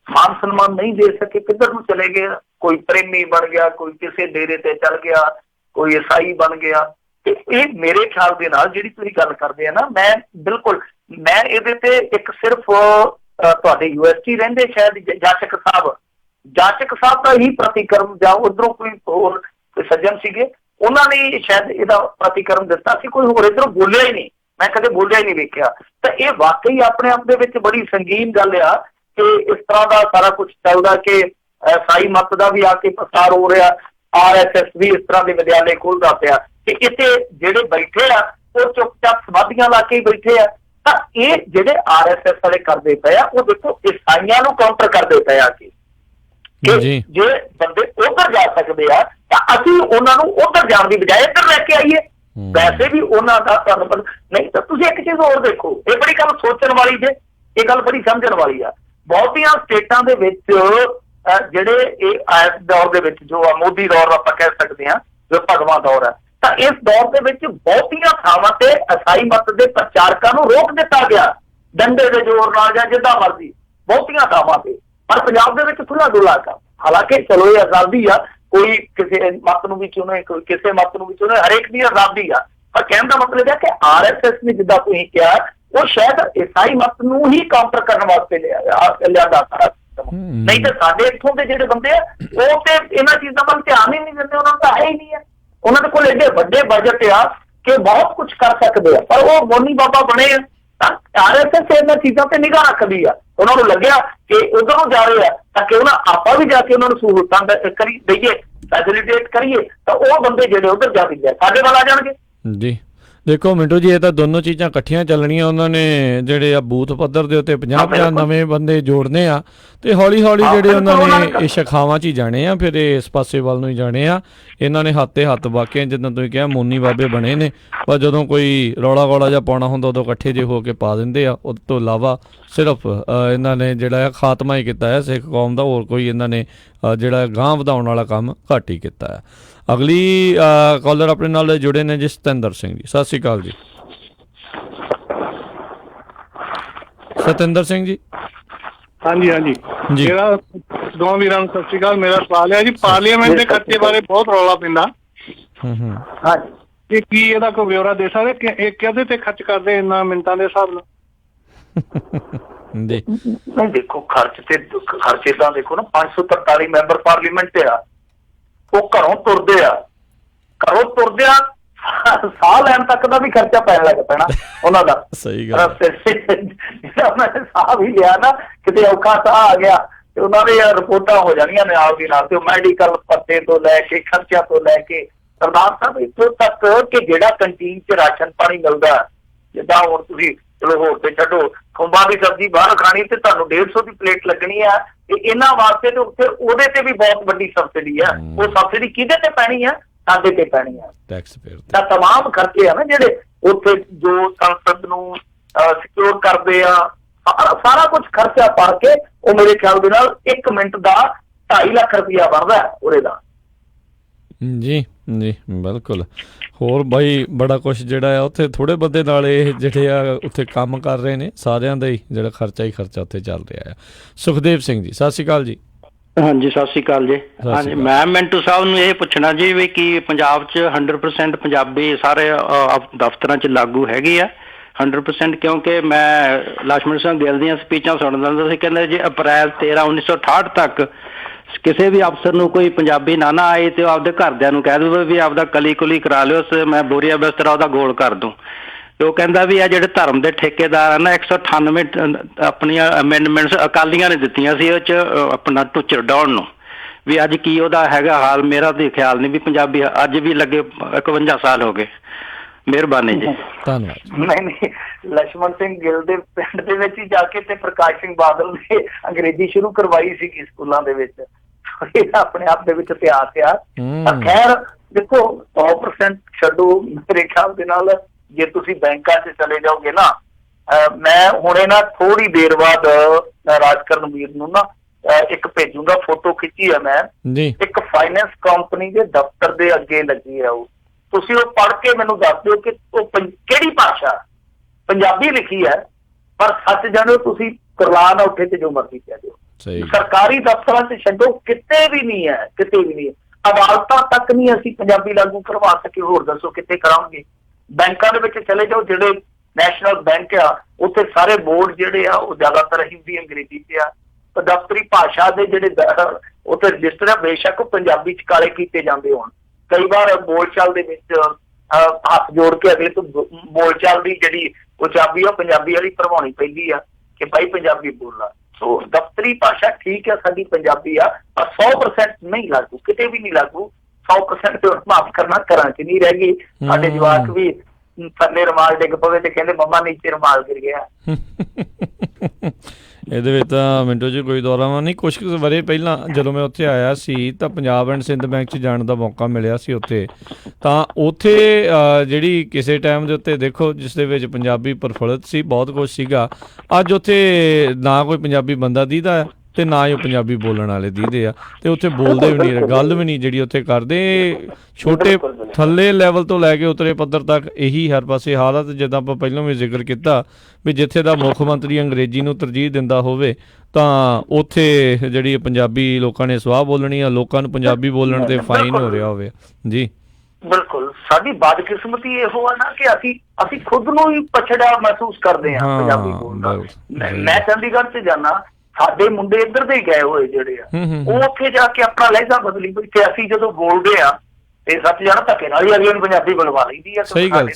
ਮਾਨ ਸਨਮਾਨ ਨਹੀਂ ਦੇ ਸਕੇ, ਕਿੱਧਰ ਨੂੰ ਚਲੇ ਗਏ। ਕੋਈ ਪ੍ਰੇਮੀ ਬਣ ਗਿਆ, ਕੋਈ ਕਿਸੇ ਡੇਰੇ ਤੇ ਚੱਲ ਗਿਆ, ਕੋਈ ਈਸਾਈ ਬਣ ਗਿਆ। ਤੇ ਇਹ ਮੇਰੇ ਖਿਆਲ ਦੇ ਨਾਲ ਜਿਹੜੀ ਤੁਸੀਂ ਗੱਲ ਕਰਦੇ ਆ ਨਾ, ਮੈਂ ਬਿਲਕੁਲ ਮੈਂ ਇਹਦੇ ਤੇ ਇੱਕ ਸਿਰਫ ਤੁਹਾਡੇ UST ਰਹਿੰਦੇ ਸ਼ਾਇਦ ਜਾਚਕ ਸਾਹਿਬ ਦਾ ਹੀ ਪ੍ਰਤੀਕਰਮ ਜਾਂ ਉਧਰੋਂ ਕੋਈ ਹੋਰ ਸੱਜਣ ਸੀਗੇ ਉਹਨਾਂ ਨੇ ਸ਼ਾਇਦ ਇਹਦਾ ਪ੍ਰਤੀਕਰਮ ਦਿੱਤਾ ਸੀ, ਕੋਈ ਹੋਰ ਇੱਧਰੋਂ ਬੋਲਿਆ ਹੀ ਨਹੀਂ, ਮੈਂ ਕਦੇ ਬੋਲਿਆ ਹੀ ਨਹੀਂ ਵੇਖਿਆ। ਤਾਂ ਇਹ ਵਾਕਈ ਆਪਣੇ ਆਪ ਦੇ ਵਿੱਚ ਬੜੀ ਸੰਗੀਨ ਗੱਲ ਆ ਕਿ ਇਸ ਤਰ੍ਹਾਂ ਦਾ ਸਾਰਾ ਕੁਛ ਚੱਲਦਾ ਕਿ ਈਸਾਈ ਮਤ ਦਾ ਵੀ ਆ ਕੇ ਪ੍ਰਸਾਰ ਹੋ ਰਿਹਾ, RSS ਵੀ ਇਸ ਤਰ੍ਹਾਂ ਦੇ ਵਿਦਿਆਲੇ ਖੋਲ੍ਹਦਾ ਪਿਆ ਤੇ ਇੱਥੇ ਜਿਹੜੇ ਬੈਠੇ ਆ ਉਹ ਚੁੱਪਚਾਪ ਸਮਾਧੀਆਂ ਲਾ ਕੇ ਹੀ ਬੈਠੇ ਆ। ਤਾਂ ਇਹ ਜਿਹੜੇ RSS ਵਾਲੇ ਕਰਦੇ ਪਏ ਆ ਉਹ ਦੇਖੋ ਈਸਾਈਆਂ ਨੂੰ ਕਾਊਂਟਰ ਕਰਦੇ ਪਏ ਆ ਕਿ ਜੇ ਬੰਦੇ ਉੱਧਰ ਜਾ ਸਕਦੇ ਆ ਤਾਂ ਅਸੀਂ ਉਹਨਾਂ ਨੂੰ ਉੱਧਰ ਜਾਣ ਦੀ ਬਜਾਏ ਇੱਧਰ ਲੈ ਕੇ ਆਈਏ। ਵੈਸੇ ਵੀ ਉਹਨਾਂ ਦਾ ਤੁਹਾਨੂੰ ਪਤਾ ਨਹੀਂ। ਤਾਂ ਤੁਸੀਂ ਇੱਕ ਚੀਜ਼ ਹੋਰ ਦੇਖੋ, ਇਹ ਬੜੀ ਗੱਲ ਸੋਚਣ ਵਾਲੀ ਜੇ, ਇਹ ਗੱਲ ਬੜੀ ਸਮਝਣ ਵਾਲੀ ਆ। ਬਹੁਤੀਆਂ ਸਟੇਟਾਂ ਦੇ ਵਿੱਚ ਜਿਹੜੇ ਇਹ ਇਸ ਦੌਰ ਦੇ ਵਿੱਚ ਜੋ ਆ ਮੋਦੀ ਦੌਰ ਆਪਾਂ ਕਹਿ ਸਕਦੇ ਹਾਂ, ਜੋ ਭਗਵਾਂ ਦੌਰ ਹੈ, ਤਾਂ ਇਸ ਦੌਰ ਦੇ ਵਿੱਚ ਬਹੁਤੀਆਂ ਥਾਵਾਂ ਤੇ ਈਸਾਈ ਮਤ ਦੇ ਪ੍ਰਚਾਰਕਾਂ ਨੂੰ ਰੋਕ ਦਿੱਤਾ ਗਿਆ ਡੰਡੇ ਦੇ ਜ਼ੋਰ ਨਾਲ ਜਾਂ ਜਿੱਦਾਂ ਮਰਜ਼ੀ, ਬਹੁਤੀਆਂ ਥਾਵਾਂ ਤੇ। ਪਰ ਪੰਜਾਬ ਦੇ ਵਿੱਚ ਖੁੱਲਾ ਡੁੱਲਾ ਕੰਮ, ਹਾਲਾਂਕਿ ਚਲੋ ਇਹ ਆਜ਼ਾਦੀ ਆ, ਕੋਈ ਕਿਸੇ ਮਤ ਨੂੰ ਵੀ ਚੁਣੇ, ਕੋਈ ਕਿਸੇ ਮਤ ਨੂੰ ਵੀ ਚੁਣੇ, ਹਰੇਕ ਦੀ ਆਜ਼ਾਦੀ ਆ। ਪਰ ਕਹਿਣ ਦਾ ਮਤਲਬ ਹੈ ਕਿ RSS ਨੇ ਜਿੱਦਾਂ ਤੁਸੀਂ ਕਿਹਾ ਉਹ ਸ਼ਾਇਦ ਈਸਾਈ ਮਤ ਨੂੰ ਹੀ ਕਾਊਂਟਰ ਕਰਨ ਵਾਸਤੇ ਲਿਆਦਾ ਸਾਰਾ। ਨਹੀਂ ਤਾਂ ਸਾਡੇ ਇੱਥੋਂ ਦੇ ਜਿਹੜੇ ਬੰਦੇ ਆ ਉਹ ਤੇ ਇਹਨਾਂ ਚੀਜ਼ਾਂ ਵੱਲ ਧਿਆਨ ਹੀ ਨਹੀਂ ਦਿੰਦੇ, ਉਹਨਾਂ ਨੂੰ ਤਾਂ ਹੈ ਹੀ ਨਹੀਂ ਹੈ। ਉਹਨਾਂ ਦੇ ਕੋਲ ਐਡੇ ਵੱਡੇ ਬਜਟ ਆ ਕਿ ਬਹੁਤ ਕੁਛ ਕਰ ਸਕਦੇ ਆ, ਪਰ ਉਹ ਮੋਨੀ ਬਾਬਾ ਬਣੇ ਆ। ਤਾਂ RSS ਇਹਨਾਂ ਚੀਜ਼ਾਂ ਤੇ ਨਿਗਾਹ ਰੱਖਦੀ ਆ। ਉਹਨਾਂ ਨੂੰ ਲੱਗਿਆ ਕਿ ਉਧਰ ਨੂੰ ਜਾ ਰਹੇ ਆ ਤਾਂ ਕਿਉਂ ਨਾ ਆਪਾਂ ਵੀ ਜਾ ਕੇ ਉਹਨਾਂ ਨੂੰ ਸਹੂਲਤਾਂ ਕਰੀ ਦਈਏ, ਫੈਸਿਲਿਟੇਟ ਕਰੀਏ, ਤਾਂ ਉਹ ਬੰਦੇ ਜਿਹੜੇ ਉਧਰ ਜਾ ਕੇ ਸਾਡੇ ਵੱਲ ਆ ਜਾਣਗੇ ਜੀ। ਦੇਖੋ ਮਿੰਟੂ ਜੀ, ਇਹ ਤਾਂ ਦੋਨੋਂ ਚੀਜ਼ਾਂ ਇਕੱਠੀਆਂ ਚੱਲਣੀਆਂ। ਉਹਨਾਂ ਨੇ ਜਿਹੜੇ ਆ ਬੂਥ ਪੱਧਰ ਦੇ ਉੱਤੇ 50-50 ਨਵੇਂ ਬੰਦੇ ਜੋੜਨੇ ਆ ਤੇ ਹੌਲੀ ਹੌਲੀ ਜਿਹੜੇ ਉਹਨਾਂ ਨੇ ਇਹ ਸ਼ਾਖਾਵਾਂ 'ਚ ਹੀ ਜਾਣੇ ਆ, ਫਿਰ ਇਸ ਪਾਸੇ ਵੱਲ ਨੂੰ ਹੀ ਜਾਣੇ ਆ। ਇਹਨਾਂ ਨੇ ਹੱਥ ਤੇ ਹੱਥ ਵਾਕਿਆ ਜਿੱਦਾਂ ਤੁਸੀਂ ਕਿਹਾ ਮੋਨੀ ਬਾਬੇ ਬਣੇ ਨੇ, ਪਰ ਜਦੋਂ ਕੋਈ ਰੌਲਾ ਜਿਹਾ ਪਾਉਣਾ ਹੁੰਦਾ ਉਦੋਂ ਇਕੱਠੇ ਜੇ ਹੋ ਕੇ ਪਾ ਦਿੰਦੇ ਆ। ਉਸ ਤੋਂ ਇਲਾਵਾ ਸਿਰਫ ਇਹਨਾਂ ਨੇ ਜਿਹੜਾ ਖਾਤਮਾ ਹੀ ਕੀਤਾ ਹੈ ਸਿੱਖ ਕੌਮ ਦਾ, ਹੋਰ ਕੋਈ ਇਹਨਾਂ ਨੇ ਜਿਹੜਾ ਗਾਂਹ ਵਧਾਉਣ ਵਾਲਾ ਕੰਮ ਘੱਟ ਹੀ ਕੀਤਾ ਹੈ। ਅਗਲੀ ਕਾਲਰ ਆਪਣੇ ਨਾਲ ਜੁੜੇ ਨੇ ਜੀ ਸਤਿੰਦਰ ਸਿੰਘ ਜੀ। ਸਤਿ ਸ਼੍ਰੀ ਅਕਾਲ ਜੀ। ਸਤਿੰਦਰ ਸਿੰਘ ਜੀ। ਹਾਂਜੀ ਹਾਂਜੀ ਮੇਰਾ ਦੋਵਾਂ ਵੀਰਾਂ ਨੂੰ ਸਤਿ ਸ਼੍ਰੀ ਅਕਾਲ। ਮੇਰਾ ਸਵਾਲ ਹੈ ਜੀ, ਪਾਰਲੀਮੈਂਟ ਦੇ ਖਰਚੇ ਬਾਰੇ ਬਹੁਤ ਰੌਲਾ ਪੈਂਦਾ, ਕਿ ਕੀ ਇਹਦਾ ਕੋਈ ਵਿਵਰਾ ਦੇ ਸਕਦੇ ਕਿ ਇਹ ਕਿਹਦੇ ਤੇ ਖਰਚ ਕਰਦੇ ਇੰਨਾ ਮਿੰਟਾਂ ਦੇ ਹਿਸਾਬ ਨਾਲ? ਨਹੀਂ ਦੇਖੋ ਖਰਚੇ ਤਾਂ ਦੇਖੋ ਨਾ 543 ਮੈਂਬਰ ਪਾਰਲੀਮੈਂਟ ਆ ਉਹ ਘਰੋਂ ਤੁਰਦੇ ਆ ਸਾਹ ਲੈਣ ਤੱਕ ਦਾ ਵੀ ਖਰਚਾ ਪੈਣ ਲੱਗ ਪੈਣਾ ਉਹਨਾਂ ਦਾ। ਸਹੀ ਗੱਲ। ਜਿਹੜਾ ਮੈਂ ਸਾਹ ਵੀ ਲਿਆ ਨਾ, ਕਿਤੇ ਔਖਾ ਸਾਹ ਆ ਗਿਆ ਤੇ ਉਹਨਾਂ ਦੇ ਰਿਪੋਰਟਾਂ ਹੋ ਜਾਣੀਆਂ ਨਾਲ ਦੀ ਨਾਲ, ਤੇ ਉਹ ਮੈਡੀਕਲ ਪੱਤੇ ਤੋਂ ਲੈ ਕੇ ਖਰਚਾ ਤੋਂ ਲੈ ਕੇ ਸਰਦਾਰ ਸਾਹਿਬ ਇੱਥੋਂ ਤੱਕ ਕਿ ਜਿਹੜਾ ਕੰਟੀਨ 'ਚ ਰਾਸ਼ਨ ਪਾਣੀ ਮਿਲਦਾ, ਜਿੱਦਾਂ ਹੁਣ ਤੁਸੀਂ ਚਲੋ ਹੋਰ ਤੇ ਛੱਡੋ, ਖੁੰਬਾਂ ਦੀ ਸਬਜ਼ੀ ਬਾਹਰ ਖਾਣੀ ਤੇ ਤੁਹਾਨੂੰ 150 ਦੀ ਪਲੇਟ ਲੱਗਣੀ ਆ, ਤੇ ਇਹਨਾਂ ਵਾਸਤੇ ਤੇ ਉੱਥੇ ਉਹਦੇ ਤੇ ਵੀ ਬਹੁਤ ਵੱਡੀ ਸਬਸਿਡੀ ਆ। ਉਹ ਸਬਸਿਡੀ ਕਿਹਦੇ ਤੇ ਪੈਣੀ ਆ? ਸਾਡੇ ਤੇ ਪੈਣੀ ਆ, ਟੈਕਸ ਪੇਅਰ ਤਾਂ ਤਮਾਮ ਖਰਚੇ ਆ ਨਾ ਜਿਹੜੇ ਉੱਥੇ ਜੋ ਸੰਸਦ ਨੂੰ ਸਿਕਿਉਰ ਕਰਦੇ ਆ, ਸਾਰਾ ਕੁਝ ਖਰਚਾ ਪਾ ਕੇ ਉਹ ਮੇਰੇ ਖਿਆਲ ਦੇ ਨਾਲ 1 ਮਿੰਟ ਦਾ 2.5 ਲੱਖ ਰੁਪਇਆ ਬਣਦਾ ਉਹਦੇ ਦਾ। ਜੀ ਜੀ ਬਿਲਕੁਲ। ਹੋਰ ਬਾਈ ਬੜਾ ਕੁਛ ਜਿਹੜਾ ਆ ਉੱਥੇ ਥੋੜੇ ਬੰਦੇ ਨਾਲ ਇਹ ਜਿਹੜੇ ਆ ਉੱਥੇ ਕੰਮ ਕਰ ਰਹੇ ਨੇ, ਸਾਰਿਆਂ ਦਾ ਹੀ ਜਿਹੜਾ ਖਰਚਾ ਹੀ ਖਰਚਾ ਉੱਥੇ ਚੱਲ ਰਿਹਾ ਆ। ਸੁਖਦੇਵ ਸਿੰਘ ਜੀ ਸਤਿ ਸ਼੍ਰੀ ਅਕਾਲ ਜੀ। ਹਾਂਜੀ ਸਤਿ ਸ਼੍ਰੀ ਅਕਾਲ ਜੀ। ਹਾਂਜੀ ਮੈਂ ਮਿੰਟੂ ਸਾਹਿਬ ਨੂੰ ਇਹ ਪੁੱਛਣਾ ਜੀ ਵੀ ਕੀ ਪੰਜਾਬ 'ਚ 100% ਪੰਜਾਬੀ ਸਾਰੇ ਦਫ਼ਤਰਾਂ 'ਚ ਲਾਗੂ ਹੈਗੀ ਆ 100%? ਕਿਉਂਕਿ ਮੈਂ ਲਛਮਣ ਸਿੰਘ ਗਿੱਲ ਦੀਆਂ ਸਪੀਚਾਂ ਸੁਣਦਾ ਹੁੰਦਾ ਸੀ, ਕਹਿੰਦੇ ਜੀ ਅਪ੍ਰੈਲ 13, 1968 ਤੱਕ ਕਿਸੇ ਵੀ ਅਫਸਰ ਨੂੰ ਕੋਈ ਪੰਜਾਬੀ ਨਾ ਆਏ ਤੇ ਉਹ ਆਪਦੇ ਘਰਦਿਆਂ ਨੂੰ ਕਹਿ ਦੇਵੇ ਵੀ ਆਪਦਾ ਕਲੀ ਕੁਲੀ ਕਰਾ ਲਿਓ, ਮੈਂ ਬੋਰੀਆ ਬਿਸਤਰਾ ਉਹਦਾ ਗੋਲ ਕਰ ਦੂੰ। ਤੇ ਉਹ ਕਹਿੰਦਾ ਵੀ ਆ ਜਿਹੜੇ ਧਰਮ ਦੇ ਠੇਕੇਦਾਰ ਆ ਨਾ 198 ਆਪਣੀਆਂ ਅਮੈਂਡਮੈਂਟਸ ਅਕਾਲੀਆਂ ਨੇ ਦਿੱਤੀਆਂ ਸੀ ਉਹ 'ਚ ਆਪਣਾ ਟੁੱਚਰ ਡਾਉਣ ਨੂੰ, ਵੀ ਅੱਜ ਕੀ ਉਹਦਾ ਹੈਗਾ ਹਾਲ। ਮੇਰਾ ਤਾਂ ਖਿਆਲ ਨਹੀਂ ਵੀ ਪੰਜਾਬੀ ਅੱਜ ਵੀ ਲੱਗੇ 51 ਸਾਲ ਹੋ ਗਏ। ਮਿਹਰਬਾਨੀ ਜੀ, ਧੰਨਵਾਦ। ਨਹੀਂ, ਲਛਮਣ ਸਿੰਘ ਗਿੱਲ ਦੇ ਪਿੰਡ ਦੇ ਵਿੱਚ ਹੀ ਜਾ ਕੇ ਤੇ ਪ੍ਰਕਾਸ਼ ਸਿੰਘ ਬਾਦਲ ਨੇ ਅੰਗਰੇਜ਼ੀ ਸ਼ੁਰੂ ਕਰਵਾਈ ਸੀ ਸਕੂਲਾਂ ਦੇ ਵਿੱਚ। ਇਹ ਆਪਣੇ ਆਪ ਦੇ ਵਿੱਚ ਇਤਿਹਾਸ ਆ। ਖੈਰ ਦੇਖੋ 100% ਛੱਡੋ, ਮੇਰੇ ਖਿਆਲ ਦੇ ਨਾਲ ਜੇ ਤੁਸੀਂ ਬੈਂਕਾਂ 'ਚ ਚਲੇ ਜਾਓਗੇ ਨਾ, ਮੈਂ ਹੁਣੇ ਨਾ ਥੋੜੀ ਦੇਰ ਬਾਅਦ ਰਾਜਕਰਨ ਵੀਰ ਨੂੰ ਨਾ ਇੱਕ ਭੇਜੂਗਾ, ਫੋਟੋ ਖਿੱਚੀ ਆ ਮੈਂ, ਇੱਕ ਫਾਈਨੈਂਸ ਕੰਪਨੀ ਦੇ ਦਫ਼ਤਰ ਦੇ ਅੱਗੇ ਲੱਗੀ ਆ ਉਹ, ਤੁਸੀਂ ਉਹ ਪੜ੍ਹ ਕੇ ਮੈਨੂੰ ਦੱਸ ਦਿਓ ਕਿ ਉਹ ਕਿਹੜੀ ਭਾਸ਼ਾ, ਪੰਜਾਬੀ ਲਿਖੀ ਹੈ, ਪਰ ਸੱਚ ਜਾਣੋ ਤੁਸੀਂ ਕਰਲਾ ਨਾ ਉੱਠੇ ਤੇ ਜੋ ਮਰਜ਼ੀ ਕਹਿ ਦਿਓ। ਸਰਕਾਰੀ ਦਫ਼ਤਰਾਂ 'ਚ ਛੱਡੋ, ਕਿਤੇ ਵੀ ਨਹੀਂ ਹੈ, ਕਿਤੇ ਵੀ ਨਹੀਂ। ਅਦਾਲਤਾਂ ਤੱਕ ਨਹੀਂ ਅਸੀਂ ਪੰਜਾਬੀ ਲਾਗੂ ਕਰਵਾ ਸਕੇ, ਹੋਰ ਦੱਸੋ ਕਿੱਥੇ ਕਰਾਂਗੇ? ਬੈਂਕਾਂ ਦੇ ਵਿੱਚ ਚਲੇ ਜਾਓ, ਜਿਹੜੇ ਨੈਸ਼ਨਲ ਬੈਂਕ ਆ ਉੱਥੇ ਸਾਰੇ ਬੋਰਡ ਜਿਹੜੇ ਆ ਉਹ ਜ਼ਿਆਦਾਤਰ ਹਿੰਦੀ ਅੰਗਰੇਜ਼ੀ 'ਚ ਆ। ਤਾਂ ਦਫ਼ਤਰੀ ਭਾਸ਼ਾ ਦੇ ਜਿਹੜੇ ਉੱਥੇ ਰਜਿਸਟਰ ਆ, ਬੇਸ਼ੱਕ ਉਹ ਪੰਜਾਬੀ 'ਚ ਕਾਲੇ ਕੀਤੇ ਜਾਂਦੇ ਹੋਣ। ਕਈ ਵਾਰ ਬੋਲਚਾਲ ਦੇ ਵਿੱਚ ਹੱਥ ਜੋੜ ਕੇ ਅਗਲੇ ਤੋਂ ਬੋਲਚਾਲ ਦੀ ਜਿਹੜੀ ਉਚਾਬੀ ਆ ਪੰਜਾਬੀ ਵਾਲੀ ਭਰਵਾਉਣੀ ਪੈਂਦੀ ਆ ਕਿ ਭਾਈ ਪੰਜਾਬੀ ਬੋਲਣਾ। ਸੋ ਦਫ਼ਤਰੀ ਭਾਸ਼ਾ ਠੀਕ ਆ ਸਾਡੀ ਪੰਜਾਬੀ ਆ, ਪਰ 100% ਨਹੀਂ ਲਾਗੂ, ਕਿਤੇ ਵੀ ਨਹੀਂ ਲਾਗੂ। 100% ਤੇ ਮਾਫ਼ ਕਰਨਾ ਘਰਾਂ 'ਚ ਨਹੀਂ ਰਹਿ ਗਈ। ਸਾਡੇ ਜਵਾਕ ਵੀ ਥੱਲੇ ਰੁਮਾਲ ਡਿੱਗ ਪਵੇ ਤੇ ਕਹਿੰਦੇ ਮੰਮਾ ਨੀਚੇ ਰੁਮਾਲ ਗਿਰ ਗਿਆ। ਇਹਦੇ ਵਿੱਚ ਤਾਂ ਮਿੰਟੋ ਜੀ ਕੋਈ ਦੌਰਾਵਾਂ ਨਹੀਂ। ਕੁਛ ਕੁ ਵਰੇ ਪਹਿਲਾਂ ਜਦੋਂ ਮੈਂ ਉੱਥੇ ਆਇਆ ਸੀ ਤਾਂ ਪੰਜਾਬ ਐਂਡ ਸਿੰਧ ਬੈਂਕ 'ਚ ਜਾਣ ਦਾ ਮੌਕਾ ਮਿਲਿਆ ਸੀ ਉੱਥੇ, ਤਾਂ ਉੱਥੇ ਜਿਹੜੀ ਕਿਸੇ ਟਾਈਮ ਦੇ ਉੱਤੇ ਦੇਖੋ ਜਿਸ ਦੇ ਵਿੱਚ ਪੰਜਾਬੀ ਪ੍ਰਫੁੱਲਤ ਸੀ, ਬਹੁਤ ਕੁਛ ਸੀਗਾ। ਅੱਜ ਉੱਥੇ ਨਾ ਕੋਈ ਪੰਜਾਬੀ ਬੰਦਾ ਦੀਦਾ ਤੇ ਨਾ ਹੀ ਉਹ ਪੰਜਾਬੀ ਬੋਲਣ ਵਾਲੇ ਦੀਦੇ ਆ, ਤੇ ਉੱਥੇ ਬੋਲਦੇ ਵੀ ਨਹੀਂ, ਗੱਲ ਵੀ ਨਹੀਂ ਜਿਹੜੀ ਉੱਥੇ ਕਰਦੇ। ਛੋਟੇ ਥੱਲੇ ਲੈਵਲ ਤੋਂ ਲੈ ਕੇ ਉਤਲੇ ਪੱਧਰ ਤੱਕ ਇਹੀ ਹਰ ਪਾਸੇ ਹਾਲਤ, ਜਿੱਦਾਂ ਆਪਾਂ ਪਹਿਲਾਂ ਵੀ ਜ਼ਿਕਰ ਕੀਤਾ ਵੀ ਜਿੱਥੇ ਦਾ ਮੁੱਖ ਮੰਤਰੀ ਅੰਗਰੇਜ਼ੀ ਨੂੰ ਤਰਜੀਹ ਦਿੰਦਾ ਹੋਵੇ ਤਾਂ ਉੱਥੇ ਜਿਹੜੀ ਪੰਜਾਬੀ ਲੋਕਾਂ ਨੇ ਸਵਾਹ ਬੋਲਣੀ ਆ, ਲੋਕਾਂ ਨੂੰ ਪੰਜਾਬੀ ਬੋਲਣ ਤੇ ਫਾਈਨ ਹੋ ਰਿਹਾ ਹੋਵੇ। ਜੀ ਬਿਲਕੁਲ, ਸਾਡੀ ਬਦਕਿਸਮਤੀ ਇਹੋ ਆ ਨਾ ਕਿ ਅਸੀਂ ਖੁਦ ਨੂੰ ਹੀ ਪਛੜਿਆ ਮਹਿਸੂਸ ਕਰਦੇ ਹਾਂ ਪੰਜਾਬੀ ਬੋਲਦਾ। ਮੈਂ ਚੰਡੀਗੜ੍ਹ 'ਚ ਜਾਣਾ, ਸਾਡੇ ਮੁੰਡੇ ਇੱਧਰ ਦੇ ਗਏ ਹੋਏ ਜਿਹੜੇ ਆ ਉਹ ਉੱਥੇ ਜਾ ਕੇ ਆਪਣਾ ਲਹਿਜਾ ਬਦਲੀ ਬੈਠੇ। ਅਸੀਂ ਜਦੋਂ ਬੋਲਦੇ ਆ ਤੇ ਸੱਚ ਜਾਣਾ ਧੱਕੇ ਨਾਲ ਹੀ ਅਗਲੇ ਨੂੰ ਪੰਜਾਬੀ ਬੁਲਵਾ ਲਈਦੀ ਆ। ਸਹੀ ਗੱਲ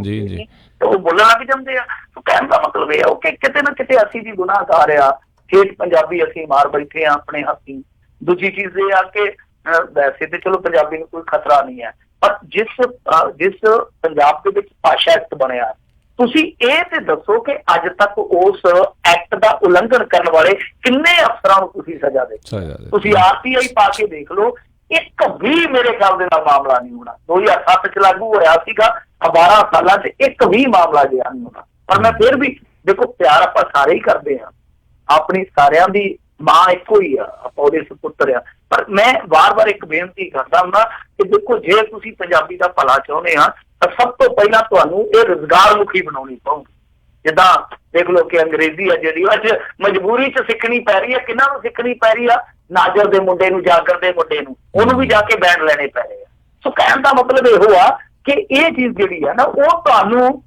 ਜੀ ਜੀ, ਤੇ ਉਹ ਬੋਲਣ ਲੱਗ ਜਾਂਦੇ ਆ। ਕਹਿਣ ਦਾ ਮਤਲਬ ਇਹ ਆ ਕਿ ਕਿਤੇ ਨਾ ਕਿਤੇ ਅਸੀਂ ਵੀ ਗੁਨਾਹਗਾਰ ਆ, ਠੇਠ ਪੰਜਾਬੀ ਅਸੀਂ ਮਾਰ ਬੈਠੇ ਆ ਆਪਣੇ ਹੱਥੀਂ। ਦੂਜੀ ਚੀਜ਼ ਇਹ ਆ ਕਿ ਵੈਸੇ ਤੇ ਚਲੋ ਪੰਜਾਬੀ ਨੂੰ ਕੋਈ ਖਤਰਾ ਨਹੀਂ ਹੈ, ਪਰ ਜਿਸ ਪੰਜਾਬ ਦੇ ਵਿੱਚ ਭਾਸ਼ਾ ਐਕਟ ਬਣਿਆ, ਤੁਸੀਂ ਇਹ ਤੇ ਦੱਸੋ ਕਿ ਅੱਜ ਤੱਕ ਉਸ ਐਕਟ ਦਾ ਉਲੰਘਣ ਕਰਨ ਵਾਲੇ ਕਿੰਨੇ ਅਫਸਰਾਂ ਨੂੰ ਤੁਸੀਂ ਸਜ਼ਾ ਦੇ? ਤੁਸੀਂ RTI ਪਾ ਕੇ ਦੇਖ ਲਓ, ਇੱਕ ਵੀ ਮੇਰੇ ਖਿਆਲ ਦੇ ਨਾਲ ਮਾਮਲਾ ਨਹੀਂ ਹੋਣਾ। 2007 'ਚ ਲਾਗੂ ਹੋਇਆ ਸੀਗਾ, 12 ਸਾਲਾਂ 'ਚ ਇੱਕ ਵੀ ਮਾਮਲਾ ਜਿਹਾ ਨਹੀਂ ਹੋਣਾ। ਪਰ ਮੈਂ ਫਿਰ ਵੀ ਦੇਖੋ, ਪਿਆਰ ਆਪਾਂ ਸਾਰੇ ਹੀ ਕਰਦੇ ਹਾਂ, ਆਪਣੀ ਸਾਰਿਆਂ ਦੀ ਮਾਂ ਇੱਕੋ ਹੀ ਆ, ਆਪਾਂ ਉਹਦੇ ਸੁਪੁੱਤਰ ਆ। ਪਰ ਮੈਂ ਵਾਰ-ਵਾਰ ਇੱਕ ਬੇਨਤੀ ਕਰਦਾ ਹੁੰਦਾ ਕਿ ਦੇਖੋ, ਜੇ ਤੁਸੀਂ ਪੰਜਾਬੀ ਦਾ ਭਲਾ ਚਾਹੁੰਦੇ ਆ ਤਾਂ ਸਭ ਤੋਂ ਪਹਿਲਾਂ ਤੁਹਾਨੂੰ ਇਹ ਰੁਜ਼ਗਾਰ ਮੁਖੀ ਬਣਾਉਣੀ ਪਊਗੀ। ਜਿੱਦਾਂ ਦੇਖ ਲਓ ਕਿ ਅੰਗਰੇਜ਼ੀ ਆ ਜਿਹੜੀ ਅੱਜ ਮਜਬੂਰੀ 'ਚ ਸਿੱਖਣੀ ਪੈ ਰਹੀ ਹੈ। ਕਿਹਨਾਂ ਨੂੰ ਸਿੱਖਣੀ ਪੈ ਰਹੀ ਆ? ਨਾਜਰ ਦੇ ਮੁੰਡੇ ਨੂੰ, ਜਾਗਰ ਦੇ ਮੁੰਡੇ ਨੂੰ, ਉਹਨੂੰ ਵੀ ਜਾ ਕੇ ਬੈਂਡ ਲੈਣੇ ਪੈ ਰਹੇ ਆ। ਸੋ ਕਹਿਣ ਦਾ ਮਤਲਬ ਇਹੋ ਆ ਕਿ ਇਹ ਚੀਜ਼ ਜਿਹੜੀ ਆ ਨਾ, ਉਹ ਤੁਹਾਨੂੰ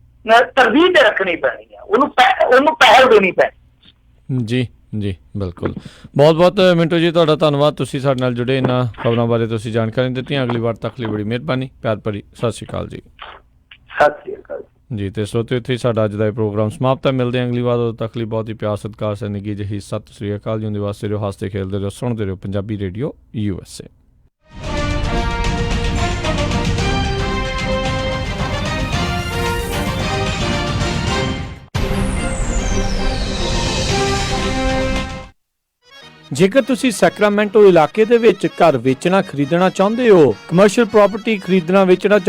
ਤਰਜੀਹ ਤੇ ਰੱਖਣੀ ਪੈਣੀ ਆ, ਉਹਨੂੰ ਪਹਿਲ ਦੇਣੀ ਪੈਣੀ। ਜੀ ਜੀ ਬਿਲਕੁਲ। ਬਹੁਤ ਬਹੁਤ ਮਿੰਟੂ ਜੀ ਤੁਹਾਡਾ ਧੰਨਵਾਦ, ਤੁਸੀਂ ਸਾਡੇ ਨਾਲ ਜੁੜੇ, ਇਹਨਾਂ ਖਬਰਾਂ ਬਾਰੇ ਤੁਸੀਂ ਜਾਣਕਾਰੀ ਦਿੱਤੀਆਂ। ਅਗਲੀ ਵਾਰ ਤੱਕ ਲਈ ਬੜੀ ਮਿਹਰਬਾਨੀ, ਪਿਆਰ ਭਰੀ ਸਤਿ ਸ਼੍ਰੀ ਅਕਾਲ ਜੀ। ਸਤਿ ਸ਼੍ਰੀ ਅਕਾਲ ਜੀ। ਤੇ ਸਰੋਤਿਓ, ਇੱਥੇ ਸਾਡਾ ਅੱਜ ਦਾ ਇਹ ਪ੍ਰੋਗਰਾਮ ਸਮਾਪਤ ਹੈ। ਮਿਲਦੇ ਹਾਂ ਅਗਲੀ ਵਾਰ, ਉਦੋਂ ਤੱਕ ਲਈ ਬਹੁਤ ਹੀ ਪਿਆਰ ਸਤਿਕਾਰ ਜ਼ਿੰਦਗੀ ਜਿਹੀ ਸਤਿ ਸ਼੍ਰੀ ਅਕਾਲ ਜੀ। ਉਹਦੇ ਵਾਸਤੇ ਰਹੋ, ਹੱਸਦੇ ਖੇਡਦੇ ਰਹੋ, ਸੁਣਦੇ ਰਹੋ ਪੰਜਾਬੀ ਰੇਡੀਓ USA। ਜੇਕਰ ਤੁਸੀਂ ਸੈਕਰਾਮੈਂਟੋ ਇਲਾਕੇ ਦੇ ਵਿੱਚ ਘਰ ਵੇਚਣਾ ਖਰੀਦਣਾ ਚਾਹੁੰਦੇ ਹੋ, ਕਮਰਸ਼ੀਅਲ ਪ੍ਰਾਪਰਟੀ ਖਰੀਦਣਾ ਵੇਚਣਾ ਚਾਹੁੰਦੇ